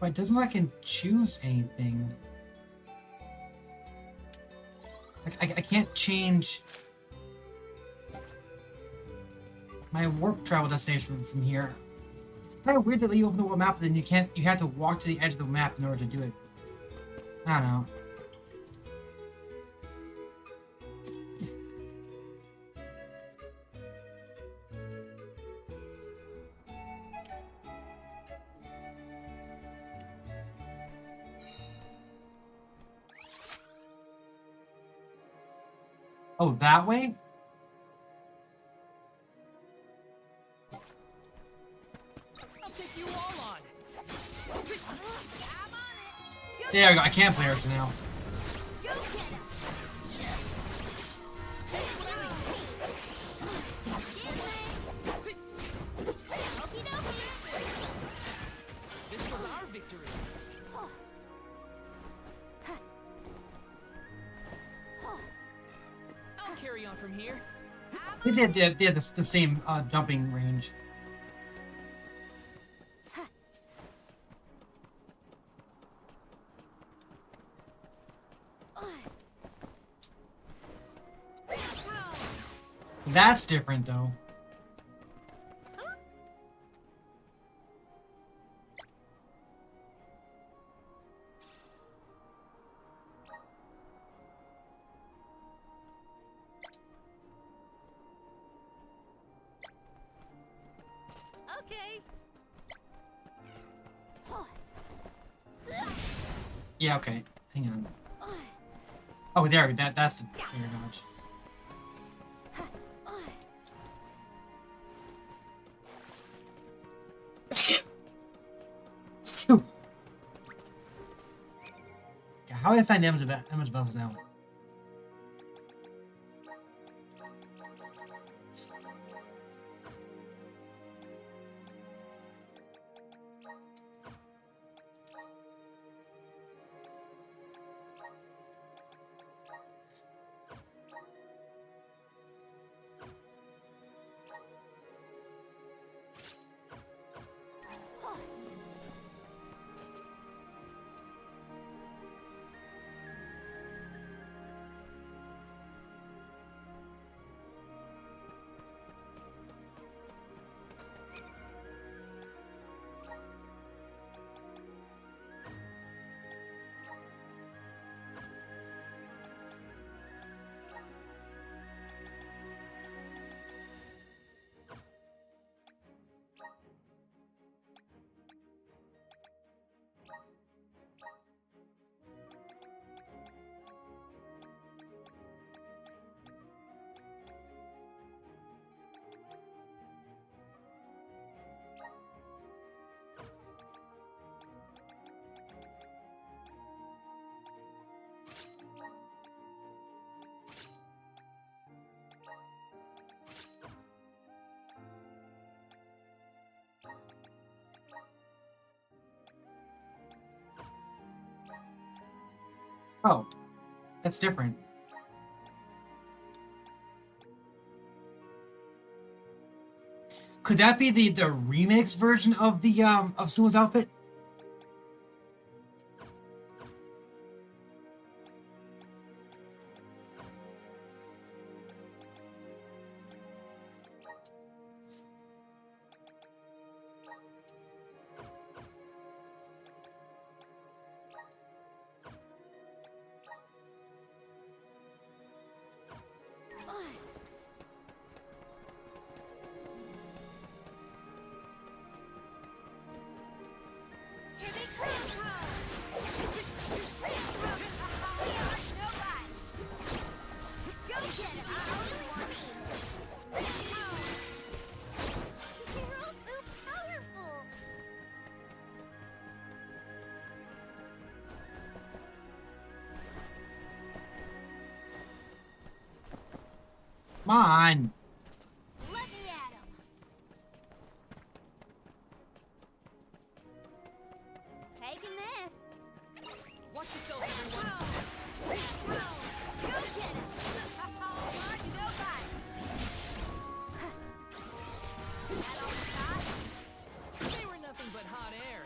But it doesn't look like I can choose anything. Like I can't change my warp travel destination from here. It's kind of weird that you open the world map and then you have to walk to the edge of the map in order to do it. I don't know. Oh, that way? I'll take you all on. There we go. I can't play her now. This was our victory. I'll carry on from here. They had the same jumping range. That's different, though. Okay. Yeah, okay. Hang on. Oh, there. That's the air dodge. Phew. Yeah, how do I find damage levels now? Oh, that's different. Could that be the remix version of the of Suma's outfit? Come on. Let me at him. Taking this. Watch yourself, everyone. Go get him. Hard nobody. That all you got? They were nothing but hot air.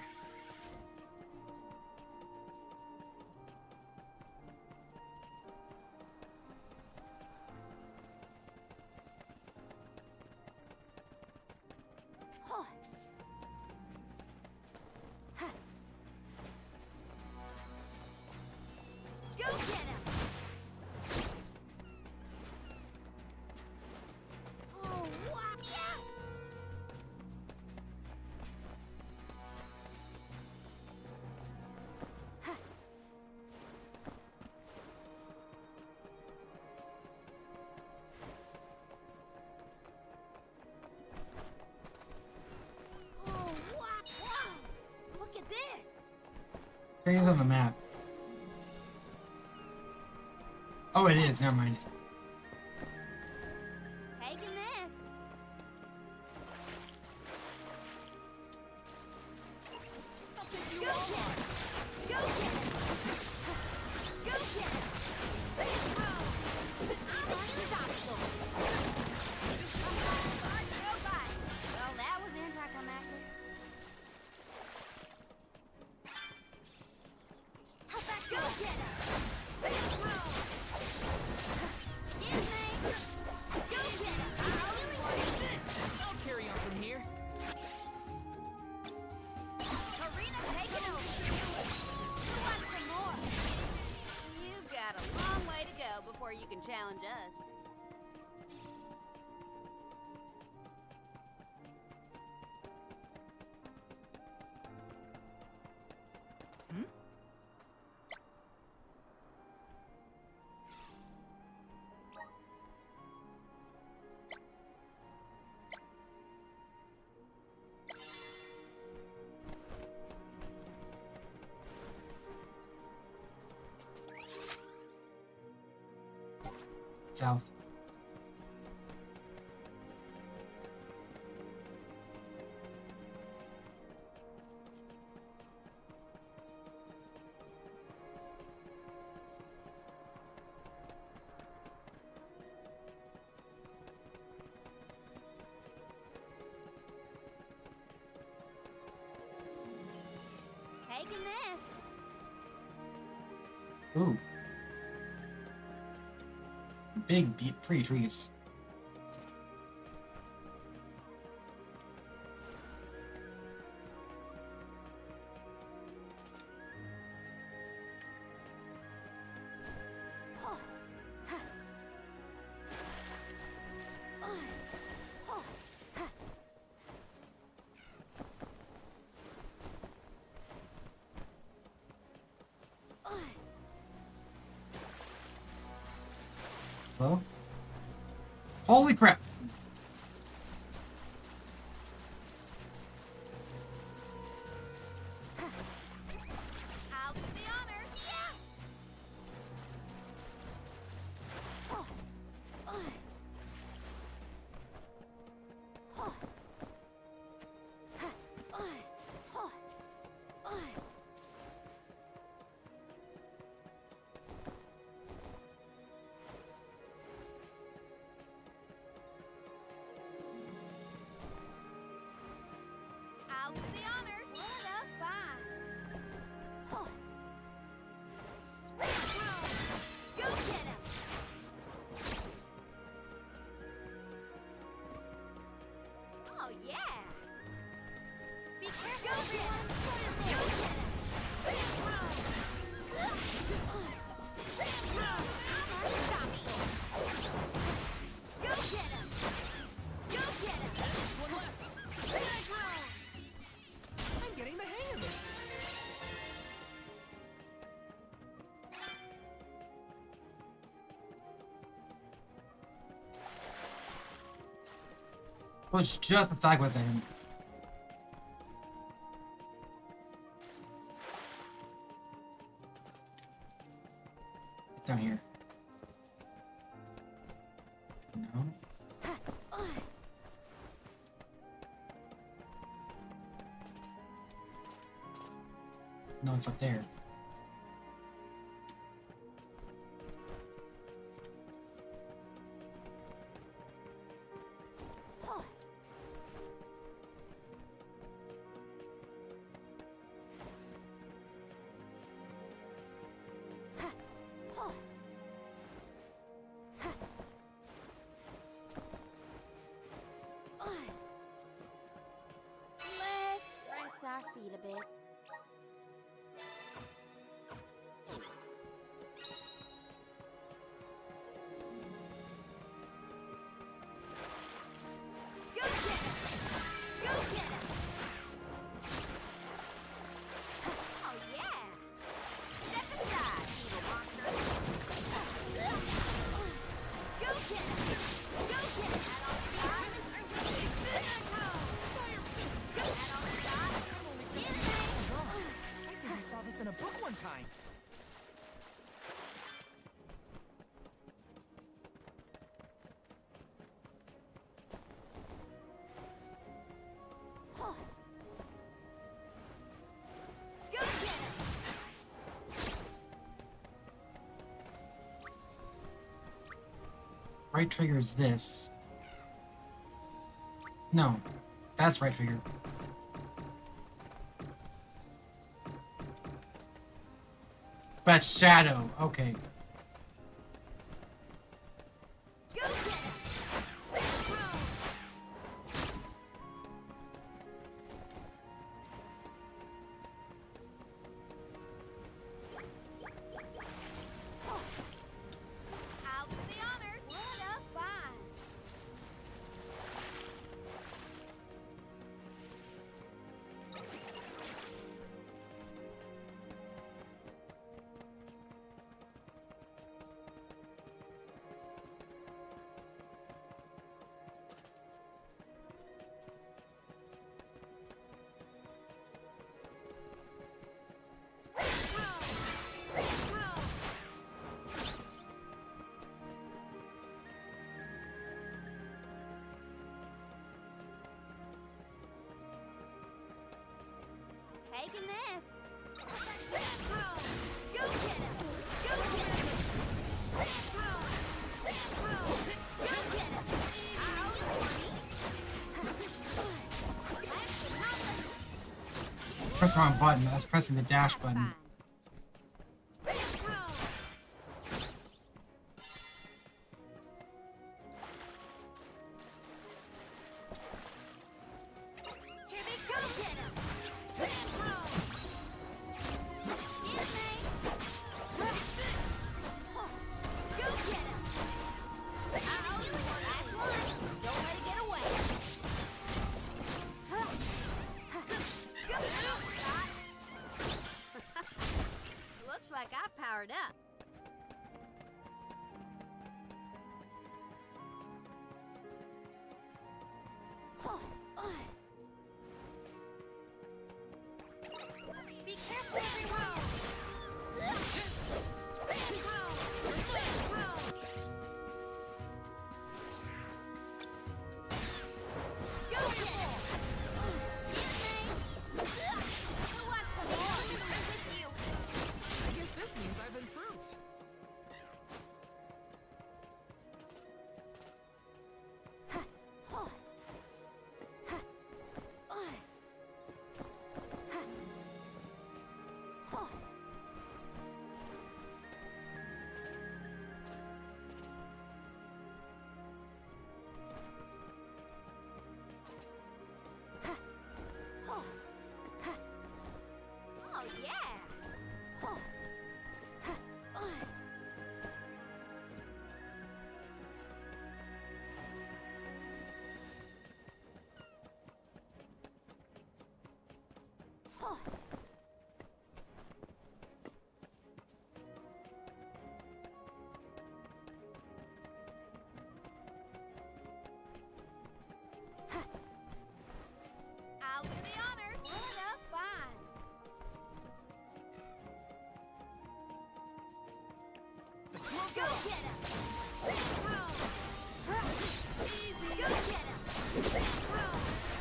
Crater's on the map. Oh, it is. Never mind. Taking this. Go get it! Go get it! Go get it! I'm unstoppable! Well, that was anticlimactic. Go get it! Excuse me! Go get it! I'll carry on from here. Karina, take it over! Who wants some more? You've got a long way to go before you can challenge us. South. Taking this. Ooh. Big, pretty trees. Hello? Holy crap! I'll do the honors. Yes! Oh. Oh. Oh. Oh. Oh. Oh. I'll do the honors. What a find! Oh. Go get him! Oh yeah! Be careful! Go get him! Go get him! I'm unstoppable! Go get him! Go get him! One left. I'm getting the hang of this. Well, it's just beside was second. It's down here. No. No, it's up there. Let's rest our feet a bit. Go get him! Go get him! Oh yeah! Step aside, evil monster. Go get him! Go get him! Go. That on the dot. Excuse me. Right trigger is this. No, that's right trigger. But shadow, okay. I'll do the honor. What a find. Taking this. Go get him. Go get him. Go get him. Press the wrong button. I was pressing the dash button. Looks like I've powered up. Be careful, everyone! I guess this means I've improved. Oh, yeah! I'll do the honor. What a find. Go get him. Easy. Go get him.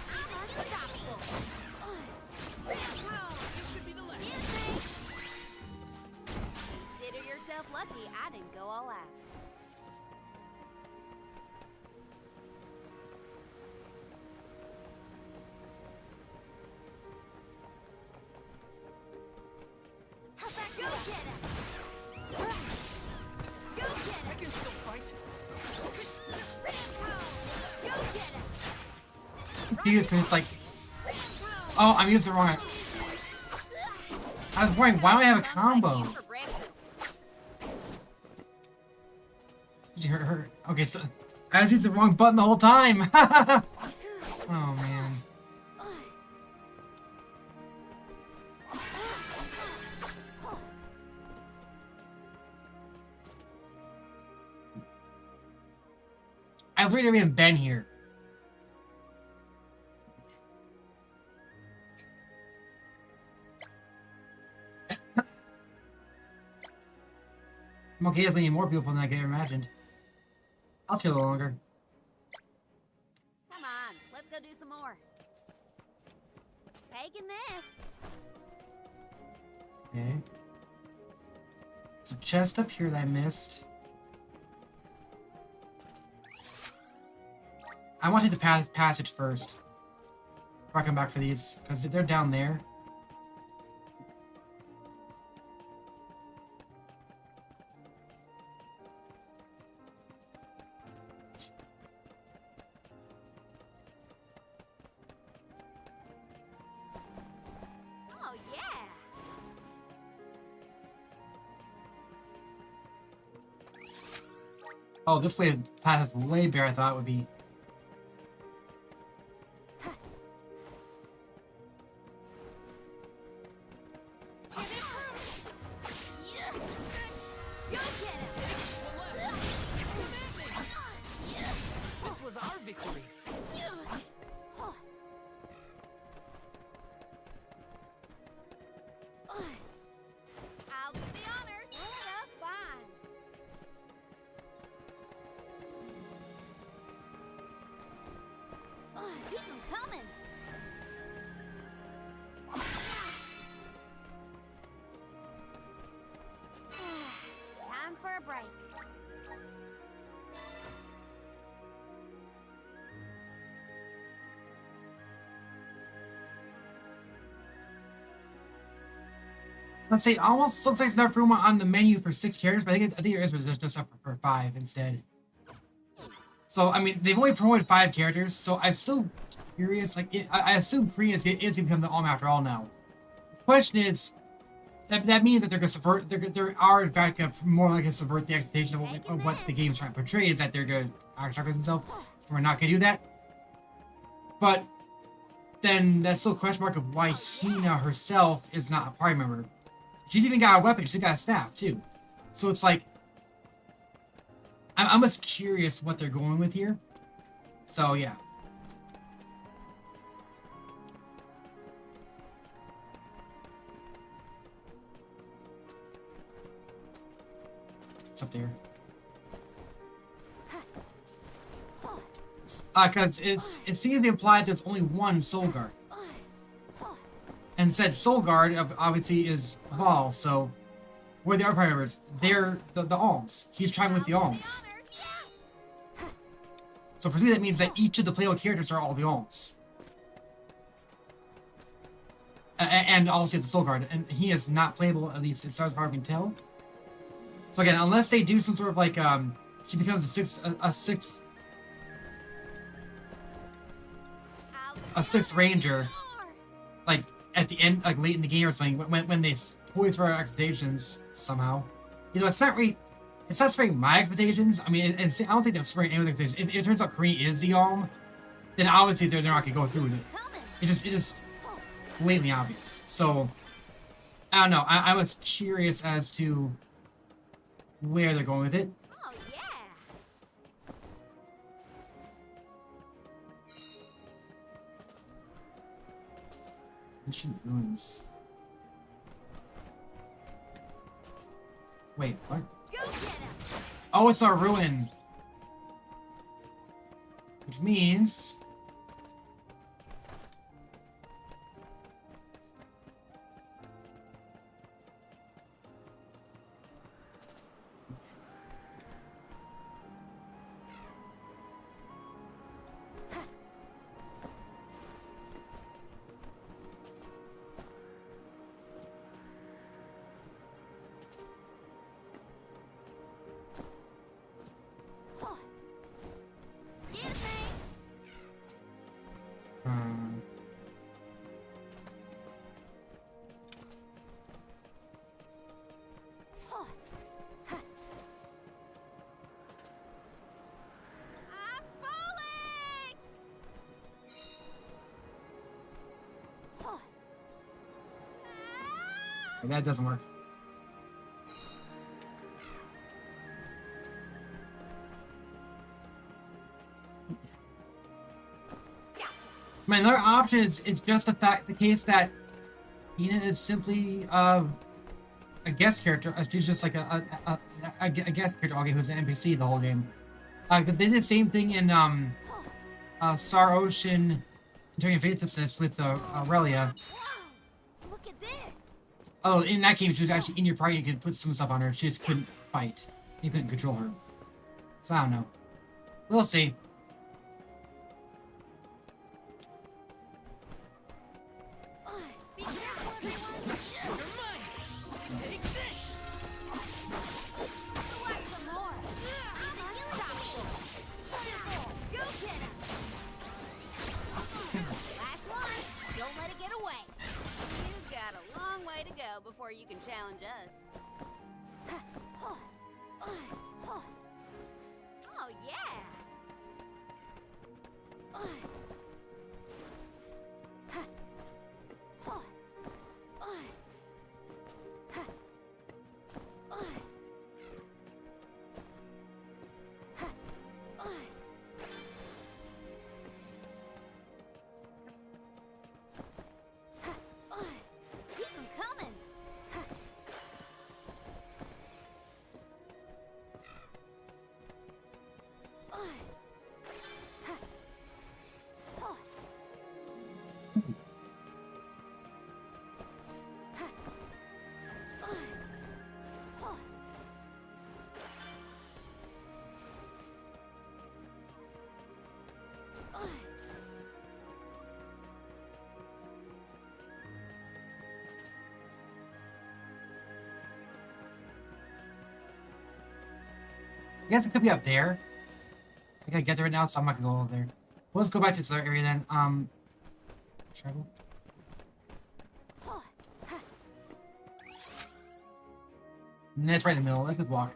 I'm unstoppable. This should be the last. Consider yourself lucky I didn't go all out. Go get him. Go get him. I can still fight. Go get him. Confused because it's like, oh, I'm using the wrong. I was wondering why do I have a combo? For breakfast. Did you hear? Okay, so I was using the wrong button the whole time. Oh man. I've never even been here. I'm okay, it's even more beautiful than I could have imagined. I'll chill a little longer. Come on, let's go do some more. Taking this. Okay. There's a chest up here that I missed. I want to take the passage first. Before I come back for these, because they're down there. Oh, yeah! Oh, this way path is way better I thought it would be. This was our victory. I'll do the honors. What a find! Keep 'em coming. Time for a break. Let's see, it almost looks like there's enough room on the menu for 6 characters, but I think there is, but just up for 5 instead. So, I mean, they've only promoted 5 characters, so I'm still curious. Like, I assume Free is going to become the Alm after all now. The question is, that means that they're going to subvert, they are in fact going to more likely subvert the expectation of what the game's trying to portray, is that they're going to sacrifice themselves. We're not going to do that. But then that's still a question mark of why Hina herself is not a party member. She's even got a weapon, she's got a staff too. So it's like, I'm just curious what they're going with here. So yeah. It's up there. Because it seems to be implied there's only one Soul Guard. And said Soul Guard obviously is Val, so where the other party members, they're the Alms. He's trying with the Alms. So presumably that means that each of the playable characters are all the Alms. And also the Soul Guard, and he is not playable, at least as far as I can tell. So again, unless they do some sort of like she becomes a sixth ranger, like at the end, like late in the game or something, when they toys for our expectations somehow. You know, it's not spurring my expectations. I mean, I don't think they're spurring anyone's expectations. If it turns out Kree is the Alm, then obviously they're not gonna go through with it. It's just blatantly obvious. So I don't know. I was curious as to where they're going with it. Oh, yeah! Ancient ruins. Wait, what? Oh, it's our ruin. Which means... That doesn't work. My another option is just the case that Hina is simply a guest character. She's just like a guest character who's an NPC the whole game. Because they did the same thing in Star Ocean Interrogating Faithlessness with Aurelia. Look at this! Oh, in that game, she was actually in your party. You could put some stuff on her. She just couldn't fight. You couldn't control her. So I don't know. We'll see. before you can challenge us. Oh, yeah! Keep 'em coming! I guess it could be up there. I gotta get there right now, so I'm not gonna go over there. Well, let's go back to this other area then. Travel. And that's right in the middle. Let's just walk.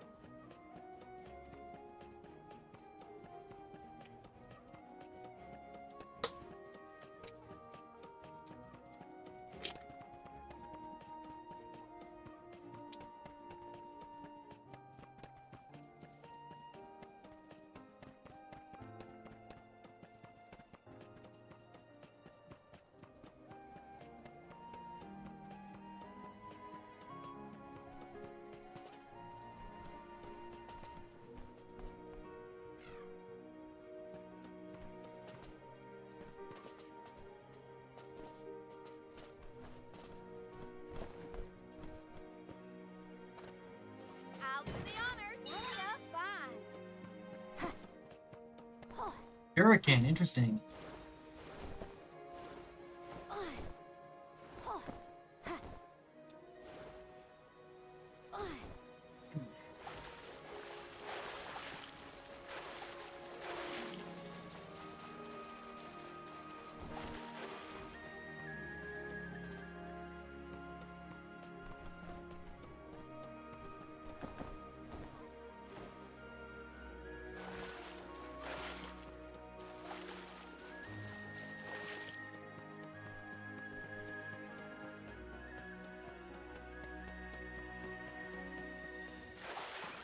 I'll do the honors. What a find! Hurricane, interesting.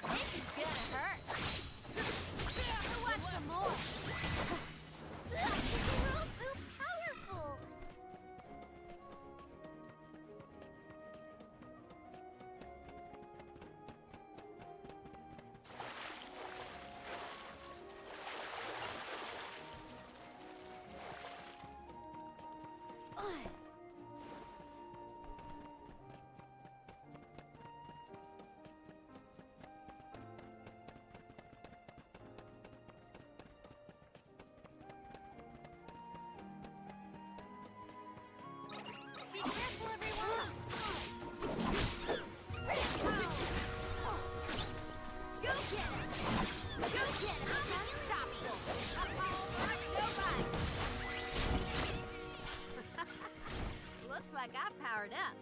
This is gonna hurt. Who wants some more? You're all so powerful. Be careful, everyone! Go get it! Go get it! I'm unstoppable! Go by! Looks like I've powered up.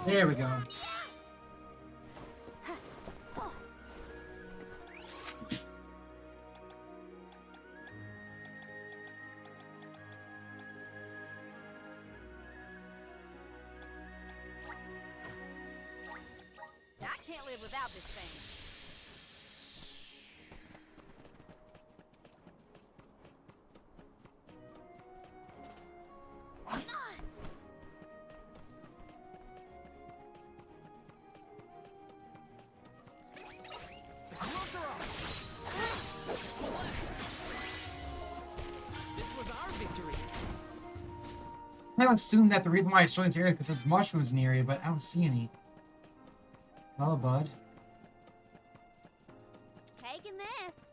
There we go. I can't live without this thing. This was our victory. I would assume that the reason why it's showing this area is because there's mushrooms in the area, but I don't see any. Hello, bud. Taking this.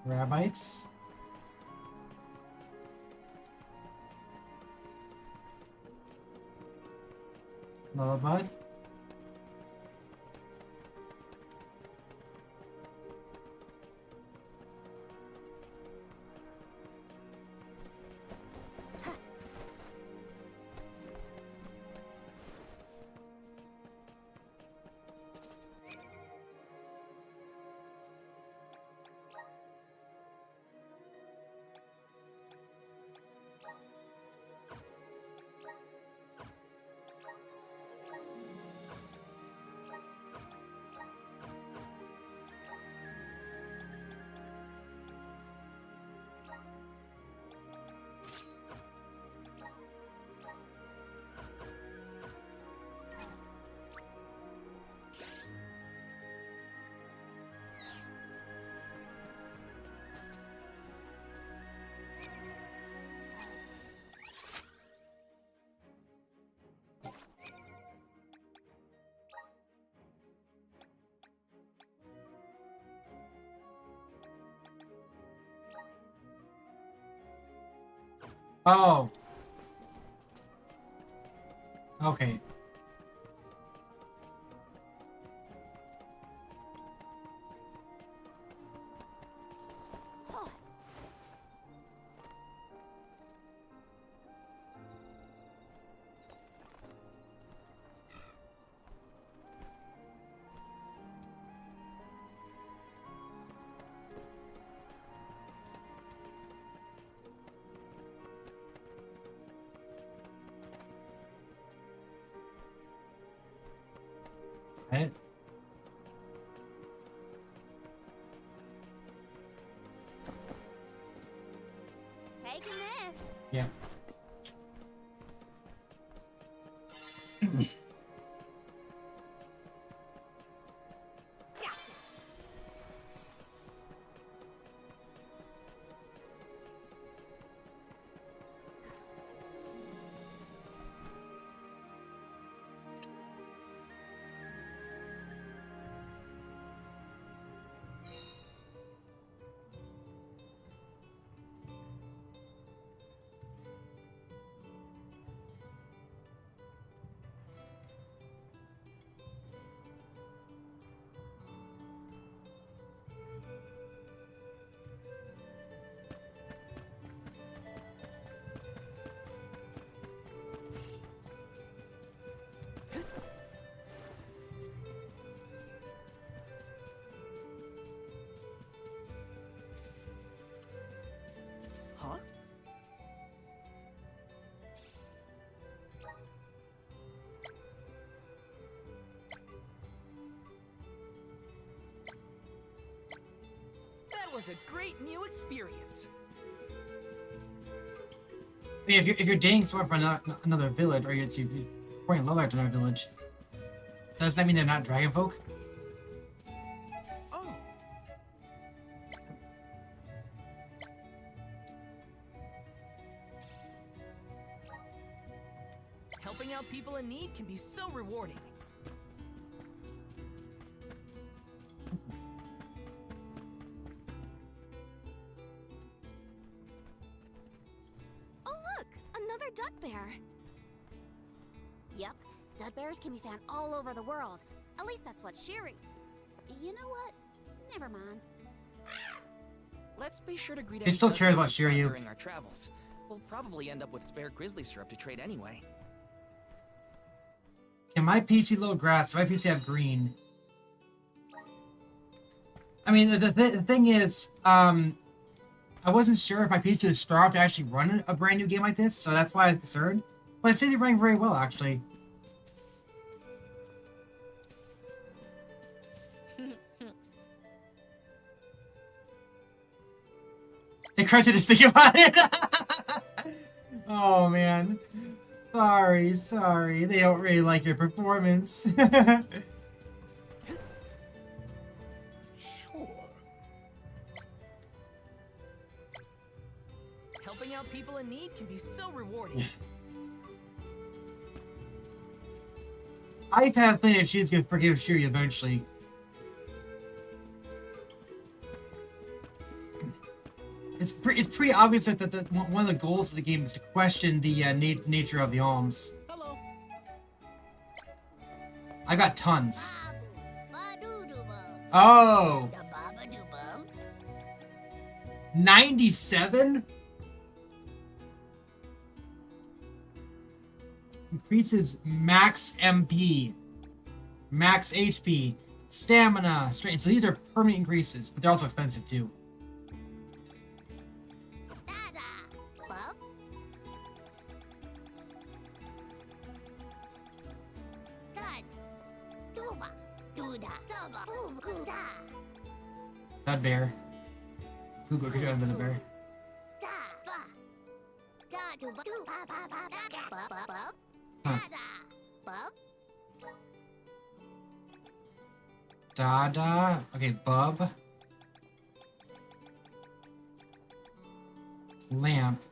Rabbites. Hello, bud. Oh. Okay. Right. Taking this. Yeah. Gotcha. Huh? That was a great new experience. I mean, if you're dating someone from another village, or you're pouring love out to another village, does that mean they're not dragon folk? Oh. Helping out people in need can be so rewarding. Oh, look! Another duck bear. Yep, duck bears can be found all over the world. At least that's what Shiri. You know what? Never mind. Let's be sure to greet He still any cares duck about we spot Shiryu. during our travels. We'll probably end up with spare grizzly syrup to trade anyway. Can my PC load grass? Does my PC have green? I mean, the thing is, I wasn't sure if my PC was strong to actually run a brand new game like this, so that's why I was concerned. But it seems to be running very well, actually. They crunched to think about it. Oh man, sorry. They don't really like your performance. Helping out people in need can be so rewarding. I have a feeling that she's gonna forgive Shuri eventually. It's pretty obvious that one of the goals of the game is to question the nature of the alms. Hello. I got tons. Oh. 97? Increases max MP, max HP, stamina, strength. So these are permanent increases, but they're also expensive too. That bear. Google could you have been a bear? Huh. Dada. Okay, Bub. Lamp.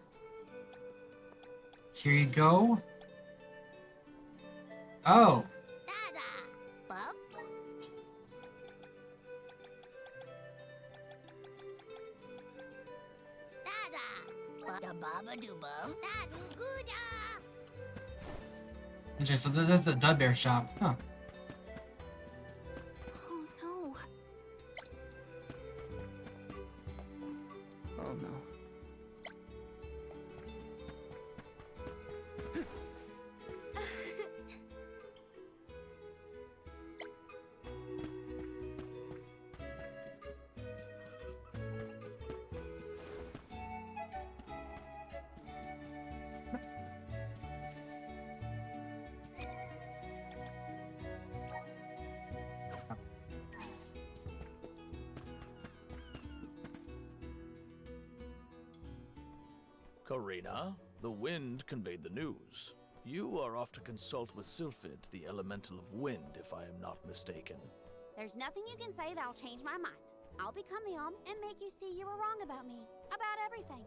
Here you go. Oh. Interesting, so this is the Dud Bear shop. Huh. Oh no. Oh no. Karina, the wind conveyed the news. You are off to consult with Sylphid, the elemental of wind, if I am not mistaken. There's nothing you can say that'll change my mind. I'll become the Alm and make you see you were wrong about me. About everything.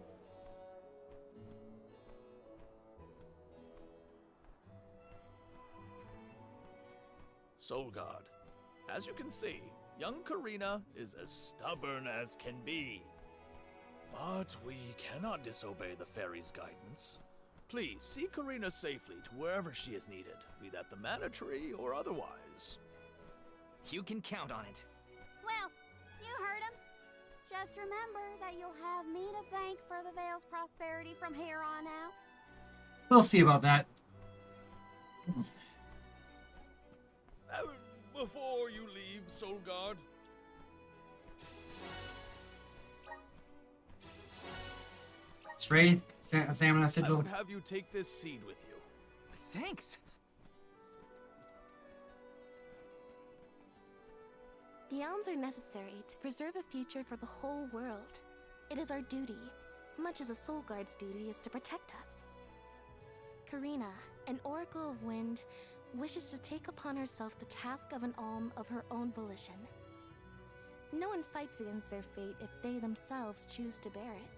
Solgard, as you can see, young Karina is as stubborn as can be. But we cannot disobey the fairy's guidance. Please see Karina safely to wherever she is needed, be that the Mana Tree or otherwise. You can count on it. Well, you heard him. Just remember that you'll have me to thank for the Vale's prosperity from here on out. We'll see about that. Before you leave, Solgard. Straight stamina I sigil. would have you take this seed with you. Thanks. The elms are necessary to preserve a future for the whole world. It is our duty, much as a soul guard's duty is to protect us. Karina, an oracle of wind, wishes to take upon herself the task of an alm of her own volition. No one fights against their fate if they themselves choose to bear it.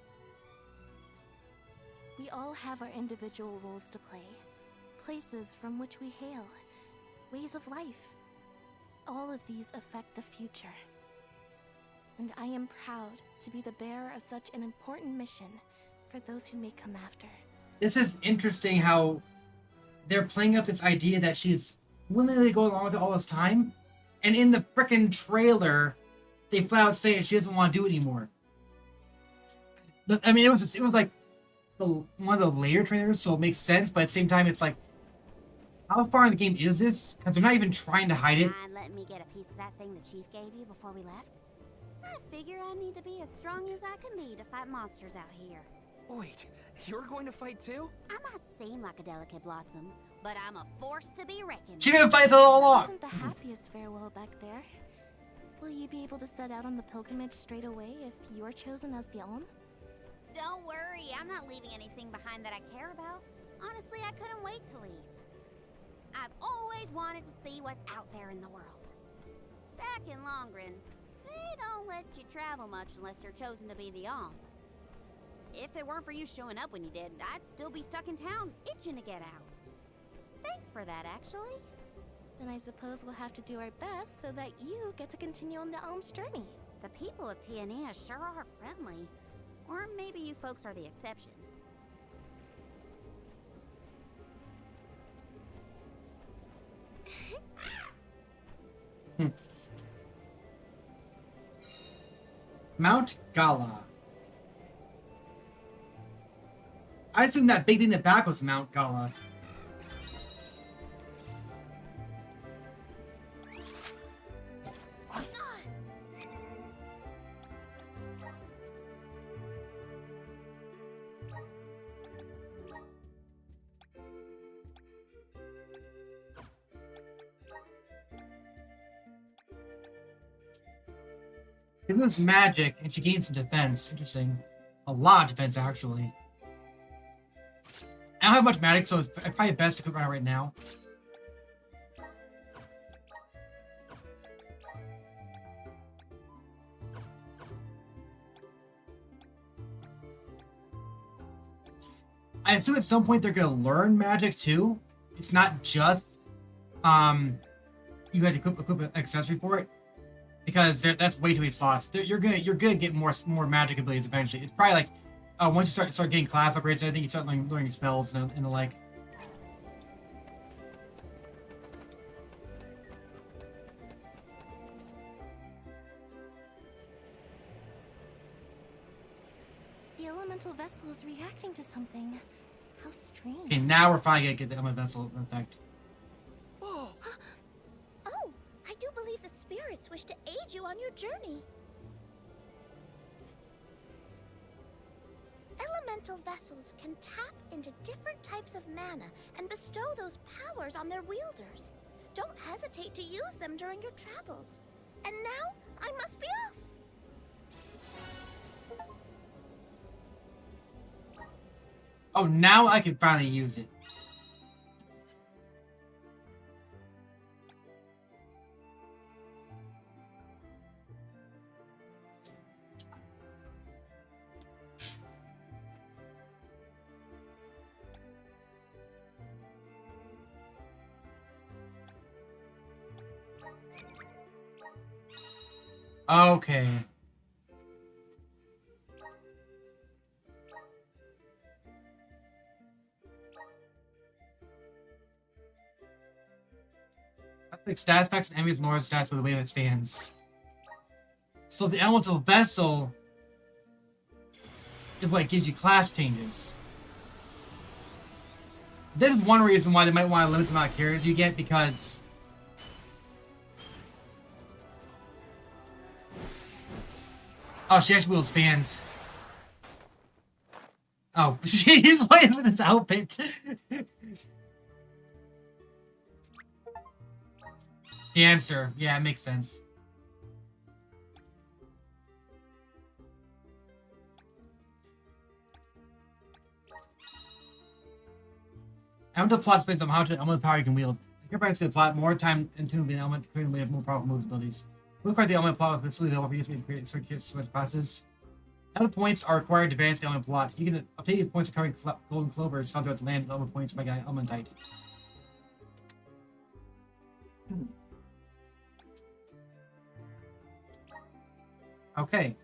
We all have our individual roles to play, places from which we hail, ways of life. All of these affect the future. And I am proud to be the bearer of such an important mission for those who may come after. This is interesting how they're playing up this idea that she's willingly going along with it all this time, and in the frickin' trailer, they flat out say she doesn't want to do it anymore. I mean, it was like one of the later trailers, so it makes sense, but at the same time, it's like, how far in the game is this? Because they're not even trying to hide it. Mind letting me get a piece of that thing the chief gave you before we left? I figure I need to be as strong as I can be to fight monsters out here. Wait, you're going to fight too? I might seem like a delicate blossom, but I'm a force to be reckoned. She didn't fight all along. Isn't the happiest farewell back there? Will you be able to set out on the pilgrimage straight away if you're chosen as the alm? Don't worry, I'm not leaving anything behind that I care about. Honestly, I couldn't wait to leave. I've always wanted to see what's out there in the world. Back in Longren, they don't let you travel much unless you're chosen to be the alm. If it weren't for you showing up when you did, I'd still be stuck in town, itching to get out. Thanks for that, actually. Then I suppose we'll have to do our best so that you get to continue on the Elm's journey. The people of Tiania sure are friendly. Or maybe you folks are the exception. Mount Gala. I assume that big thing in the back was Mount Gala. It was magic, and she gained some defense. Interesting. A lot of defense, actually. I don't have much magic, so it's probably best to click on it right now. I assume at some point they're gonna learn magic too. It's not just you had to equip an accessory for it, because that's way too many slots. You're gonna get more magic abilities eventually. It's probably like once you start getting class upgrades and everything, you start learning spells and the like. The elemental vessel is reacting to something. How strange. Okay, now we're finally gonna get the element vessel effect. Oh, I do believe the spirits wish to aid you on your journey. Elemental vessels can tap into different types of mana and bestow those powers on their wielders. Don't hesitate to use them during your travels. And now, I must be off. Oh, now I can finally use it. Okay. That's like stats effects and enemies lower stats with the way that it expands. So the elemental vessel is what gives you class changes. This is one reason why they might want to limit the amount of characters you get, because oh, she actually wields fans. Oh, she's playing with this outfit. Dancer. Yeah, it makes sense. Elemental plot space on how to element power you can wield. Your parents get plot more time in tune with the element, clearly have more powerful moves abilities. Look for the element plot with facility available for use to create circuit switch classes. Element points are required to advance the element plot. You can obtain these points by covering golden clovers found throughout the land with element points by guy element type. Okay.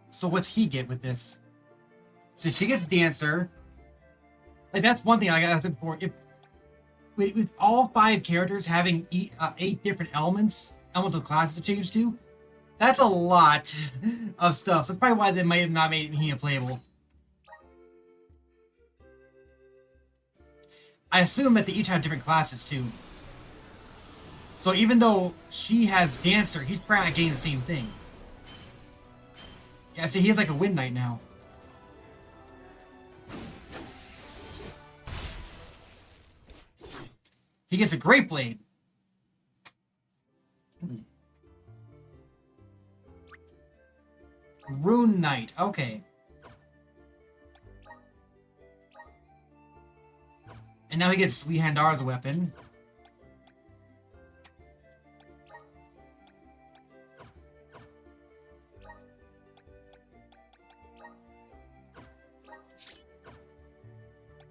So what's he get with this? So she gets Dancer. Like, that's one thing, like I said before, if with all 5 characters having 8 different elemental classes to change to, that's a lot of stuff. So that's probably why they might have not made Hina playable. I assume that they each have different classes too. So even though she has Dancer, he's probably not getting the same thing. Yeah, see, he has like a Wind Knight now. He gets a Great Blade. Rune Knight. Okay. And now he gets Sweet Handar as a weapon.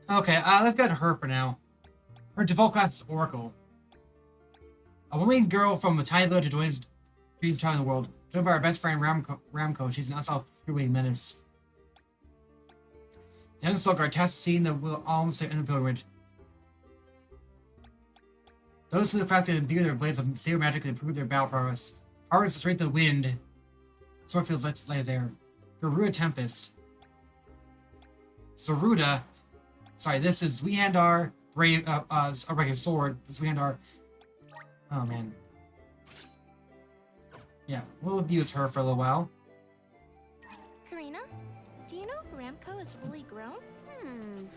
Okay, let's get her for now. Her default class is Oracle. A woman girl from a tiny village joins Dream's child in the world. Joined by our best friend Ramco. She's an unsolved menace. The young soul guard tasked with seeing the alms to end the pilgrimage. Those who have to imbue their blades of saber magic and improve their battle prowess. Power is the strength of the wind. Swordfields lays air. Garuda Tempest. Saruda. Sorry, this is Wehandar. Brave, a regular sword. This Wehandar. Oh man. Yeah, we'll abuse her for a little while. Karina, do you know if Ramco is fully grown?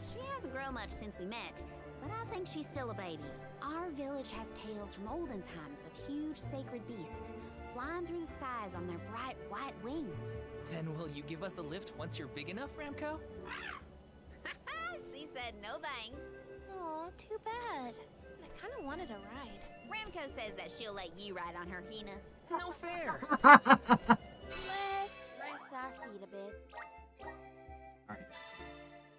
She hasn't grown much since we met, but I think she's still a baby. Our village has tales from olden times of huge sacred beasts flying through the skies on their bright white wings. Then will you give us a lift once you're big enough, Ramco? She said no thanks. Aw, too bad. I kind of wanted a ride. Ramco says that she'll let you ride on her, Hina. No fair. Let's rest our feet a bit. Alright.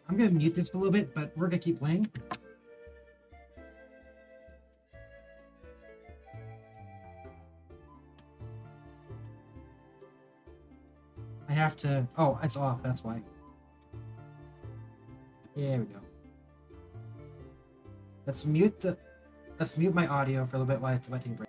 I'm gonna mute this for a little bit, but we're gonna keep playing. I have to... Oh, it's off, that's why. There we go. Let's mute my audio for a little bit while I take a break.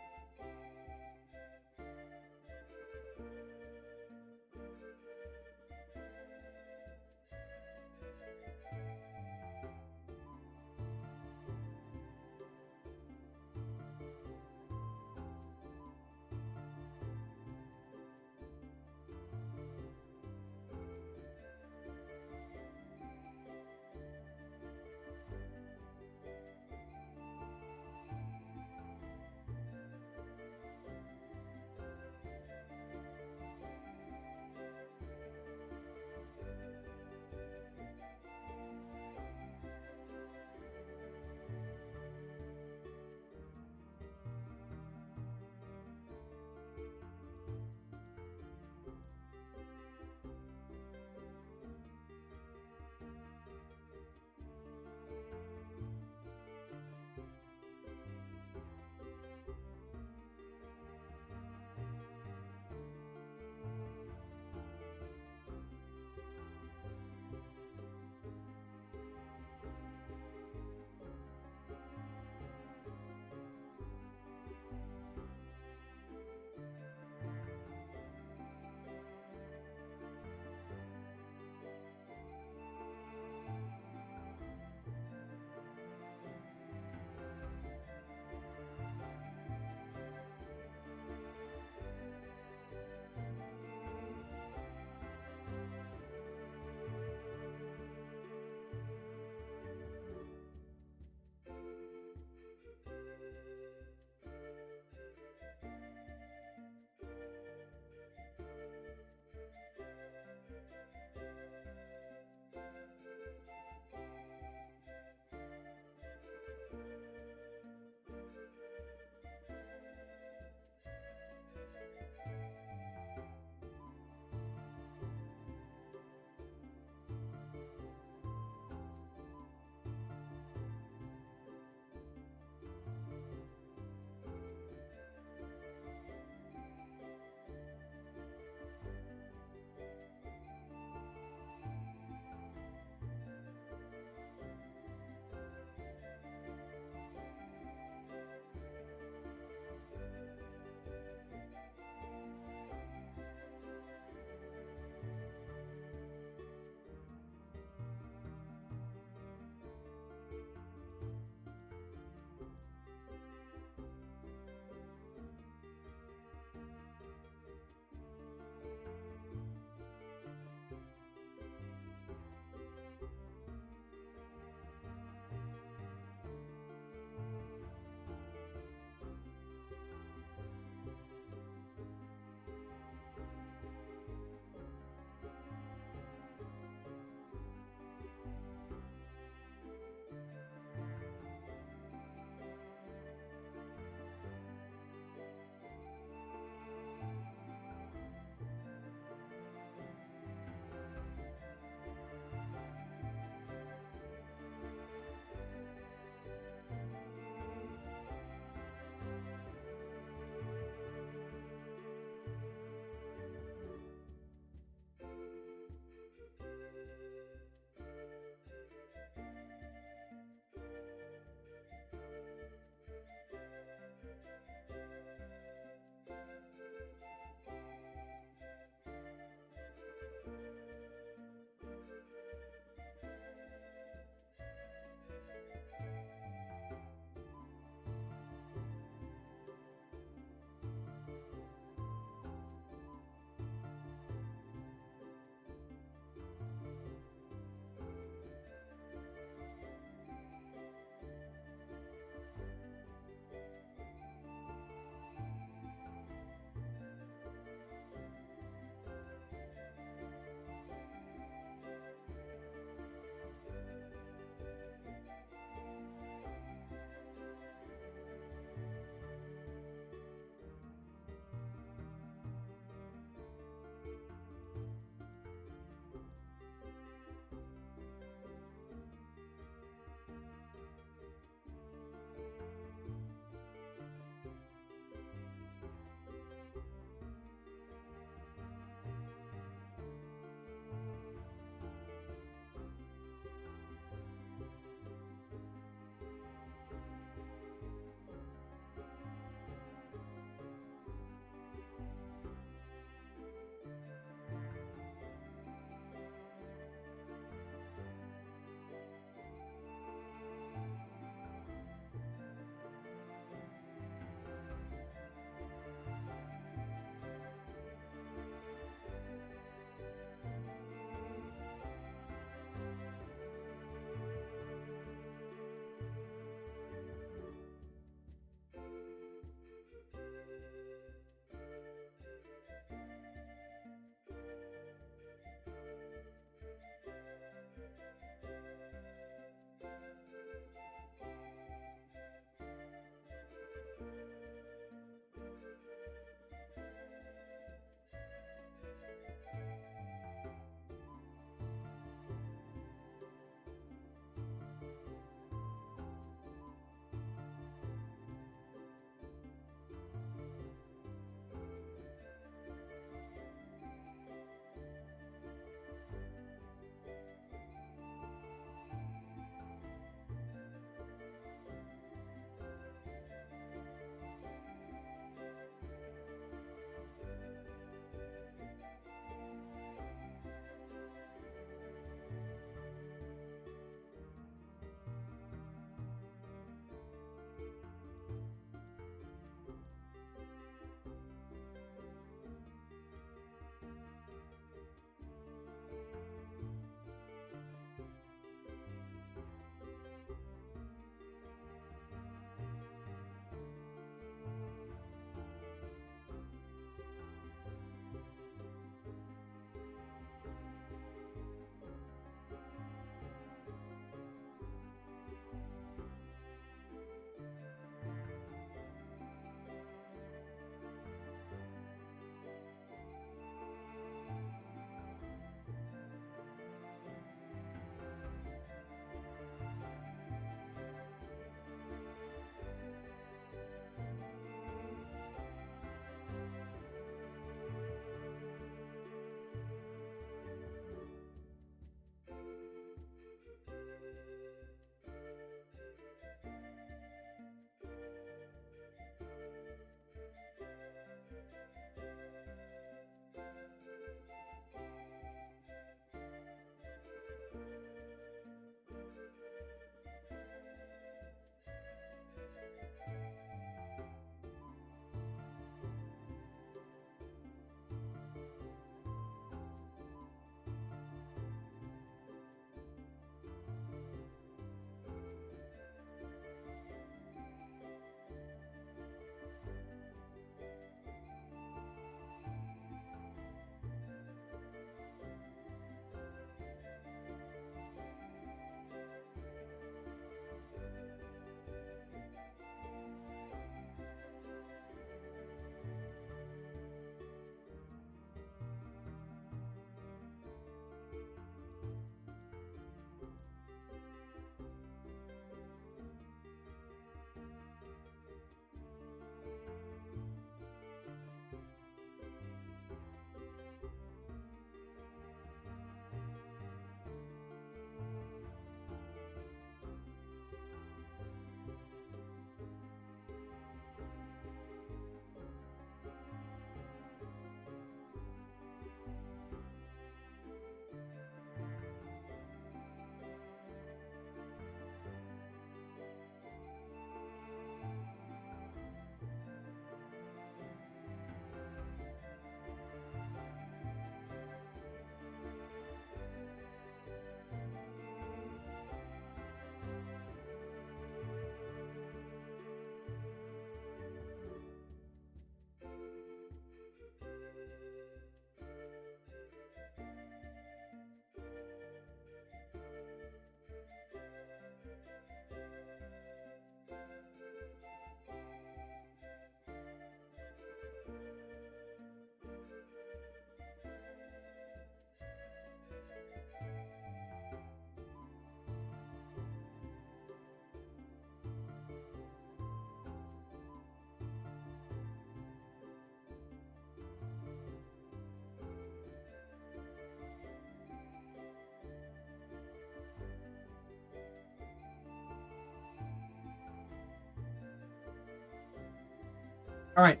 All right.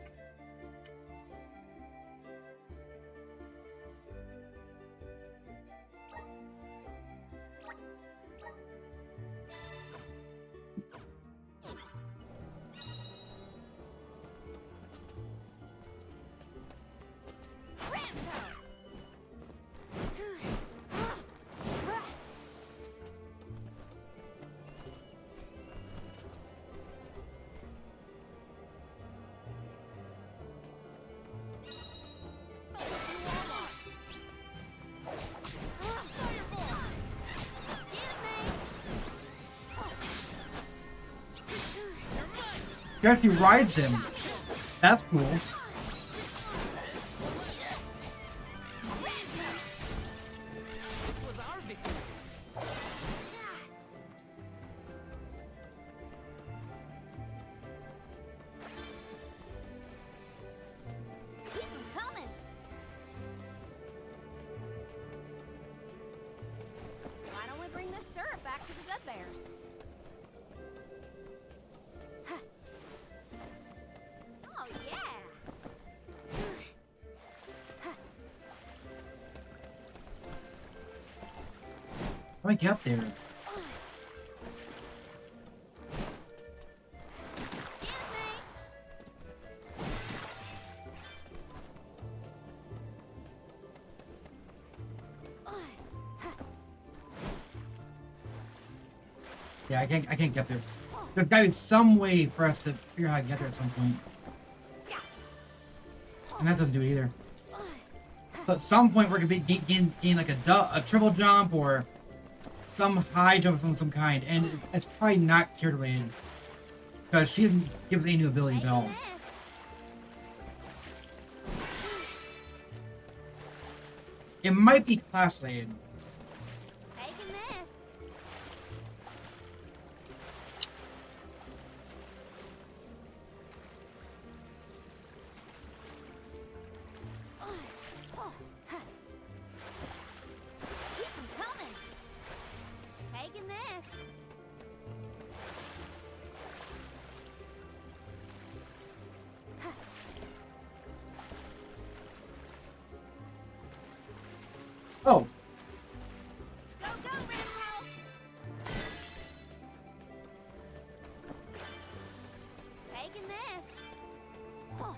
He actually rides him. That's cool. This was our victory. Keep 'em coming. Why don't we bring this syrup back to the Dead Bears? Oh, yeah. How do I get up there? Yeah, I can't get there. There's gotta be some way for us to figure out how to get there at some point. And that doesn't do it either. But at some point we're gonna be gain like a triple jump or some high jump of some kind, and it's probably not character related because she doesn't give us any new abilities at all. It might be class related. Taking this. Keep 'em coming. Taking this. Oh. Go, go, Rimroll. Taking this. Oh.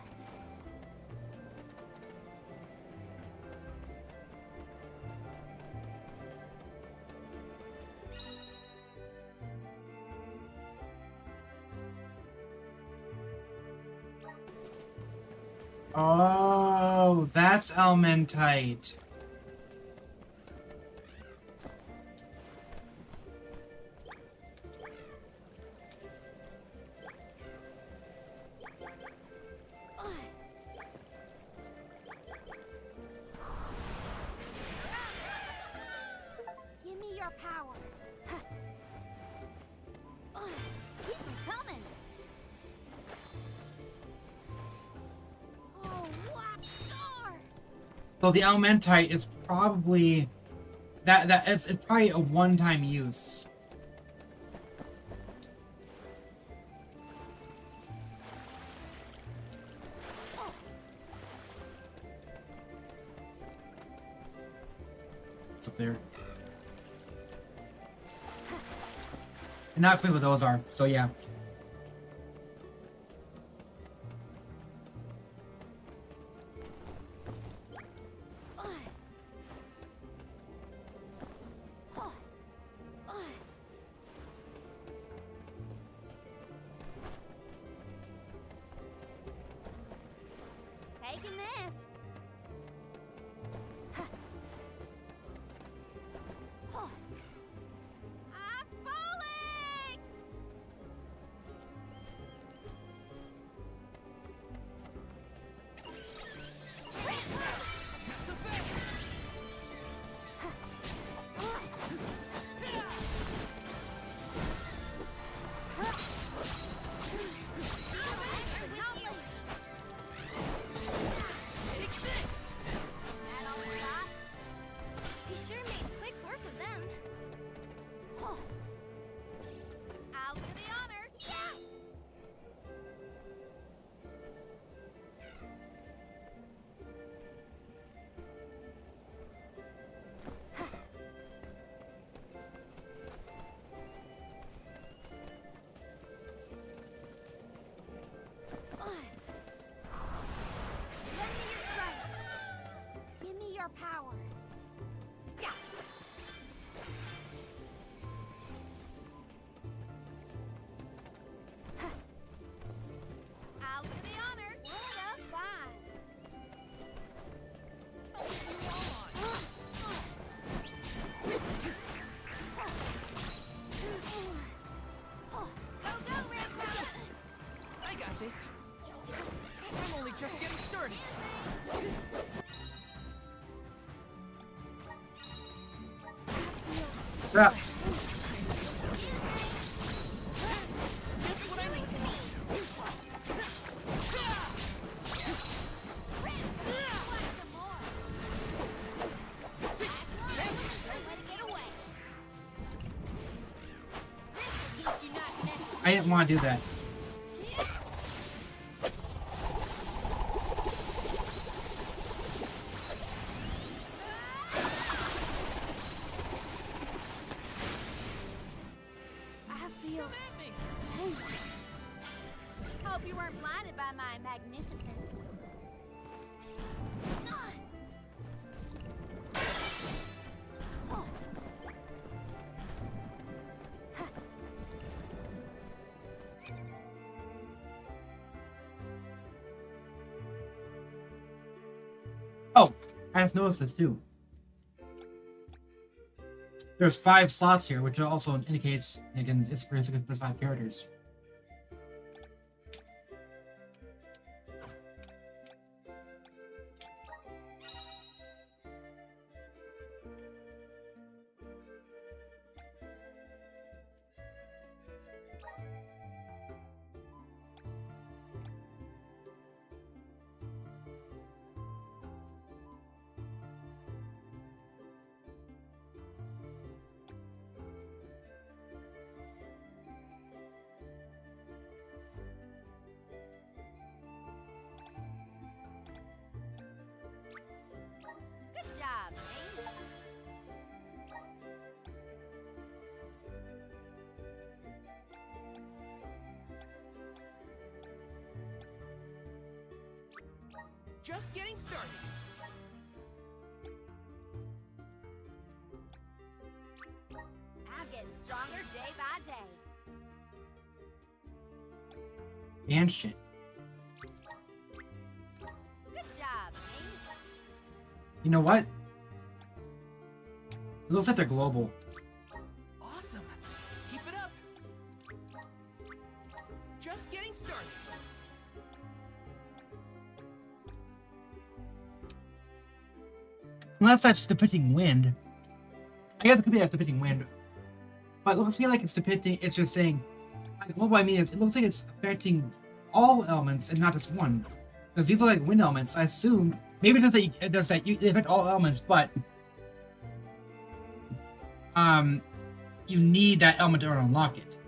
Oh, that's Elementite. Give me your power. Keep 'em coming. Oh, what star? So the Elementite is probably it's probably a one-time use. It's up there. And now explain what those are. So yeah. Taking this. I'm falling. Crap. I didn't want to do that. I feel pain. Hope you weren't blinded by my magnificence. Oh, I just noticed this too. There's 5 slots here, which also indicates again it's for there's 5 characters. Good job, Ace. Just getting started. I'm getting stronger day by day. And shit. Good job, Ace. You know what? It looks like they're global. Awesome. Keep it up. Just getting started. Unless that's depicting wind. I guess it could be that's depicting wind. But it looks to me like it's depicting, it's just saying, by global I mean is, it looks like it's affecting all elements and not just one. Because these are like wind elements. I assume, maybe it does say you affect all elements, but you need that element to unlock it.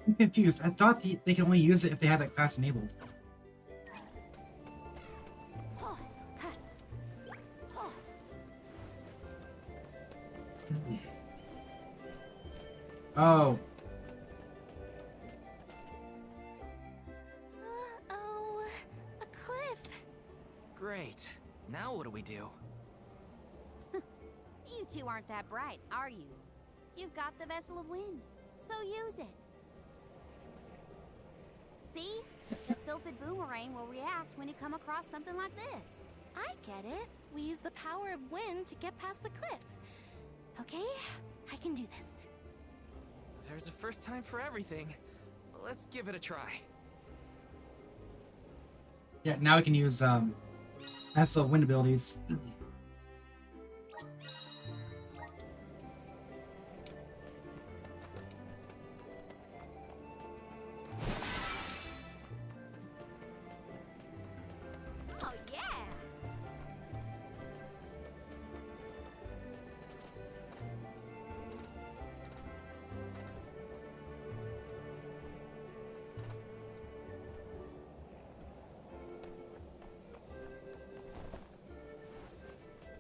I'm confused. I thought they can only use it if they had that class enabled. Oh. Uh-oh. A cliff. Great. Now what do we do? You two aren't that bright, are you? You've got the Vessel of Wind, so use it. See? The Sylphid Boomerang will react when you come across something like this. I get it. We use the power of wind to get past the cliff. Okay, I can do this. There's a first time for everything. Let's give it a try. Yeah, now we can use Vessel of Wind abilities. Oh, yeah!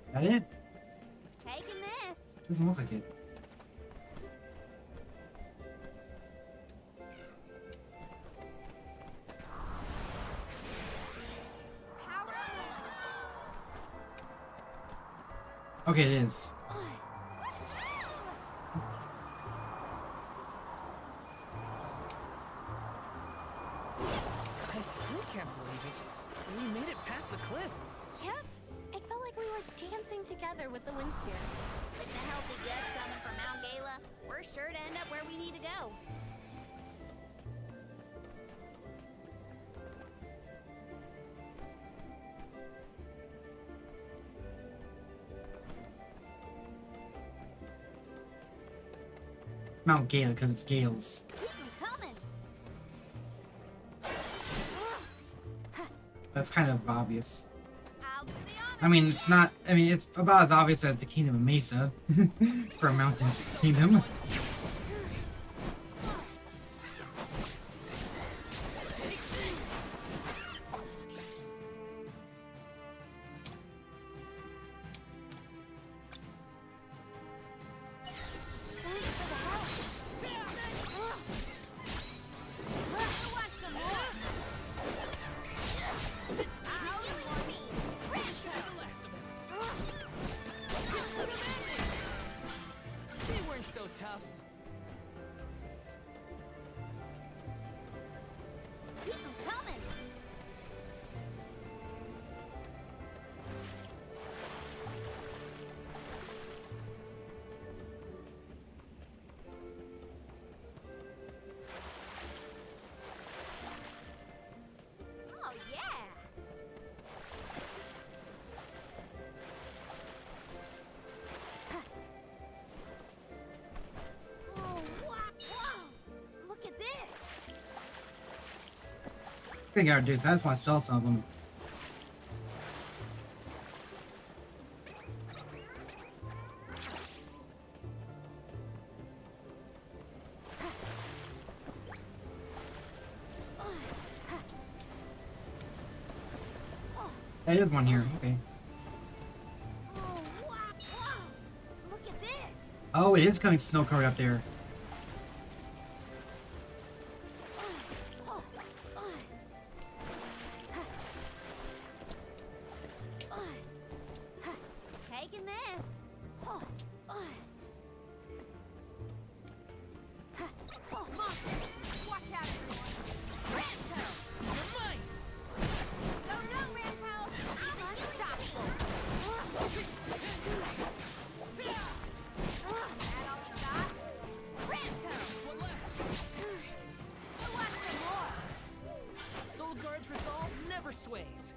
Is that it? Taking this. Doesn't look like it. Okay, it is. I still can't believe it. We made it past the cliff. Yep. It felt like we were dancing together with the wind spirit. With the healthy gust coming from Mount Gala, we're sure to end up where we need to go. Mount Gala, because it's Gales. That's kind of obvious. I mean, it's not. I mean, it's about as obvious as the Kingdom of Mesa for a mountainous kingdom. They weren't so tough. Keep 'em coming. Oh yeah. Oh, whoa. Look at this. I think I would do this. I just want to sell some of them. There is one here. Okay. Look at this. Oh, it is coming snow covered up there. Taking this. Watch out, everyone. Ramco! You're mine! Go, go, Ramco! I'm unstoppable! That all you got? Ramco! What left? Who wants some more? Soul Guard's resolve never sways.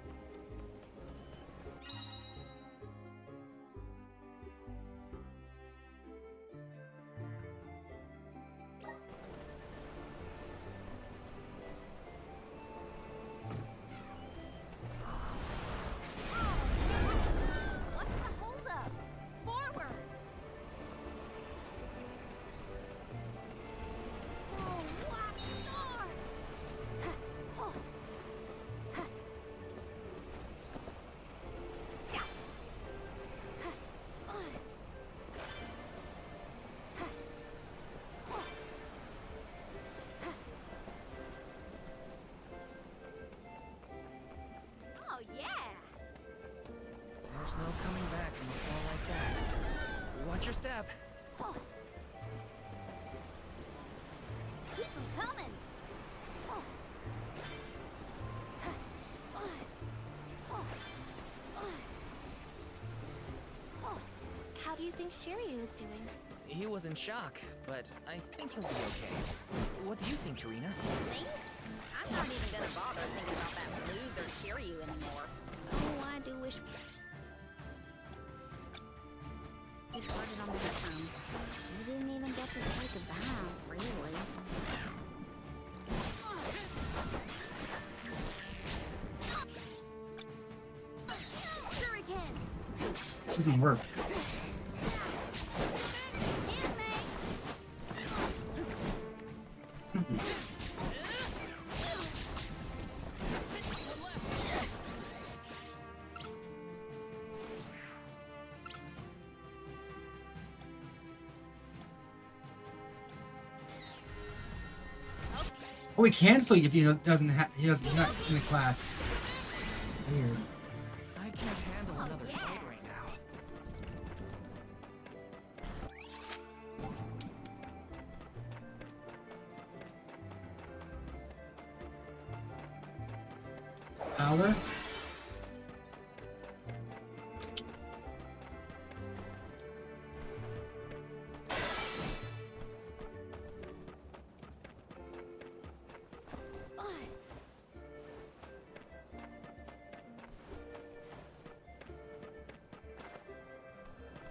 What's the holdup? Forward! Oh, what storm! Gotcha! Oh, yeah! There's no coming back from a fall like that. Watch your step. Keep 'em coming! How do you think Shiryu is doing? He was in shock, but I think he'll be okay. What do you think, Karina? Me? I'm not even gonna bother thinking about that loser Shiryu anymore. Oh, I do wish we parted on better terms. We didn't even get to say goodbye, really. Shuriken! This doesn't work. Oh, he can still use. He doesn't. He's not in the class. Weird. I can't handle another fight right now. Power.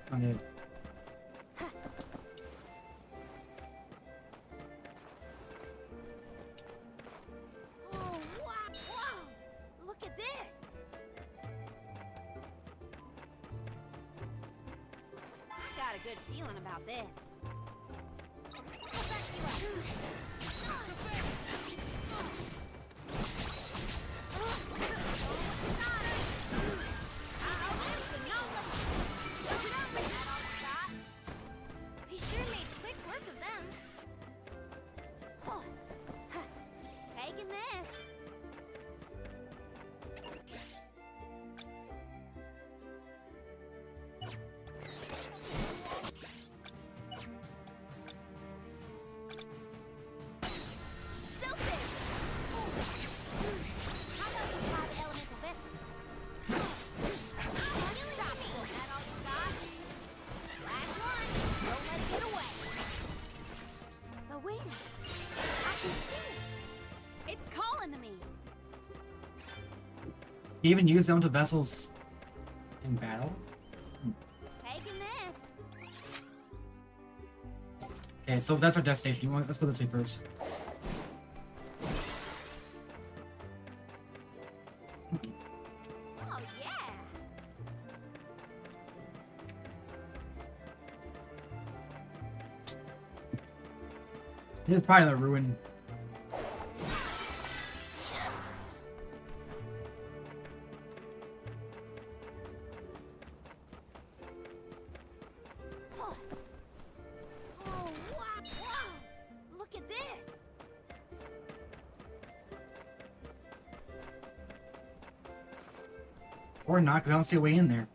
On it. Oh, wow! Look at this! I got a good feeling about this. He sure made quick work of them. Taking this. Stupid! How about the 5 elemental vessel? Stop it! Is that all you got? Last one. Don't let it get away. The wind. I can see it. It's calling to me. You even use elemental vessels in battle? Taking this. Okay, so that's our destination. Let's go this way first. Oh, yeah. This is probably the ruin. Oh, wow! Look at this. Or not, because I don't see a way in there.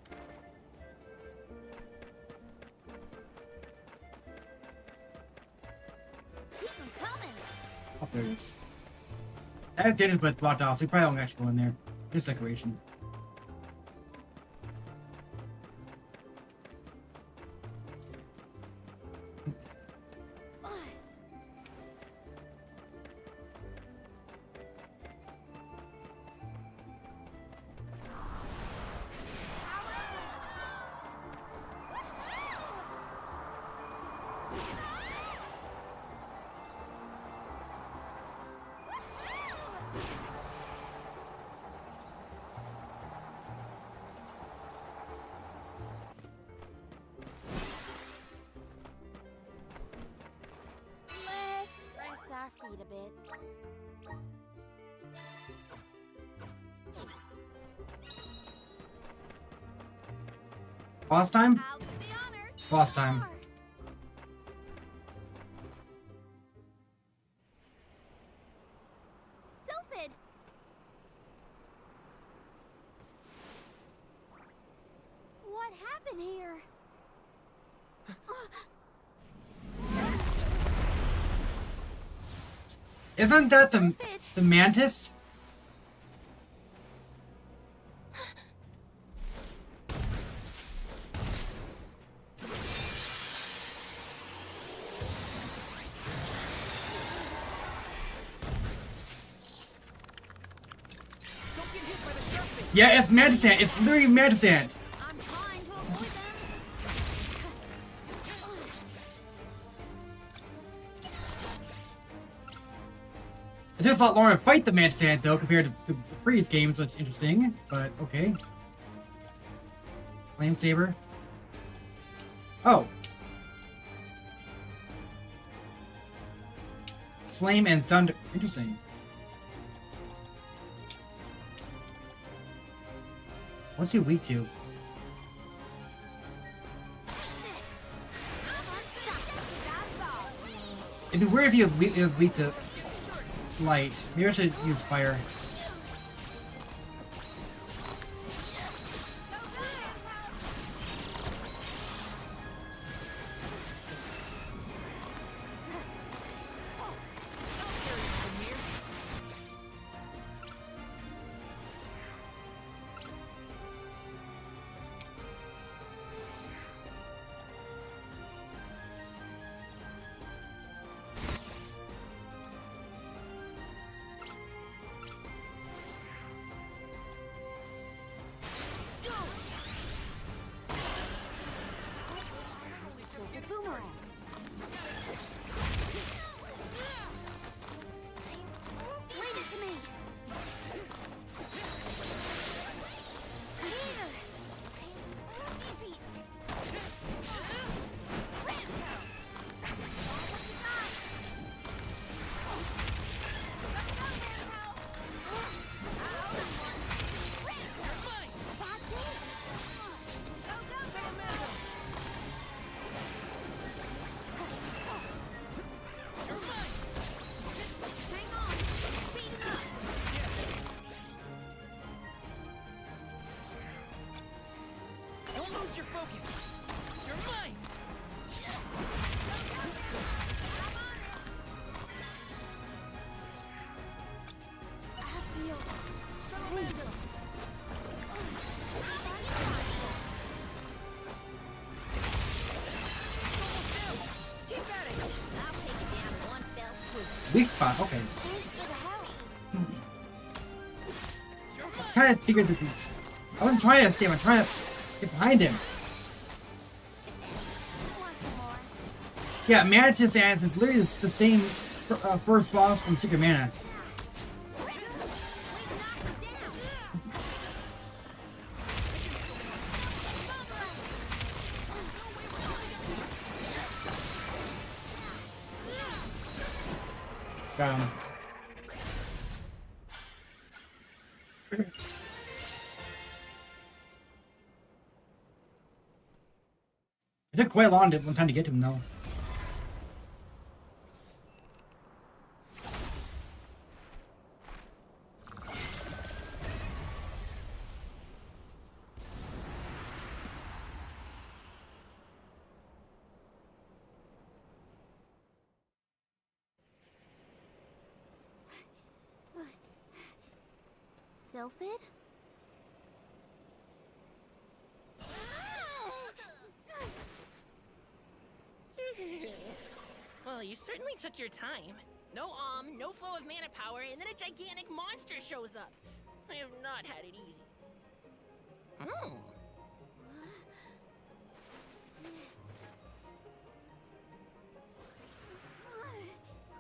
Keep 'em coming. Oh, there it is. That's dangerous, but it's blocked off, so we probably won't actually go in there. Just decoration. Let's rest our feet a bit. Boss time? I'll do the honors. Boss time. Sylphid! What happened here? Isn't that the mantis? Yeah, it's mantis ant. It's literally mantis ant. I'm trying to avoid them. It takes a lot longer to fight the mantis ant though compared to the previous game, so it's interesting. But okay. Flame saber. Oh. Flame and thunder. Interesting. What's he weak to? It'd be weird if he was weak to light. Maybe I should use fire. Weak spot, okay. I kind of figured that I wasn't trying to escape, I'm trying to get behind him. Yeah, Mantis and it's literally the same first boss from Secret Mana. Got him. It took quite a long time to get to him, though. Sylphid? Well, you certainly took your time. No no flow of mana power, and then a gigantic monster shows up. I have not had it easy.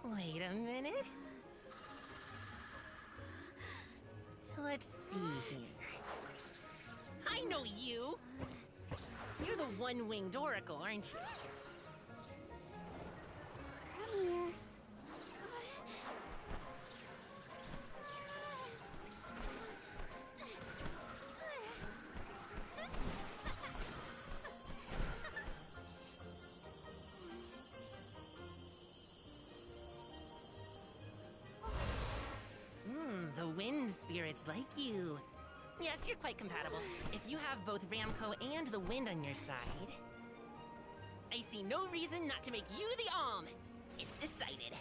Wait a minute. Let's see here. I know you! You're the one-winged oracle, aren't you? Come here. The wind spirits like you. Yes, you're quite compatible. If you have both Ramco and the wind on your side, I see no reason not to make you the Alm. It's decided.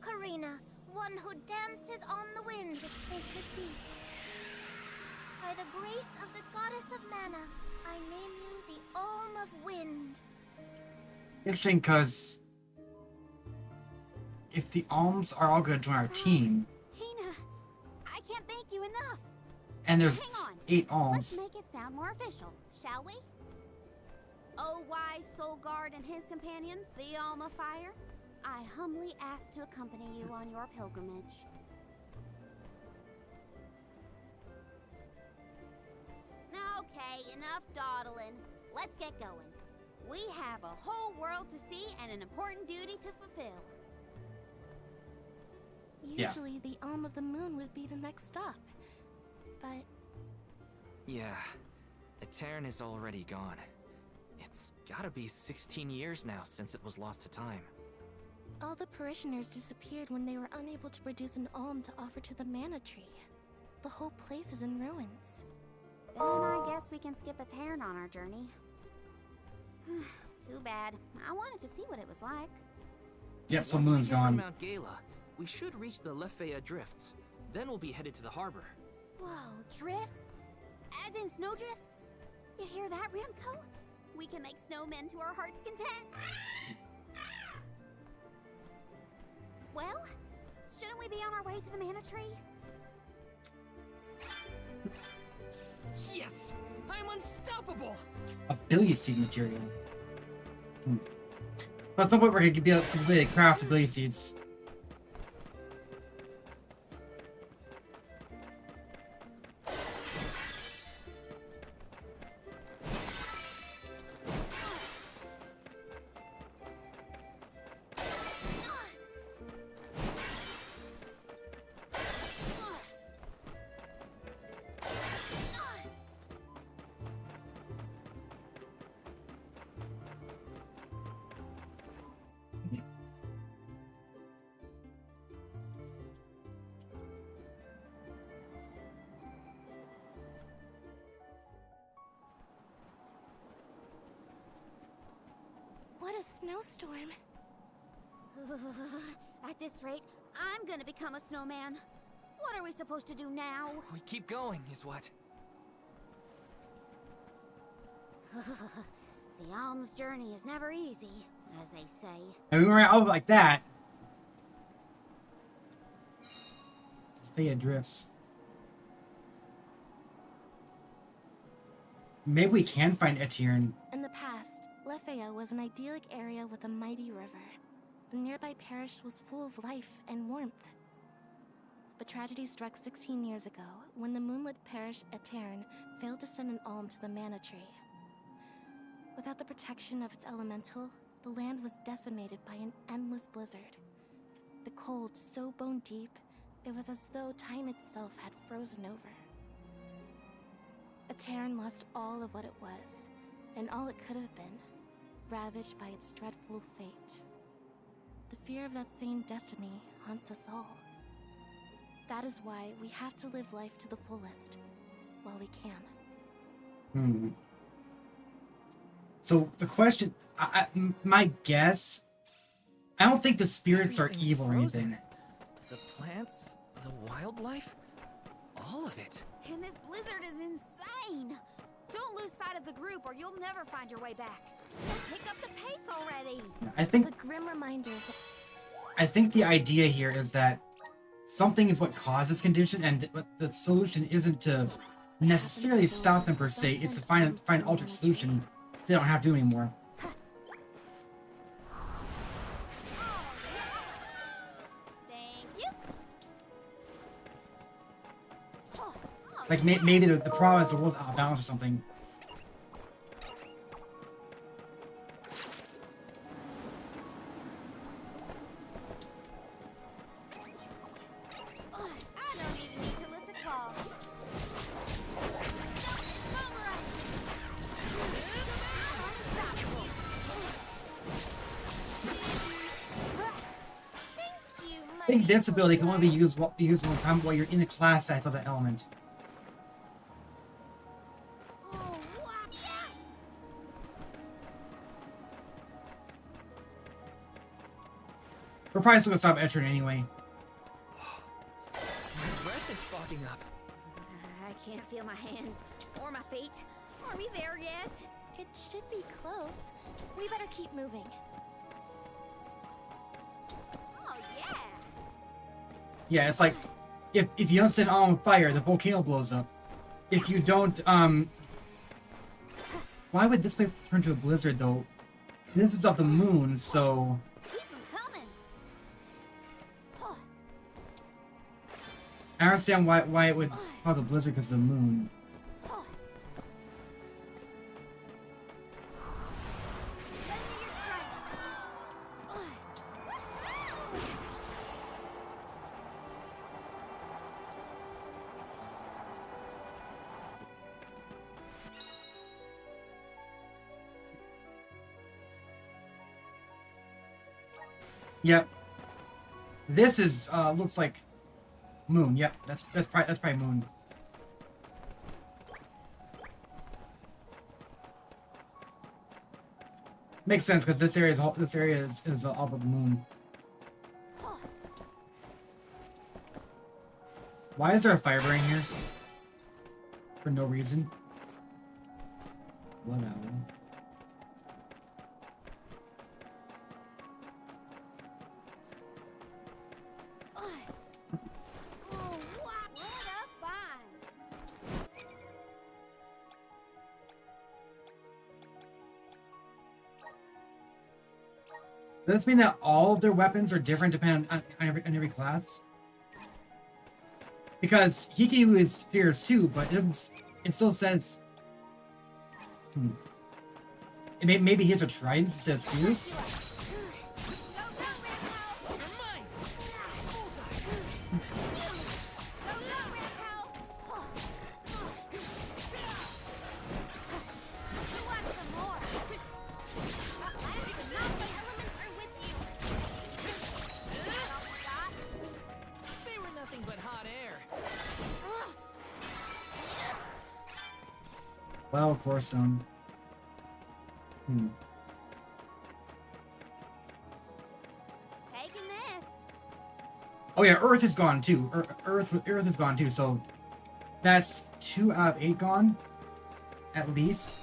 Karina, one who dances on the wind with sacred peace. By the grace of the goddess of mana, I name you the Alm of Wind. Interesting, because if the alms are all going to join our team, Hina, I can't thank you enough. and there's Hang on. 8 alms, Let's make it sound more official, shall we? O wise Soul Guard and his companion, the Alm of Fire, I humbly ask to accompany you on your pilgrimage. Okay, enough dawdling. Let's get going. We have a whole world to see and an important duty to fulfill. Usually the Alm of the Moon would be the next stop. But Yeah, Etern is already gone. It's gotta be 16 years now since it was lost to time. all the parishioners disappeared when they were unable to produce an alm to offer to the mana tree. The whole place is in ruins. Then I guess we can skip Etern on our journey. Too bad. I wanted to see what it was like. Yep, so Once we Moon's get to gone. Mount Gala, we should reach the Lefaya Drifts. Then we'll be headed to the harbor. Whoa, drifts? As in snowdrifts? You hear that, Ramco? We can make snowmen to our heart's content. Well, shouldn't we be on our way to the mana tree? Yes! I'm unstoppable! Ability seed material. At some point we're going to be able to really craft ability seeds. What a snowstorm. At this rate, I'm gonna become a snowman. What are we supposed to do now? We keep going, is what? The alm's journey is never easy, as they say. And we were out like that. Thea drifts. Maybe we can find Etienne. In the past, Lefaya was an idyllic area with a mighty river. The nearby parish was full of life and warmth. But tragedy struck 16 years ago when the moonlit parish Etern failed to send an alm to the mana tree. Without the protection of its elemental, the land was decimated by an endless blizzard. The cold so bone deep, it was as though time itself had frozen over. Etern lost all of what it was, and all it could have been, ravaged by its dreadful fate. The fear of that same destiny haunts us all. That is why we have to live life to the fullest, while we can. So the question, my guess, I don't think the spirits are evil or anything. The plants, the wildlife, all of it. And this blizzard is insane! Don't lose sight of the group or you'll never find your way back. Pick up the pace already! I think It's a grim reminder that I think the idea here is that something is what caused this condition, and the solution isn't to necessarily stop them per se. It's to find an alternate solution so they don't have to do anymore. Like maybe the problem is the world's out of balance or something. I don't even need to lift a claw. I think this ability can only be used one time while you're in the class size of the element. We're probably still gonna stop Etern anyway. My breath is fogging up. I can't feel my hands or my feet. Are we there yet? it should be close. We better keep moving. Oh yeah. Yeah, it's like if you don't set it on fire, the volcano blows up. If you don't, why would this place turn to a blizzard though? This is of the moon, so. I understand why it would cause a blizzard because of the moon. Yep. This is looks like moon. Yep, that's probably moon. Makes sense because this area is all about the moon. Why is there a fire burning here? For no reason. Whatever. Does this mean that all of their weapons are different depending on every class? Because he can use spears too, but it doesn't. It still says. Maybe his are tridents instead of spears. Well, Force Stone. Taking this. Oh yeah, Earth is gone too. Earth is gone too. So that's 2 out of 8 gone, at least.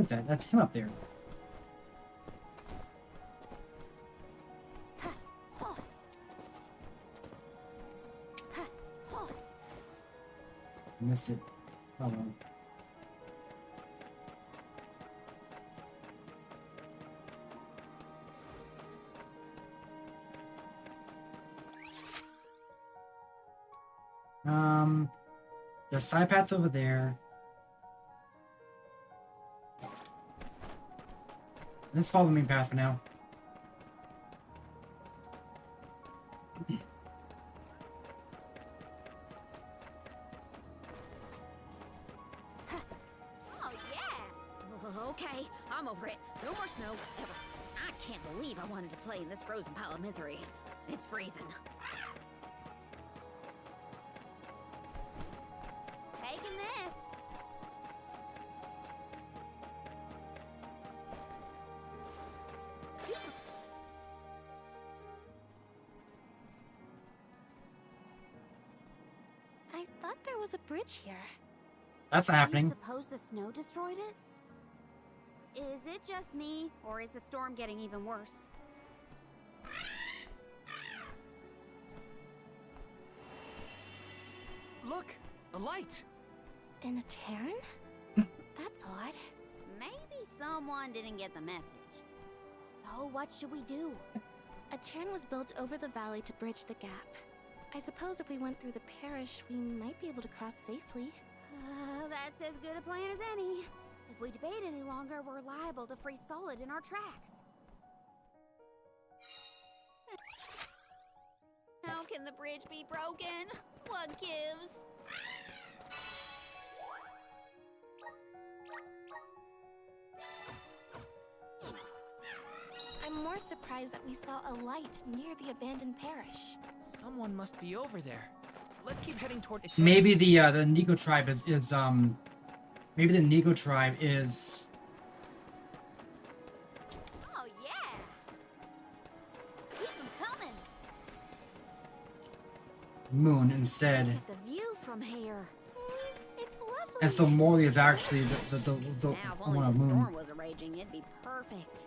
is that? That's him up there. Missed it. Oh well. The side path over there. Let's follow the main path for now. Oh, yeah! Okay, I'm over it. No more snow, ever. I can't believe I wanted to play in this frozen pile of misery. It's freezing. Taking this. I thought there was a bridge here. That's not happening. You suppose the snow destroyed it? Is it just me, or is the storm getting even worse? Look! A light! In a Terran? That's odd. Maybe someone didn't get the message. So what should we do? A Terran was built over the valley to bridge the gap. I suppose if we went through the parish, we might be able to cross safely. That's as good a plan as any. If we debate any longer, we're liable to freeze solid in our tracks. How can the bridge be broken? What gives? I'm more surprised that we saw a light near the abandoned parish. Someone must be over there. Let's keep heading toward it. Maybe the Nigo tribe is maybe the Nigo tribe is Oh yeah! Keep them coming! Moon instead. The view from here. It's lovely. And so Morley is actually the Now, if one only of the Moon. storm wasn't raging, it'd be perfect.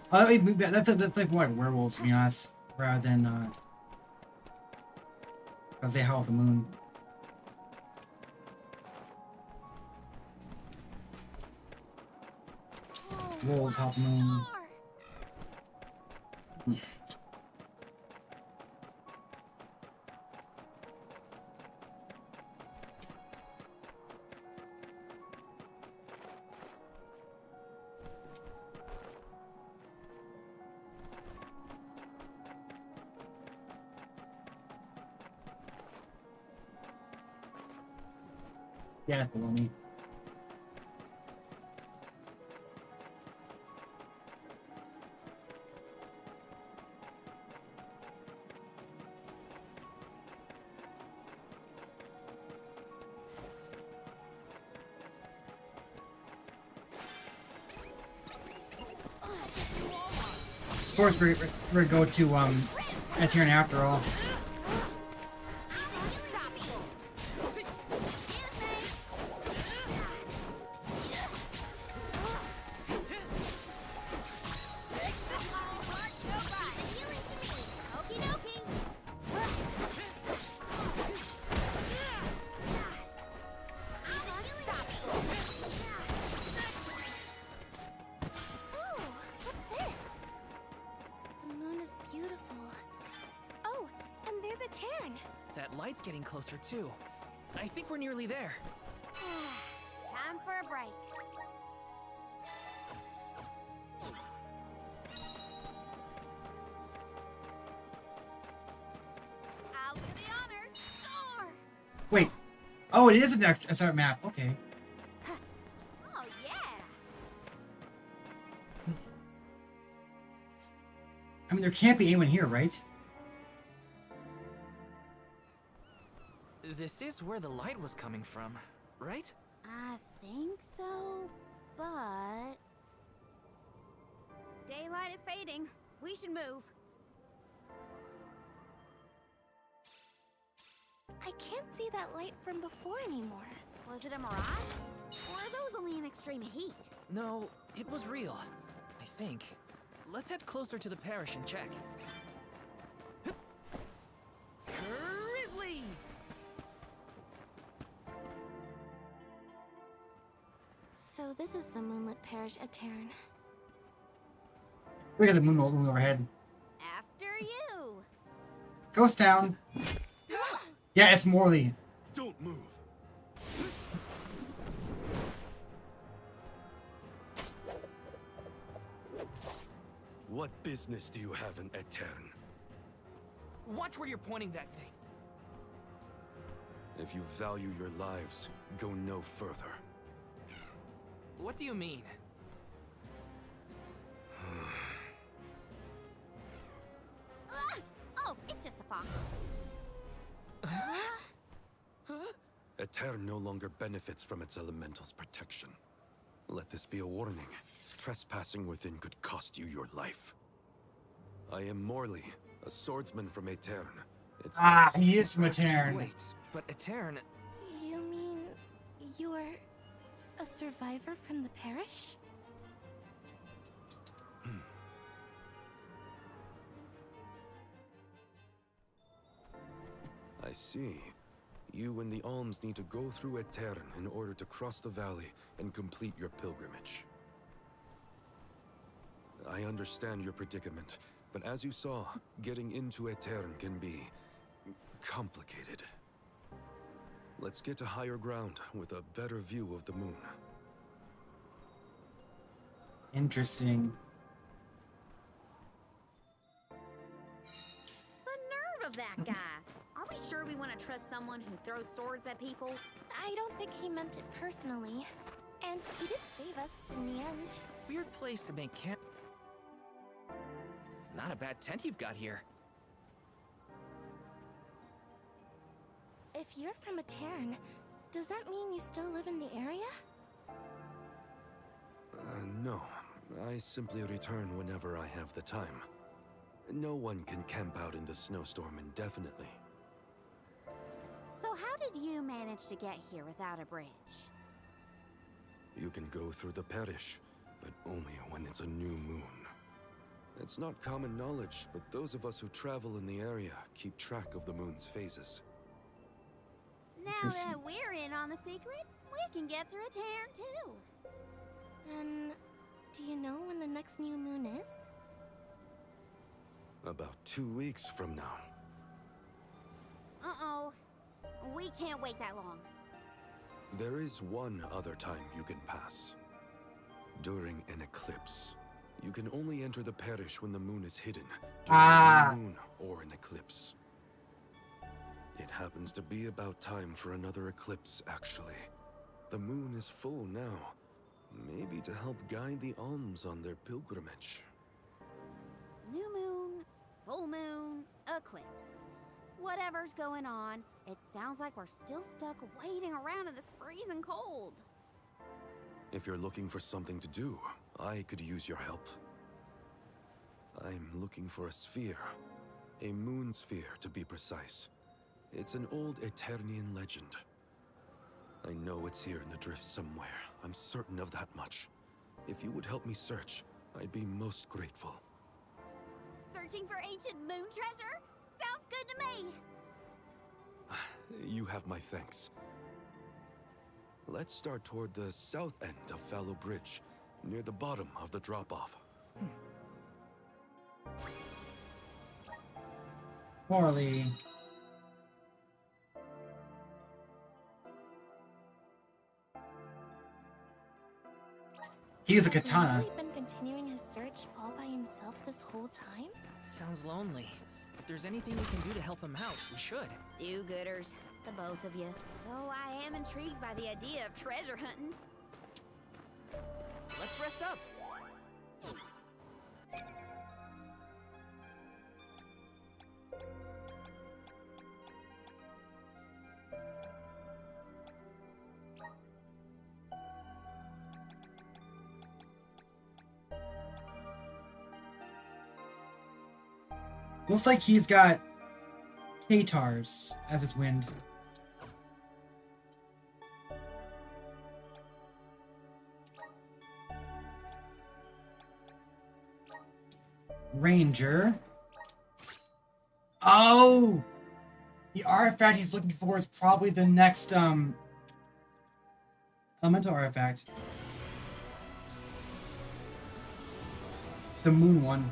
Oh yeah! That's like more like werewolves, to be honest, rather than because they howl at the moon. Wolves howl at the moon. Yeah, it's below me. Of course, we're gonna go to Etern after all. Oh, what's this? The moon is beautiful. Oh, and there's a Terran. That light's getting closer too. I think we're nearly there. Time for a break. I'll do the honor. Score! Wait. Oh, it is an SR map. Okay. Oh yeah! I mean, there can't be anyone here, right? This is where the light was coming from, right? I think so, but... Daylight is fading. We should move. I can't see that light from before anymore. Was it a mirage? Or are those only in extreme heat? No, it was real. I think. Let's head closer to the parish and check. Grizzly! So this is the moonlit parish at Terran. We got the moon looming overhead. After you. Ghost Town. Yeah, it's Morley. Don't move. What business do you have in Aetern? Watch where you're pointing that thing. If you value your lives, go no further. What do you mean? Oh, it's just a fox. Aetern no longer benefits from its elemental's protection. Let this be a warning. Trespassing within could cost you your life. I am Morley, a swordsman from Aetern. It's he is from Aetern. Wait, but Aetern... You mean you're a survivor from the parish? I see. You and the Alms need to go through Aetern in order to cross the valley and complete your pilgrimage. I understand your predicament, but as you saw, getting into Aetern can be complicated. Let's get to higher ground with a better view of the moon. Interesting. The nerve of that guy. Are we sure we want to trust someone who throws swords at people? I don't think he meant it personally. And he did save us in the end. Weird place to make camp. Not a bad tent you've got here. If you're from Aetern, does that mean you still live in the area? No. I simply return whenever I have the time. No one can camp out in the snowstorm indefinitely. So how did you manage to get here without a bridge? You can go through the parish, but only when it's a new moon. It's not common knowledge, but those of us who travel in the area keep track of the moon's phases. Now that we're in on the secret, we can get through Aetern too. Then, do you know when the next new moon is? About 2 weeks from now. Uh-oh. We can't wait that long. There is one other time you can pass. During an eclipse. You can only enter the parish when the moon is hidden, during a new moon or an eclipse. It happens to be about time for another eclipse, actually. The moon is full now. Maybe to help guide the Alms on their pilgrimage. New moon, full moon, eclipse. Whatever's going on, it sounds like we're still stuck waiting around in this freezing cold. If you're looking for something to do, I could use your help. I'm looking for a sphere. A moon sphere, to be precise. It's an old Aeternian legend. I know it's here in the drift somewhere. I'm certain of that much. If you would help me search, I'd be most grateful. Searching for ancient moon treasure? Sounds good to me! You have my thanks. Let's start toward the south end of Fallow Bridge, near the bottom of the drop-off. Morley. He has a katana. Has he been continuing his search all by himself this whole time? Sounds lonely. If there's anything we can do to help him out, we should. Do-gooders, the both of you. Though I am intrigued by the idea of treasure hunting. Let's rest up. Looks like he's got Katars as its wind. Ranger. Oh! The artifact he's looking for is probably the next, elemental artifact. The moon one.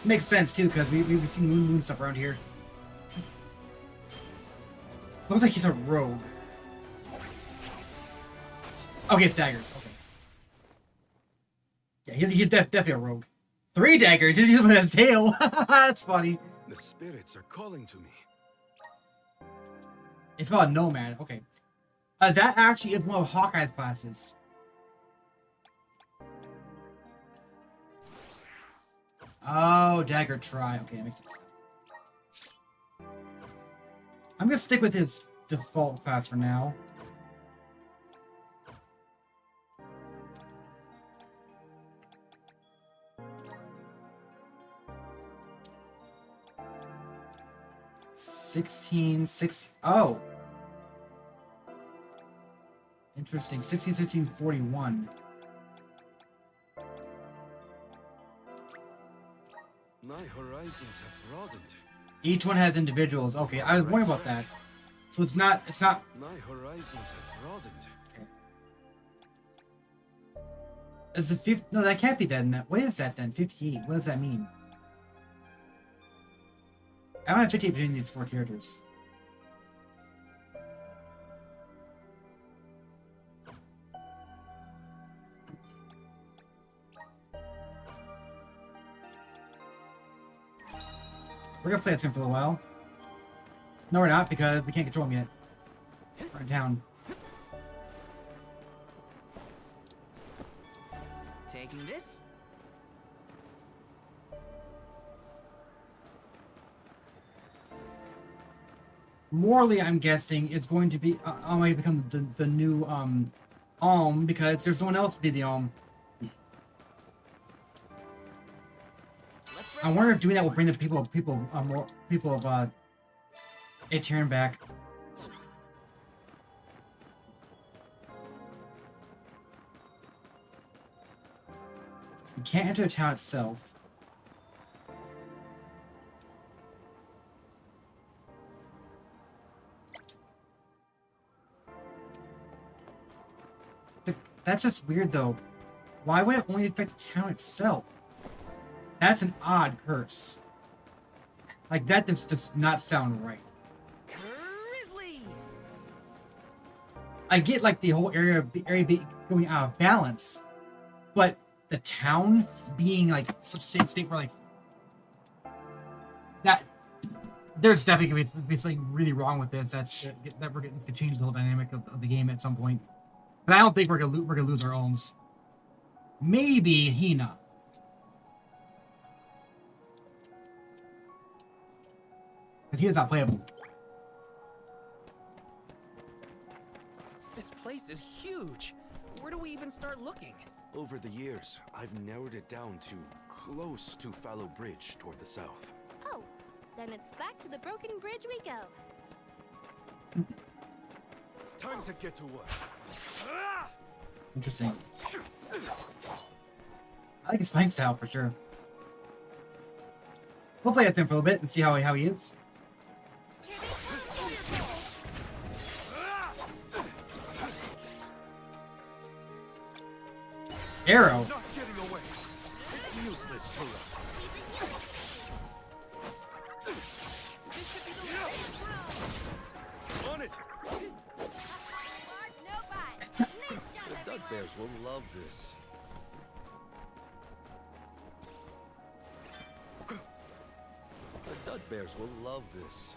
Makes sense, too, because we've seen moon stuff around here. Looks like he's a rogue. Okay, it's daggers. Okay. Yeah, he's definitely a rogue. 3 daggers? He's using his tail. That's funny. The spirits are calling to me. It's called Nomad. Okay. That actually is one of Hawkeye's classes. Oh, Dagger Try. Okay, that makes sense. I'm gonna stick with his default class for now. Oh! Interesting. 1641. My horizons have broadened. Each one has individuals. Okay, I was worried about that. So it's not. My horizons have broadened. Okay. Is the 50? No, that can't be then. What is that then? 58. What does that mean? I don't have 58 between these 4 characters. We're gonna play this game for a little while. No, we're not, because we can't control him yet. We're in town. Taking this? Morley, I'm guessing, is going to be might become the new Alm, because there's someone else to be the Alm. I wonder if doing that will bring the people of Aetherin back. We can't enter the town itself. That's just weird, though. Why would it only affect the town itself? That's an odd curse. Like, that does not sound right. Grizzly! I get, like, the whole area going out of balance, but the town being, like, such a state where, like, that... There's definitely going to be something really wrong with this. This could change the whole dynamic of the game at some point. But I don't think we're gonna lose our Ohms. Maybe Hina. Because he is not playable. This place is huge. Where do we even start looking? Over the years, I've narrowed it down to close to Fallow Bridge toward the south. Oh, then it's back to the broken bridge we go. Time to get to work. Interesting. I like his fighting style for sure. We'll play with him for a little bit and see how he is. Arrow. Not getting away. It's useless to us. On it. The Dug Bears will love this. The Dug Bears will love this.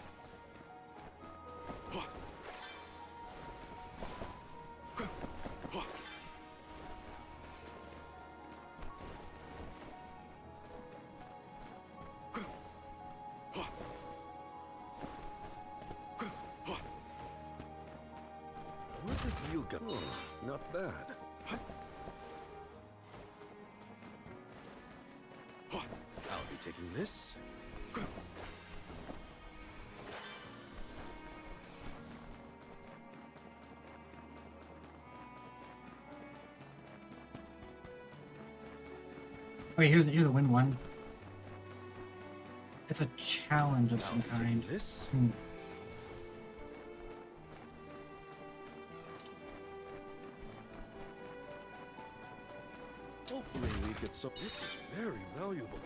What have you got? Oh, not bad. I'll be taking this. Okay, here's a win one. It's a challenge of some kind. Hmm. Hopefully we get some. This is very valuable.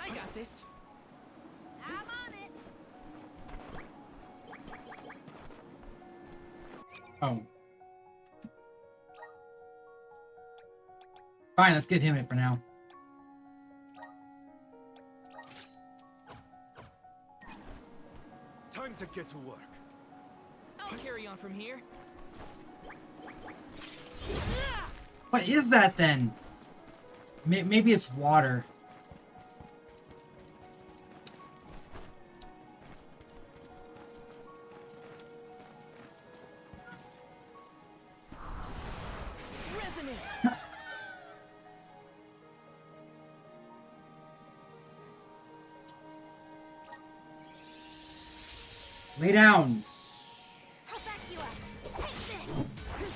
I got this. I'm on it. Oh. Fine, let's give him it for now. Time to get to work. I'll carry on from here. What is that then? Maybe it's water. Resonant. Lay down. I'll back you up. Take this.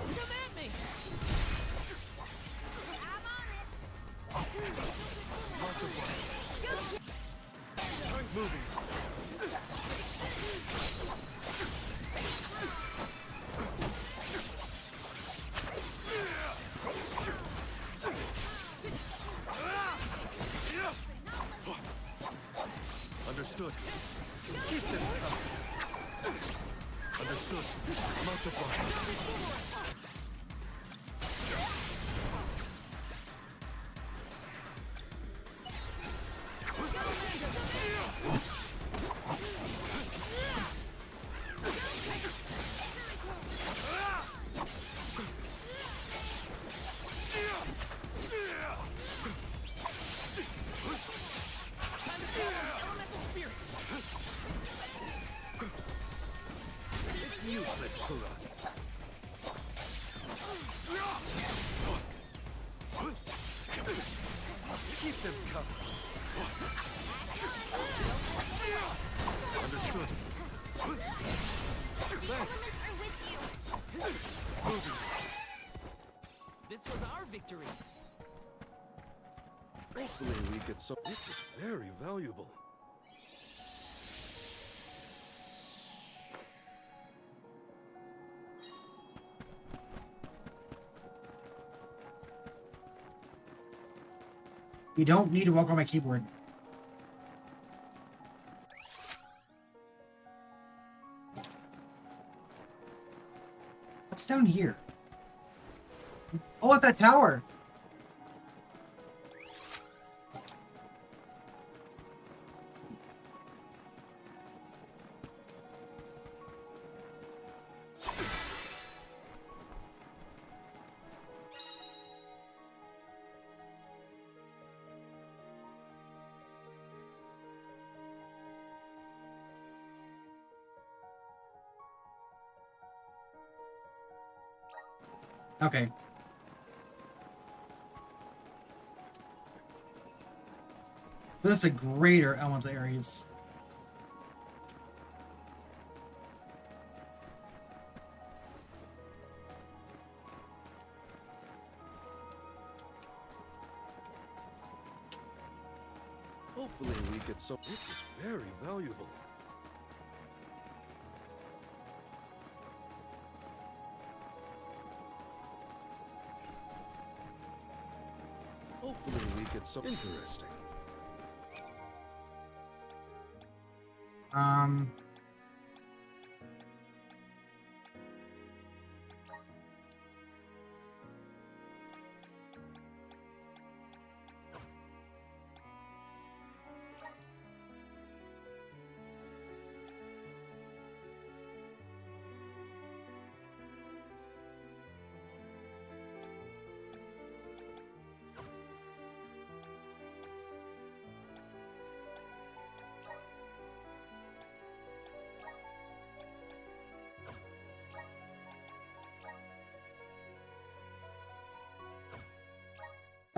Come at me. Start moving. Understood. Keep them coming. Understood. Multiply. It's useless to run. Keep them covered. Understood. Thanks. Moving. This was our victory. Hopefully we get some. This is very valuable. You don't need to walk on my keyboard. What's down here? Oh, it's that tower. Okay. So this is a greater elemental areas. Hopefully we get some. This is very valuable. Hopefully we get some interesting.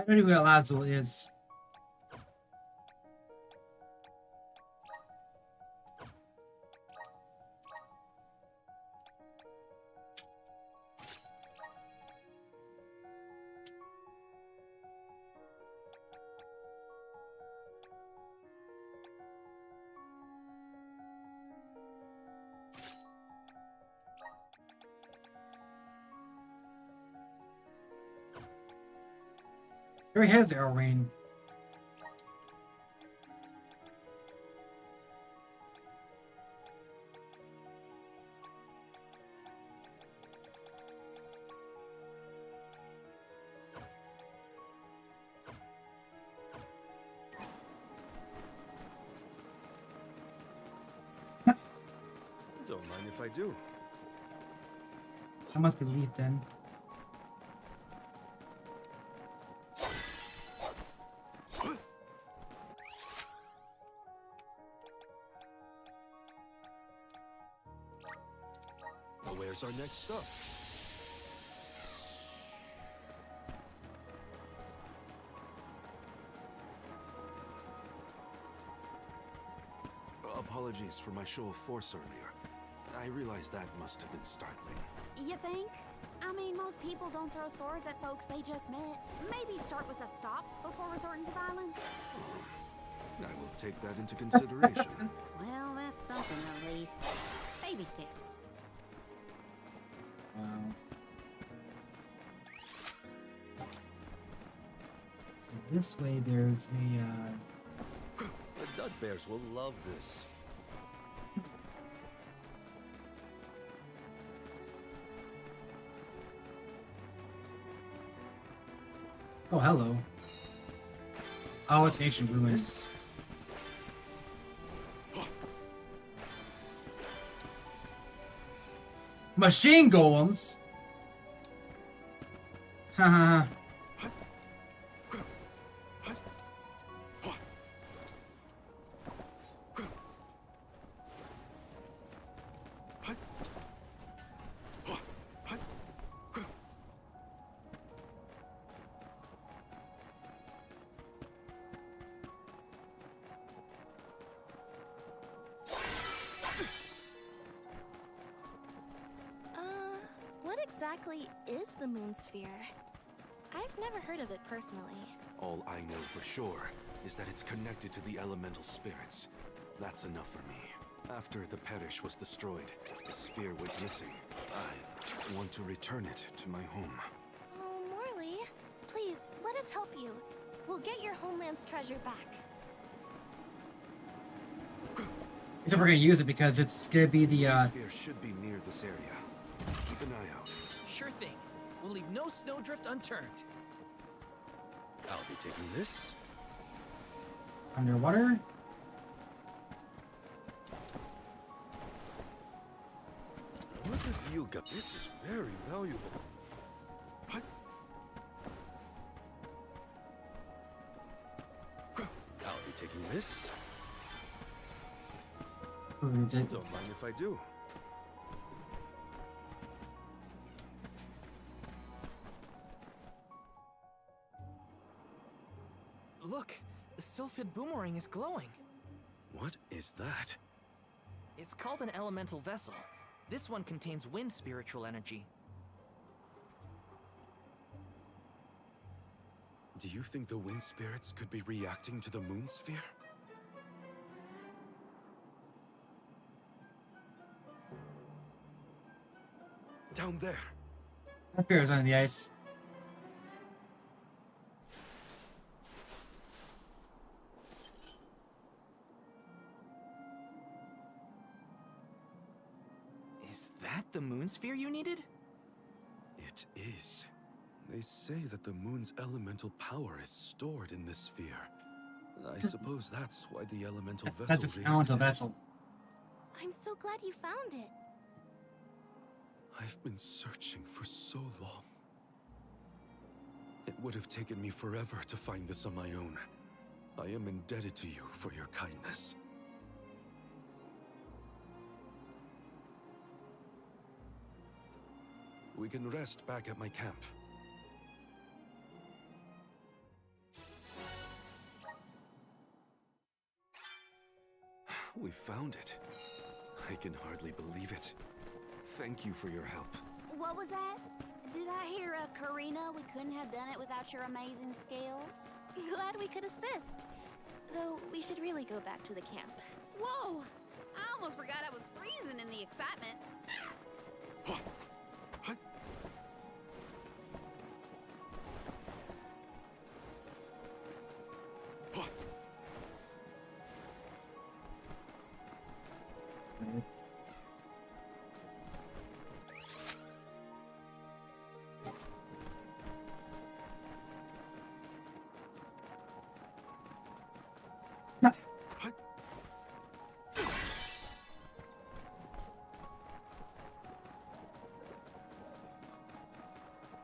I don't know who Lazul is. Here he has the Arrow Rain. Don't mind if I do. I must be Leaf then. Well, where's our next stop? Apologies for my show of force earlier. I realize that must have been startling. You think? I mean, most people don't throw swords at folks they just met. Maybe start with a stop before resorting to violence. I will take that into consideration. Well, that's something at least. Baby steps. Wow. So this way there's a The Dud Bears will love this. Oh, hello. Oh, it's ancient ruin. Machine golems? Haha. What exactly is the moon sphere? I've never heard of it personally. All I know for sure is that it's connected to the elemental spirits. That's enough for me. After the parish was destroyed, the sphere went missing. I want to return it to my home. Oh, Morley, please, let us help you. We'll get your homeland's treasure back. Except we're gonna use it because it's gonna be the The sphere should be near this area. Keep an eye out. Sure thing. We'll leave no snowdrift unturned. I'll be taking this. underwater. What have you got? This is very valuable. I'll be taking this. Who reads it? Don't mind if I do. Look, the Sylphid boomerang is glowing. What is that? It's called an elemental vessel. This one contains wind spiritual energy. Do you think the wind spirits could be reacting to the moon sphere? Down there. That bear's on the ice. Is that the moon sphere you needed? It is. They say that the moon's elemental power is stored in this sphere. I suppose that's why the elemental vessel That's its elemental reacted. vessel. I'm so glad you found it. I've been searching for so long. It would have taken me forever to find this on my own. I am indebted to you for your kindness. We can rest back at my camp. We found it. I can hardly believe it. Thank you for your help. What was that? Did I hear Karina? We couldn't have done it without your amazing skills. Glad we could assist. Though we should really go back to the camp. Whoa! I almost forgot I was freezing in the excitement.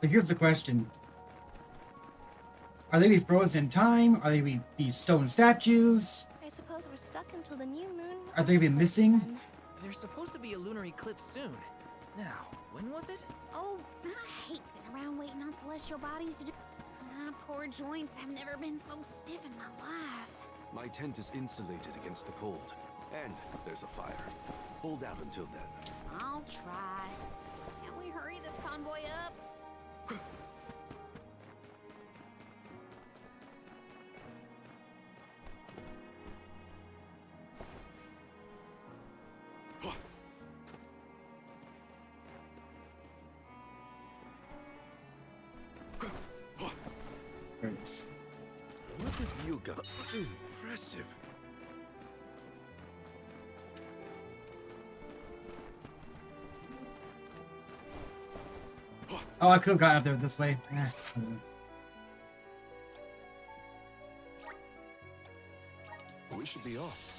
So here's the question. Are they be frozen in time? Are they be stone statues? I suppose we're stuck until the new moon. Are they be missing? There's supposed to be a lunar eclipse soon. Now, when was it? Oh, I hate sitting around waiting on celestial bodies to do. My poor joints have never been so stiff in my life. My tent is insulated against the cold. And there's a fire. Hold out until then. I'll try. Can we hurry this convoy up? Look at you go. Impressive. Oh, I could have gotten up there this way. We should be off.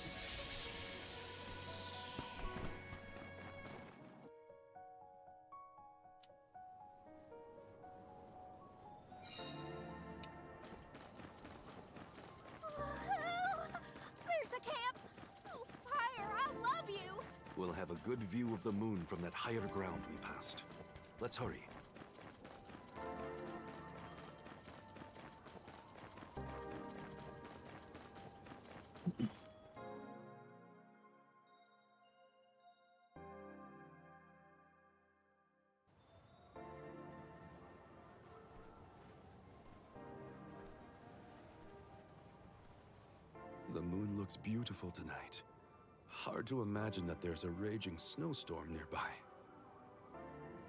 There's a camp! Oh, fire, I love you! We'll have a good view of the moon from that higher ground we passed. Let's hurry. The moon looks beautiful tonight. Hard to imagine that there's a raging snowstorm nearby.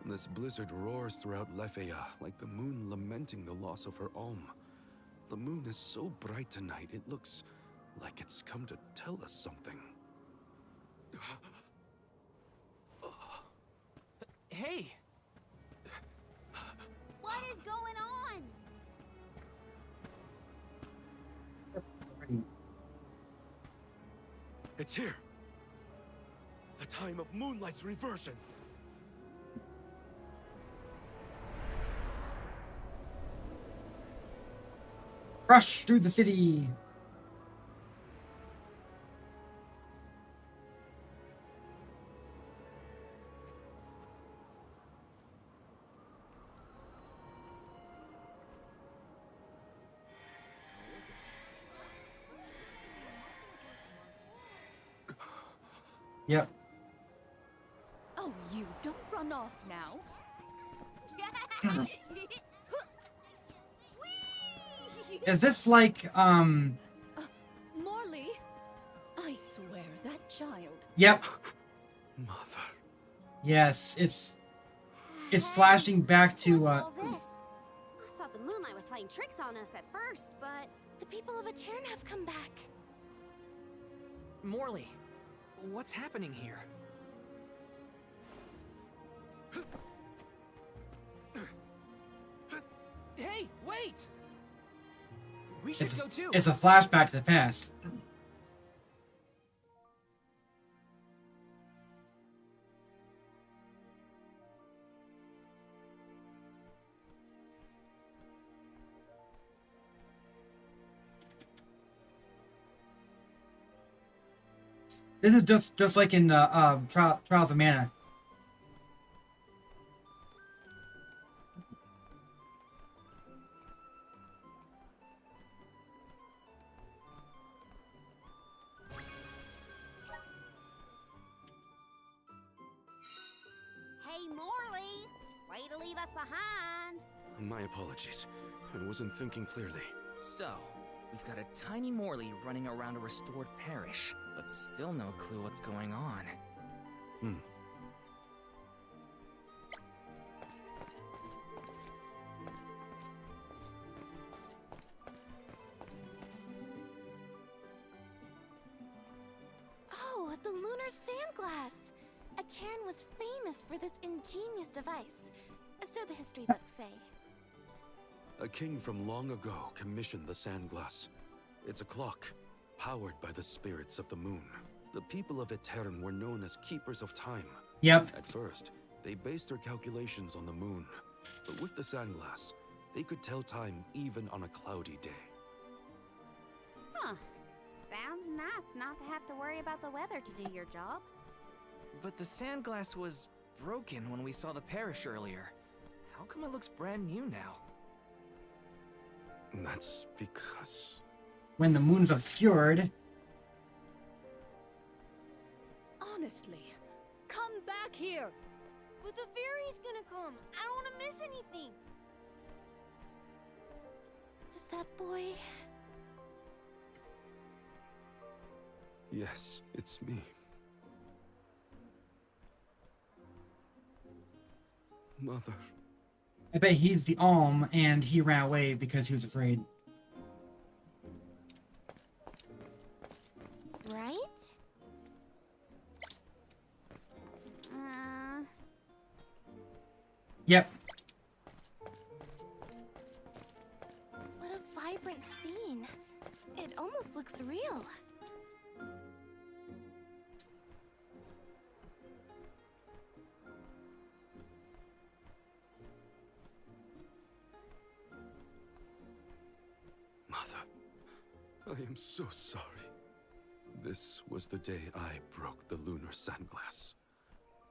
This blizzard roars throughout Lefeya like the moon lamenting the loss of her Alm. The moon is so bright tonight, it looks like it's come to tell us something. Hey! What is going on? It's here! The time of Moonlight's reversion! Rush through the city! Yep. Oh, you don't run off now. Is this like, Morley, I swear that child. Yep. Mother. Yes, it's flashing back to, What's all this? I thought the moonlight was playing tricks on us at first, but The people of Etern have come back. Morley, what's happening here? Hey, wait! We should go too. It's a flashback to the past. This is just like in Trials of Mana. behind. My apologies. I wasn't thinking clearly. So, we've got a tiny Morley running around a restored parish, but still no clue what's going on. Oh, the lunar sandglass! Atern was famous for this ingenious device, so the history books say. A king from long ago commissioned the Sandglass. It's a clock, powered by the spirits of the moon. The people of Etern were known as keepers of time. Yep. At first, they based their calculations on the moon. But with the Sandglass, they could tell time even on a cloudy day. Huh. Sounds nice not to have to worry about the weather to do your job. But the Sandglass was broken when we saw the parish earlier. How come it looks brand new now? That's because... When the moon's obscured... Honestly, come back here. But the fairy's gonna come. I don't want to miss anything. Is that boy? Yes, it's me. Mother. I bet he's the Alm, and he ran away because he was afraid. Right? Yep. What a vibrant scene. It almost looks real. I am so sorry. This was the day I broke the lunar sandglass.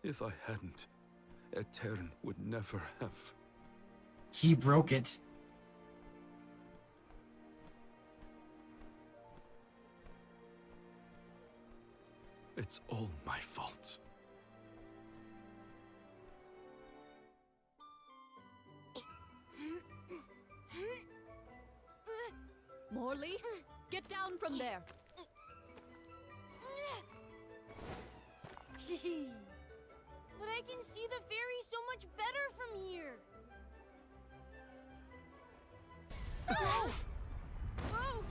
If I hadn't, Etern would never have. He broke it. It's all my fault. Morley, get down from there. But I can see the fairy so much better from here. Oh! Oh!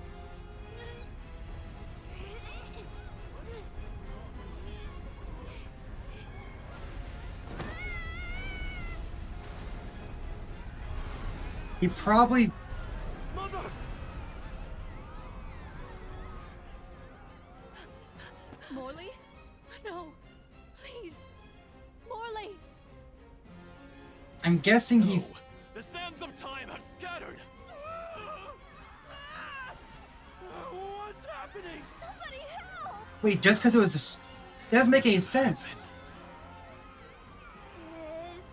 He probably... Morley? No. Please. Morley! I'm guessing he... The sands of time have scattered! What's happening? Somebody help! Wait, just because it was... That doesn't make any sense. Is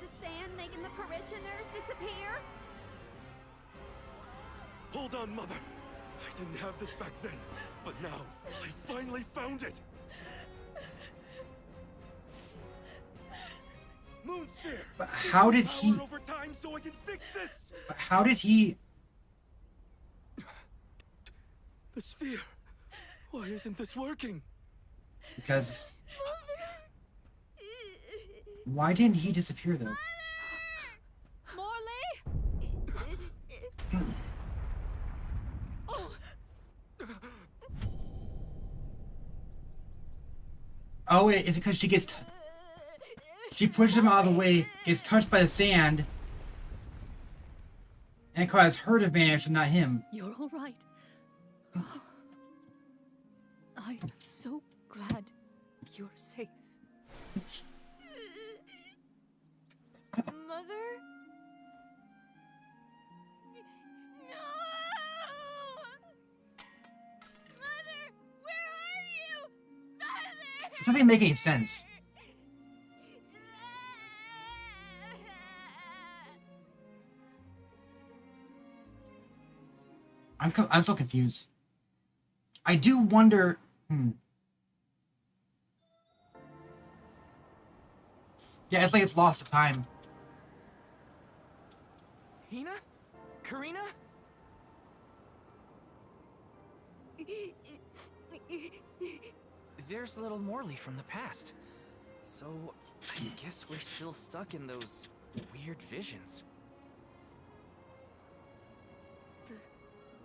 the sand making the parishioners disappear? Hold on, Mother. I didn't have this back then, but now I finally found it. Moonsphere. But how did he... Over time so I can fix this. But how did he... The sphere. Why isn't this working? Because... Why didn't he disappear, though? Morley? Oh, wait, is it because she gets... She pushes him out of the way, gets touched by the sand, and causes her to vanish and not him. You're all right. I am so glad you're safe. Mother? No! Mother, where are you? Mother! It doesn't make any sense. I'm so confused. I do wonder... Yeah, it's like it's lost to time. Hina? Karina? There's little Morley from the past. So, I guess we're still stuck in those weird visions.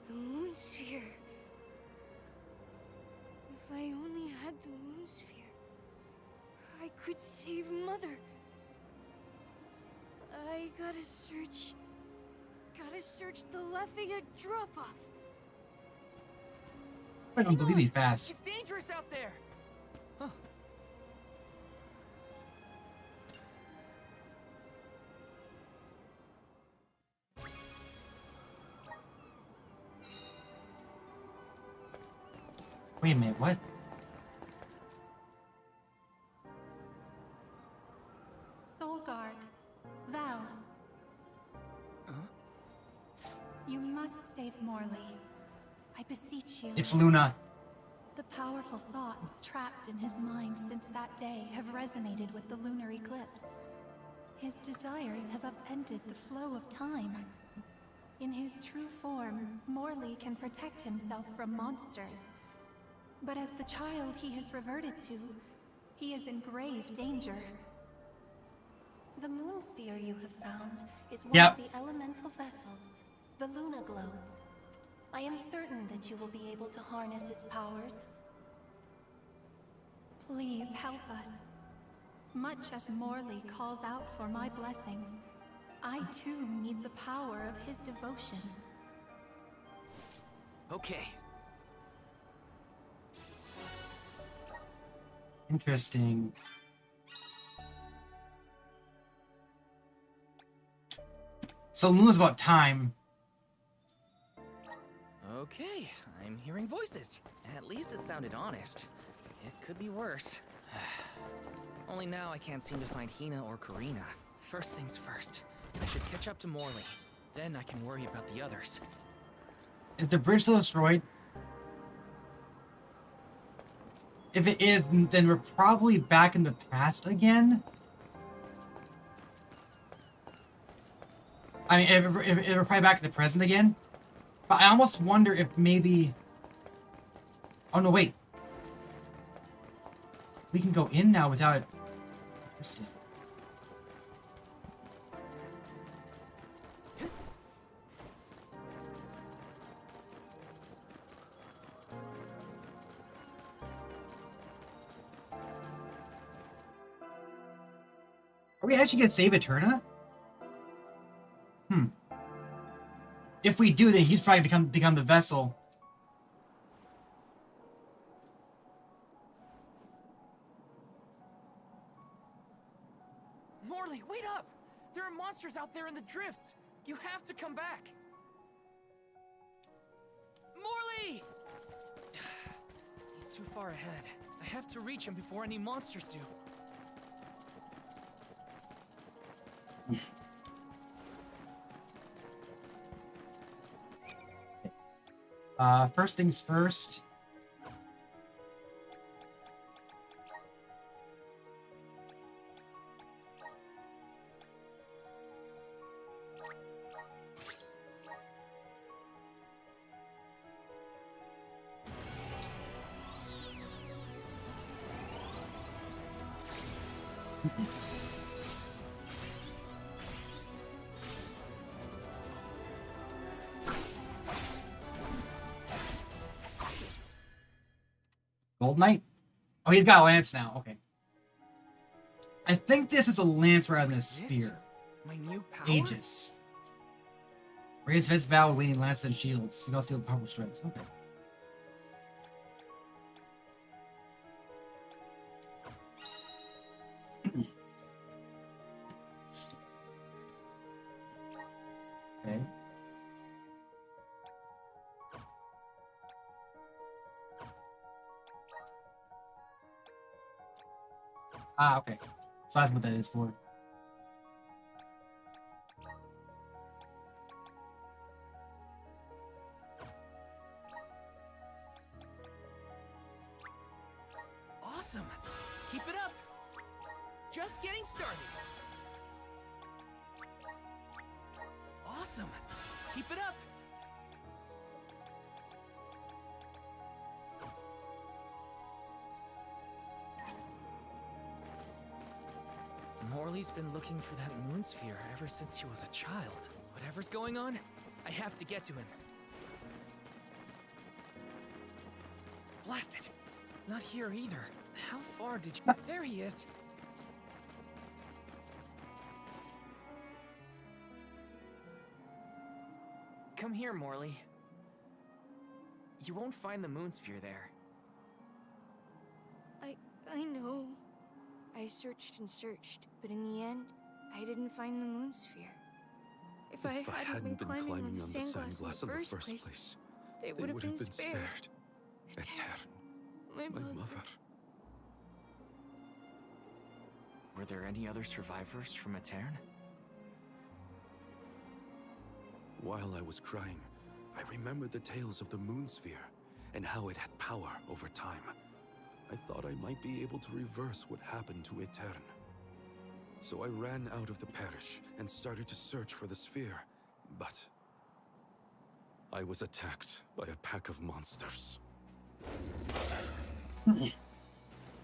The moon sphere. If I only had the moon sphere, I could save Mother. I gotta search the Lafayette drop-off. I don't believe he's fast. It's dangerous out there! Huh. Wait a minute, what? Soul Guard. Val. You must save Morley. I beseech you. It's Luna. The powerful thoughts trapped in his mind since that day have resonated with the lunar eclipse. His desires have upended the flow of time. In his true form, Morley can protect himself from monsters. But as the child he has reverted to, he is in grave danger. The moon sphere you have found is one of the elemental vessels, the Luna Globe. I am certain that you will be able to harness its powers. Please help us. Much as Morley calls out for my blessings, I too need the power of his devotion. Okay. Interesting. So Luna's about time. Okay, I'm hearing voices. At least it sounded honest. It could be worse. Only now I can't seem to find Hina or Karina. First things first. I should catch up to Morley. Then I can worry about the others. Is the bridge still destroyed? If it is, then we're probably back in the past again. I mean, if we're probably back in the present again. But I almost wonder if maybe... Oh, no, wait. We can go in now without... Interesting. Are we actually gonna save Eterna? If we do, then he's probably become the vessel. Morley, wait up! There are monsters out there in the drifts! You have to come back! Morley! He's too far ahead. I have to reach him before any monsters do. First things first. Gold Knight? Oh, he's got a lance now. Okay. I think this is a lance rather than a spear. My new power? Aegis. Raise defense battle with winning lance and shields. You can also deal powerful strikes. Okay. Okay. Ah, okay. So that's what that is for. Awesome! Keep it up! Just getting started! Awesome! awesome! Keep it up! Morley's been looking for that moon sphere ever since he was a child. Whatever's going on, I have to get to him. Blast it! Not here either. How far did you... There he is! Come here, Morley. You won't find the moon sphere there. I know. I searched and searched, but in the end, I didn't find the moon sphere. If I hadn't been climbing on the sandglass in the first place, they would have been spared. Aetern, My my mother. mother. Were there any other survivors from Aetern? While I was crying, I remembered the tales of the moon sphere and how it had power over time. I thought I might be able to reverse what happened to Aetern. So I ran out of the parish and started to search for the sphere, but I was attacked by a pack of monsters.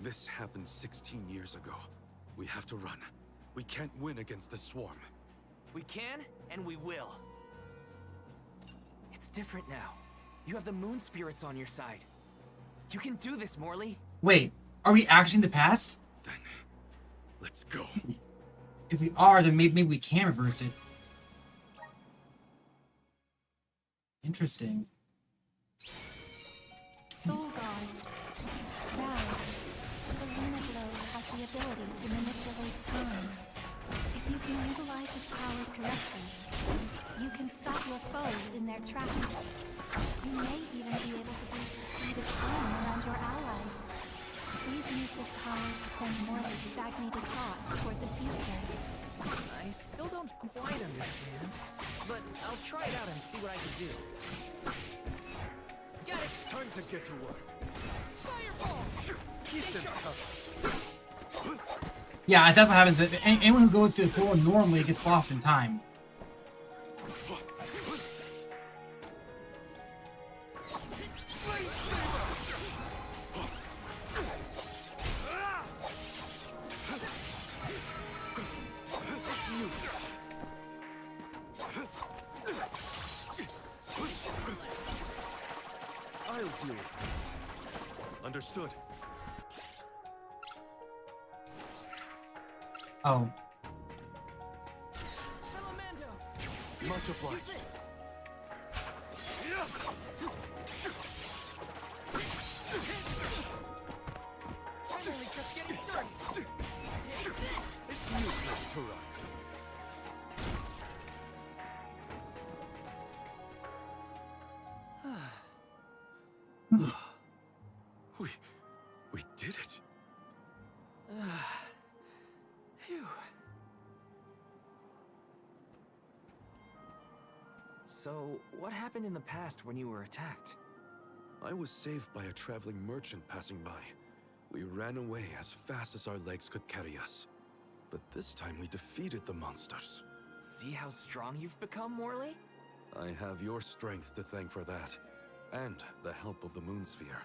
This happened 16 years ago. We have to run. We can't win against the swarm. We can, and we will. It's different now. You have the moon spirits on your side. You can do this, Morley. Wait, are we actually in the past? Let's go. If we are, then maybe we can reverse it. Interesting. Soul God. Val, the Luna Globe has the ability to manipulate time. If you can utilize its powers correctly, you can stop your foes in their tracks. You may even be able to boost the speed of time around your allies. Please use this power to send Morley's stagnated thoughts toward the future. I still don't quite understand, but I'll try it out and see what I can do. Got it! Time to get to work. Fireball! Keep them covered. Yeah, that's what happens. Anyone who goes to the pool normally gets lost in time. I'll deal with this. Understood. Oh. Much obliged. I'm only just getting started. Take this. It's useless to run. We did it. Phew. So, what happened in the past when you were attacked? I was saved by a traveling merchant passing by. We ran away as fast as our legs could carry us. But this time we defeated the monsters. See how strong you've become, Morley? I have your strength to thank for that, and the help of the moon sphere.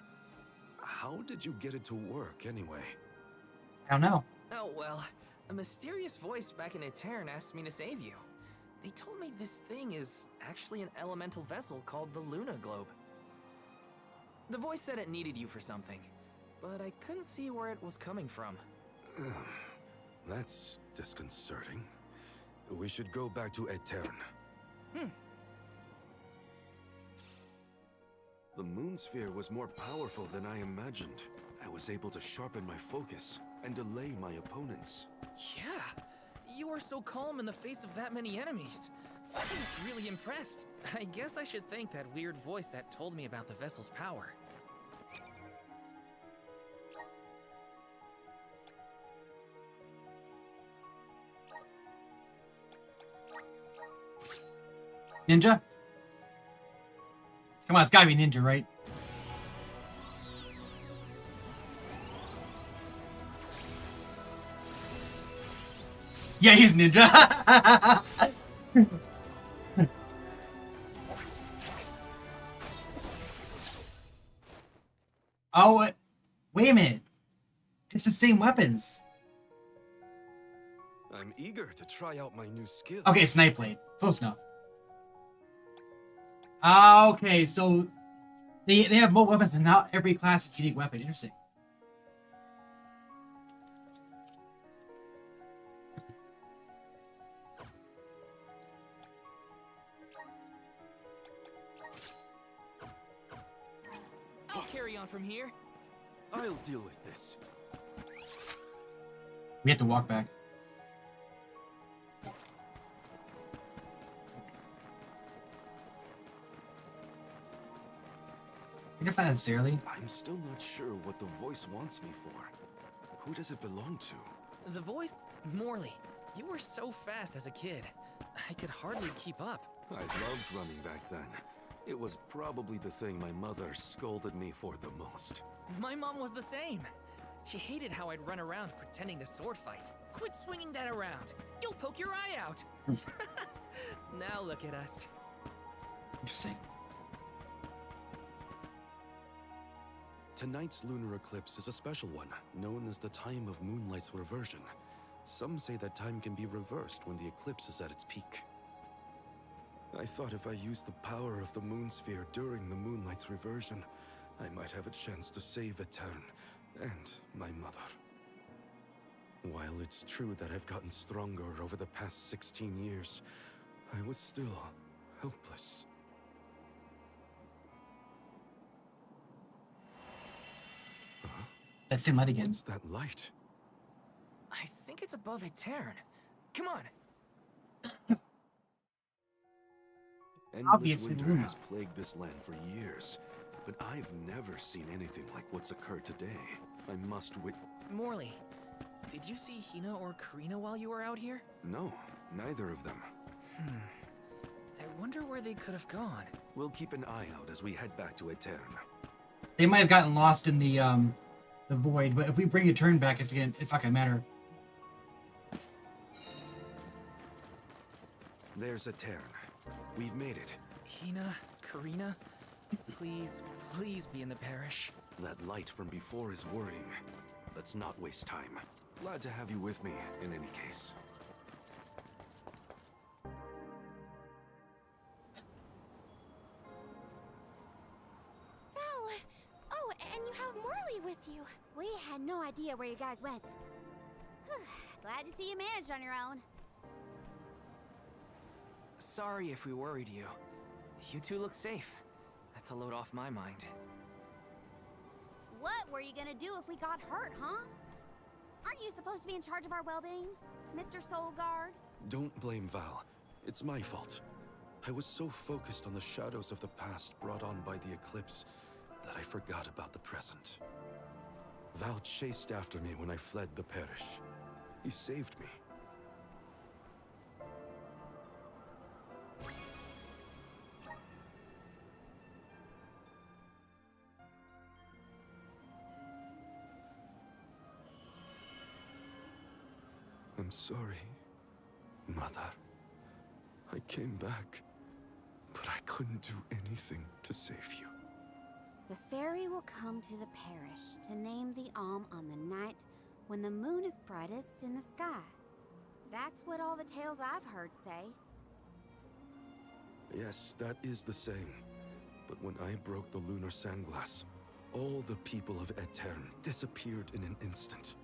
How did you get it to work, anyway? I don't know. Oh, well, a mysterious voice back in Aetern asked me to save you. They told me this thing is actually an elemental vessel called the Luna Globe. The voice said it needed you for something, but I couldn't see where it was coming from. That's disconcerting. We should go back to Aetern. The moon sphere was more powerful than I imagined. I was able to sharpen my focus and delay my opponents. Yeah, you were so calm in the face of that many enemies. I was really impressed. I guess I should thank that weird voice that told me about the vessel's power. Ninja? Come on, it's gotta be Ninja, right? Yeah, he's Ninja. Oh, wait a minute. It's the same weapons. I'm eager to try out my new skill. Okay, Snipe Blade. Close enough. Ah, okay, so they have more weapons, but not every class is a unique weapon. Interesting. I'll carry on from here. I'll deal with this. We have to walk back. I guess not necessarily. I'm still not sure what the voice wants me for. Who does it belong to? The voice? Morley, you were so fast as a kid. I could hardly keep up. I loved running back then. It was probably the thing my mother scolded me for the most. My mom was the same. She hated how I'd run around pretending to sword fight. Quit swinging that around. You'll poke your eye out. Now look at us. Interesting. Tonight's lunar eclipse is a special one, known as the time of Moonlight's reversion. Some say that time can be reversed when the eclipse is at its peak. I thought if I used the power of the moon sphere during the Moonlight's reversion, I might have a chance to save Etern and my mother. While it's true that I've gotten stronger over the past 16 years, I was still helpless. That same light again. What's that light? I think it's above Etern. Come on. Endless Obviously, winter Luna. has plagued this land for years, but I've never seen anything like what's occurred today. I must Morley, did you see Hina or Karina while you were out here? No, neither of them. I wonder where they could have gone. We'll keep an eye out as we head back to Etern. They might have gotten lost in the void, but if we bring a turn back, it's not gonna matter. There's Etern. We've made it. Hina, Karina, please, please be in the parish. That light from before is worrying. Let's not waste time. Glad to have you with me, in any case. Val! Oh, and you have Morley with you. We had no idea where you guys went. Glad to see you managed on your own. Sorry if we worried you. You two look safe. That's a load off my mind. What were you gonna do if we got hurt, huh? Aren't you supposed to be in charge of our well-being, Mr. Soulguard? Don't blame Val. It's my fault. I was so focused on the shadows of the past brought on by the eclipse that I forgot about the present. Val chased after me when I fled the parish. He saved me. I'm sorry, Mother. I came back, but I couldn't do anything to save you. The fairy will come to the parish to name the Alm on the night when the moon is brightest in the sky. That's what all the tales I've heard say. Yes, that is the same. But when I broke the lunar sandglass, all the people of Etern disappeared in an instant.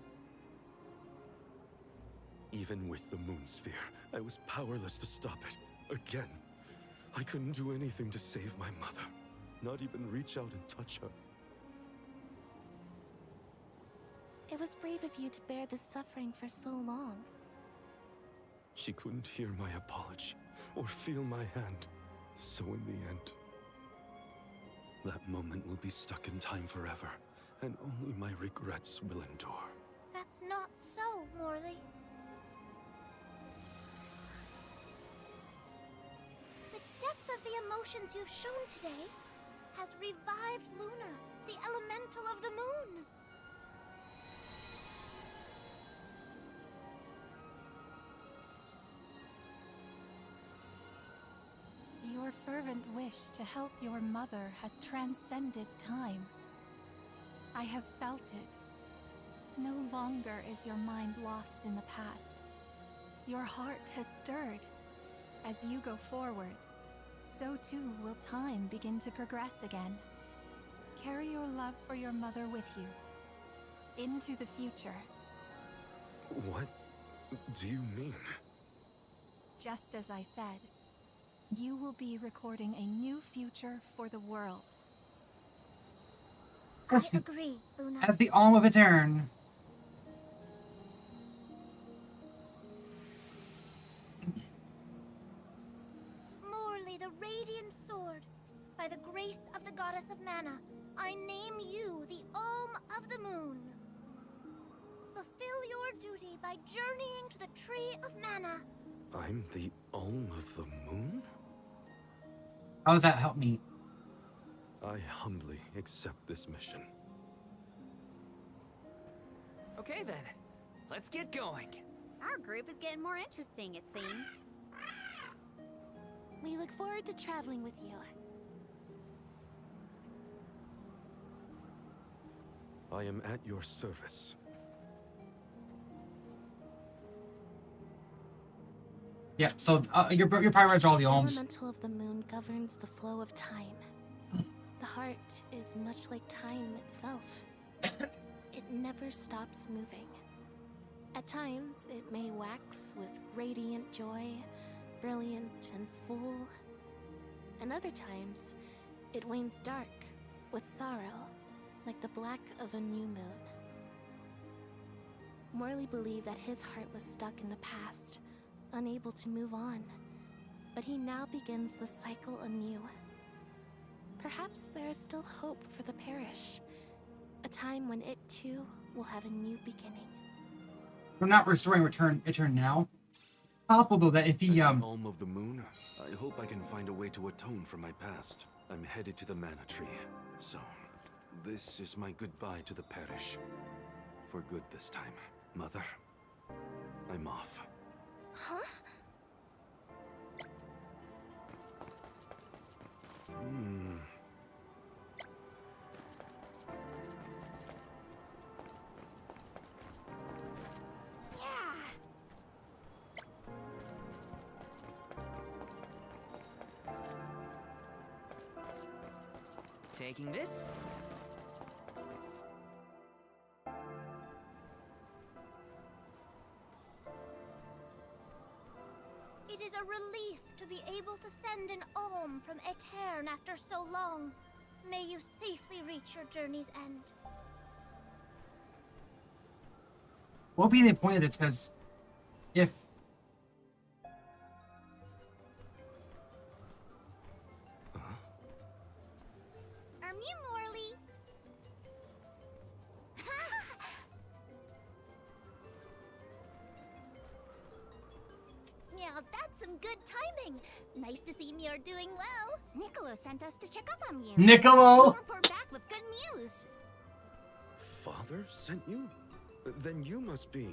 Even with the moon sphere, I was powerless to stop it. Again. I couldn't do anything to save my mother. Not even reach out and touch her. It was brave of you to bear this suffering for so long. She couldn't hear my apology or feel my hand. So in the end, that moment will be stuck in time forever, and only my regrets will endure. That's not so, Morley. The depth of the emotions you've shown today has revived Luna, the elemental of the moon. Your fervent wish to help your mother has transcended time. I have felt it. No longer is your mind lost in the past. Your heart has stirred. As you go forward, so too will time begin to progress again. Carry your love for your mother with you into the future. What do you mean? Just as I said, you will be recording a new future for the world. I agree, Luna. As the Alm of Etern. Morley, the Radiant Sword. By the grace of the Goddess of Mana, I name you the Alm of the Moon. Fulfill your duty by journeying to the Tree of Mana. I'm the Alm of the Moon? How does that help me? I humbly accept this mission. Okay then, let's get going. Our group is getting more interesting, it seems. We look forward to traveling with you. I am at your service. Yeah, so you're probably all the alms. The elemental of the moon governs the flow of time. The heart is much like time itself. It never stops moving. At times, it may wax with radiant joy, brilliant and full. And other times, it wanes dark with sorrow, like the black of a new moon. Morley believed that his heart was stuck in the past, unable to move on, but he now begins the cycle anew. Perhaps there is still hope for the parish, a time when it too will have a new beginning. We're not restoring Etern now. It's possible though that if he As the Alm of the Moon, I hope I can find a way to atone for my past. I'm headed to the Mana Tree, so this is my goodbye to the parish. For good this time, Mother. I'm off. Huh? Taking this? It is a relief to be able to send an alm from Etern after so long. May you safely reach your journey's end. what would be the point of this? Because if Are you Morley? Yeah, that's some good timing. Nice to see Muir doing well. Niccolo sent us to check up on you. Niccolo! We'll report back with good news. Father sent you? Then you must be...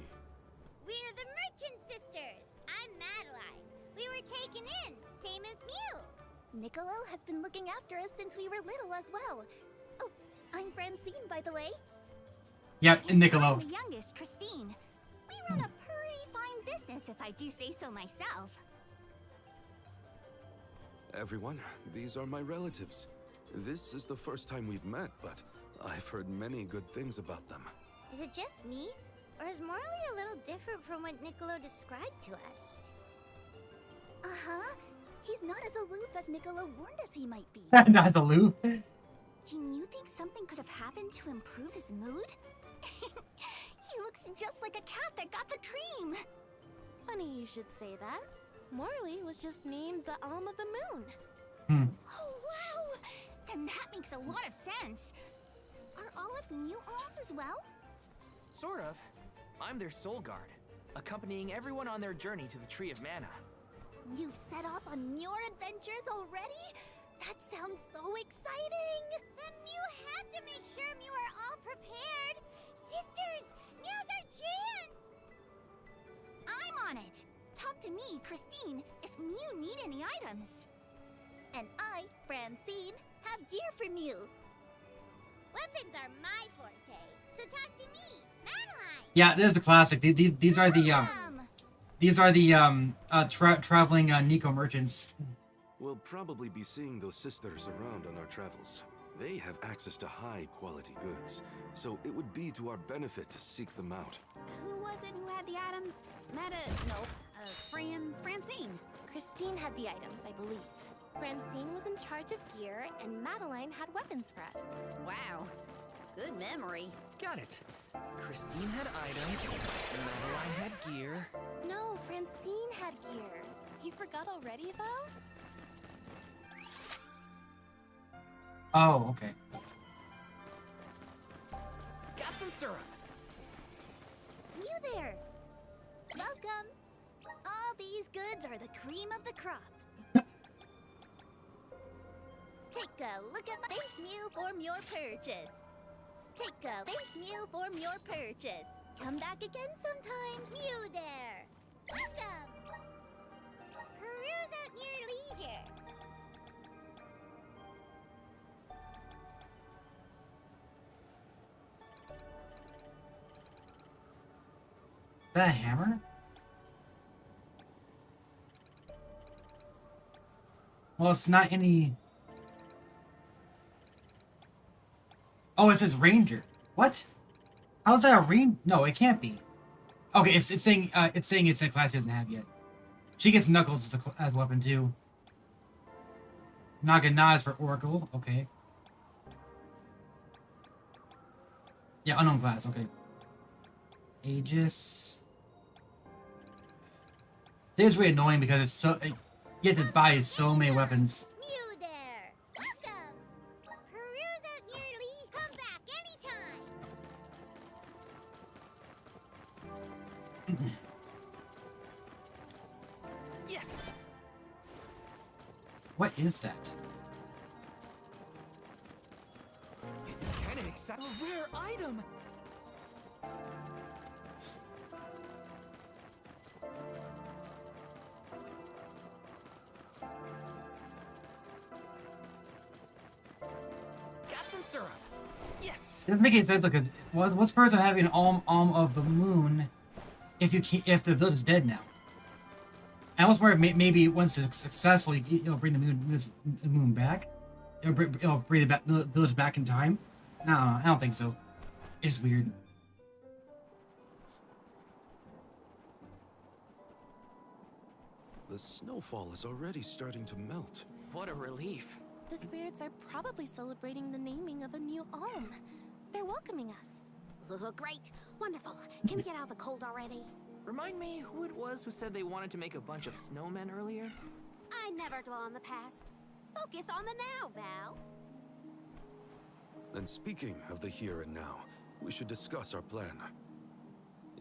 We're the Merchant Sisters. I'm Madeline. We were taken in, same as Mew. Niccolo has been looking after us since we were little as well. Oh, I'm Francine, by the way. Yep, and Niccolo. I'm the youngest, Christine. We run a pretty fine business, if I do say so myself. Everyone, these are my relatives. This is the first time we've met, but I've heard many good things about them. Is it just me? Or is Morley a little different from what Niccolo described to us? Uh-huh. He's not as aloof as Niccolo warned us he might be. Not aloof. Do you think something could have happened to improve his mood? He looks just like a cat that got the cream. Funny you should say that. Morley was just named the Alm of the Moon. Oh, wow! Then that makes a lot of sense. Are all of Mew alms as well? Sort of. I'm their soul guard, accompanying everyone on their journey to the Tree of Mana. You've set off on your adventures already? That sounds so exciting! Then Mew have to make sure Mew are all prepared. Sisters, now's our chance! I'm on it. Talk to me, Christine, if Mew need any items. And I, Francine, have gear for Mew. Weapons are my forte. Yeah, this is the classic. These are the traveling Nico merchants. We'll probably be seeing those sisters around on our travels. They have access to high-quality goods, so it would be to our benefit to seek them out. Who was it who had the items? Francine. Christine had the items, I believe. Francine was in charge of gear, and Madeline had weapons for us. Wow. Good memory. Got it. Christine had items, Madeline had gear. No, Francine had gear. You forgot already, though? Oh, okay. Got some syrup. You there. Welcome. All these goods are the cream of the crop. Take a look at my thank you for your purchase. Take a thank you for your purchase. Come back again sometime. You there. Welcome. Peruse at your leisure. Is that a hammer? Well, it's not any... Oh, it says ranger. What? How's that a ranger? No, it can't be. Okay, it's saying it's a class he doesn't have yet. She gets Knuckles as a weapon too. Nagana is for Oracle. Okay. Yeah, unknown class. Okay. Aegis. This is really annoying because it's so you have to buy so many weapons. You there. Welcome. Peruse at your leisure. Come back anytime. Yes. What is that? This is kind of exciting. A rare item. Syrup. Yes. It doesn't make any sense because what's the purpose of having an alm of the moon if the village is dead now? And I was worried maybe once it's successful, it'll bring the moon back. It'll bring the village back in time. No, I don't think so. It's weird. The snowfall is already starting to melt. What a relief. The spirits are probably celebrating the naming of a new alm. They're welcoming us. Great. Wonderful. Can we get out of the cold already? Remind me who it was who said they wanted to make a bunch of snowmen earlier? I never dwell on the past. Focus on the now, Val. And speaking of the here and now, we should discuss our plan.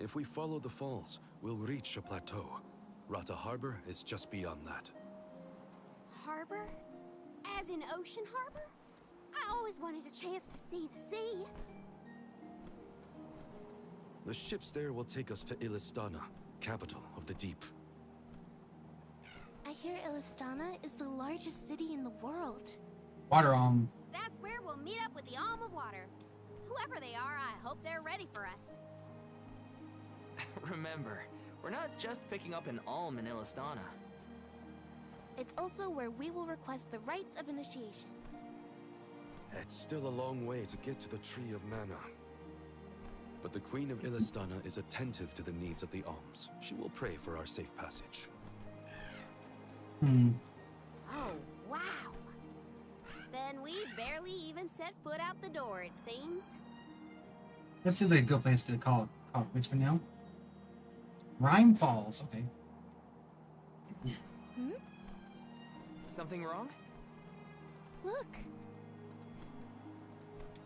If we follow the falls, we'll reach a plateau. Rata Harbor is just beyond that. Harbor? As in Ocean Harbor? I always wanted a chance to see the sea. The ships there will take us to Illistana, capital of the deep. I hear Illistana is the largest city in the world. Water alm. That's where we'll meet up with the Alm of Water. Whoever they are, I hope they're ready for us. Remember, we're not just picking up an alm in Illistana. It's also where we will request the rites of initiation. It's still a long way to get to the Tree of Mana. But the Queen of Illistana is attentive to the needs of the alms. She will pray for our safe passage. Oh, wow. Then we barely even set foot out the door, it seems. That seems like a good place to call it quits for now. Rhyme Falls, okay. Something wrong? Look.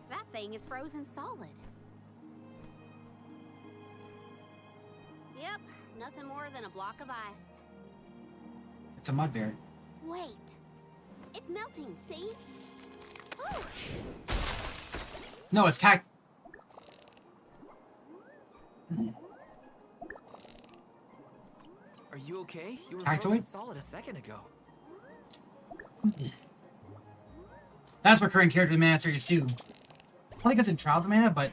That thing is frozen solid. Yep, nothing more than a block of ice. It's a mud bear. Wait. It's melting, see? Oh. No, it's cact. Are you okay? You were Cactoid? frozen solid a second ago. That's recurring character in Mana series too. I don't think it's in Trials of Mana, but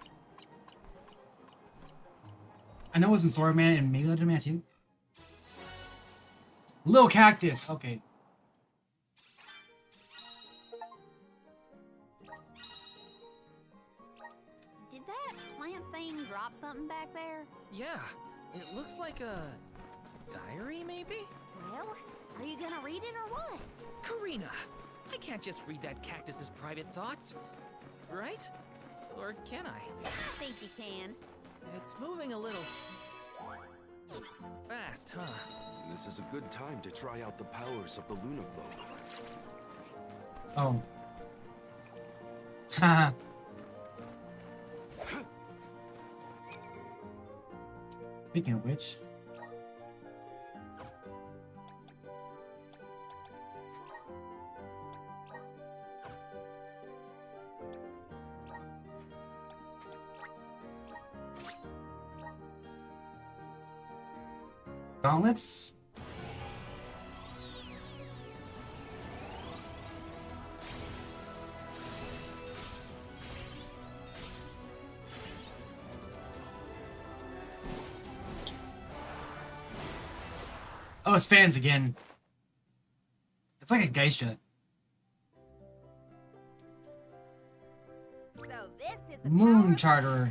I know it was in Swordman and maybe Legend Man too. Lil Cactus. Okay. Did that plant thing drop something back there? Yeah, it looks like a diary, maybe? Well, are you gonna read it or what? Karina, I can't just read that cactus's private thoughts, right? Or can I? I think you can. It's moving a little fast, huh? This is a good time to try out the powers of the Luna Globe. Oh. Haha. Speaking of which. Gauntlets? Oh, it's fans again. It's like a geisha. So this is the Moon Charter.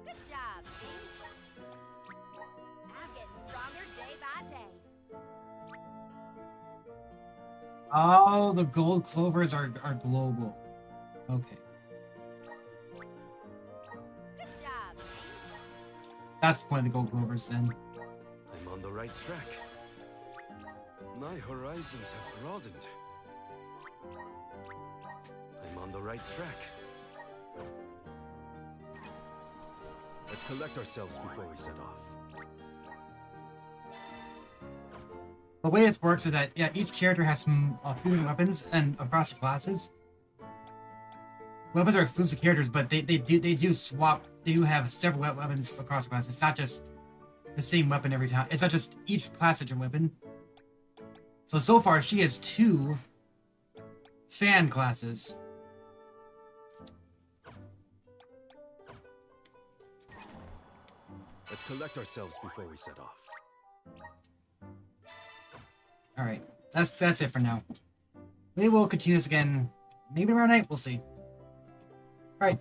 Good job, Steve. I'm getting stronger day by day. Oh, the gold clovers are global. Okay. Good job, Steve. That's the point of the gold clovers then. I'm on the right track. My horizons have broadened. I'm on the right track. Let's collect ourselves before we set off. The way it works is that, yeah, each character has some few different weapons and across the classes. Weapons are exclusive characters, but they do swap. They do have several weapons across the class. It's not just the same weapon every time. It's not just each class has a weapon. So far she has 2 fan classes. Let's collect ourselves before we set off. All right, that's it for now. We will continue this again, maybe tomorrow night. We'll see. All right.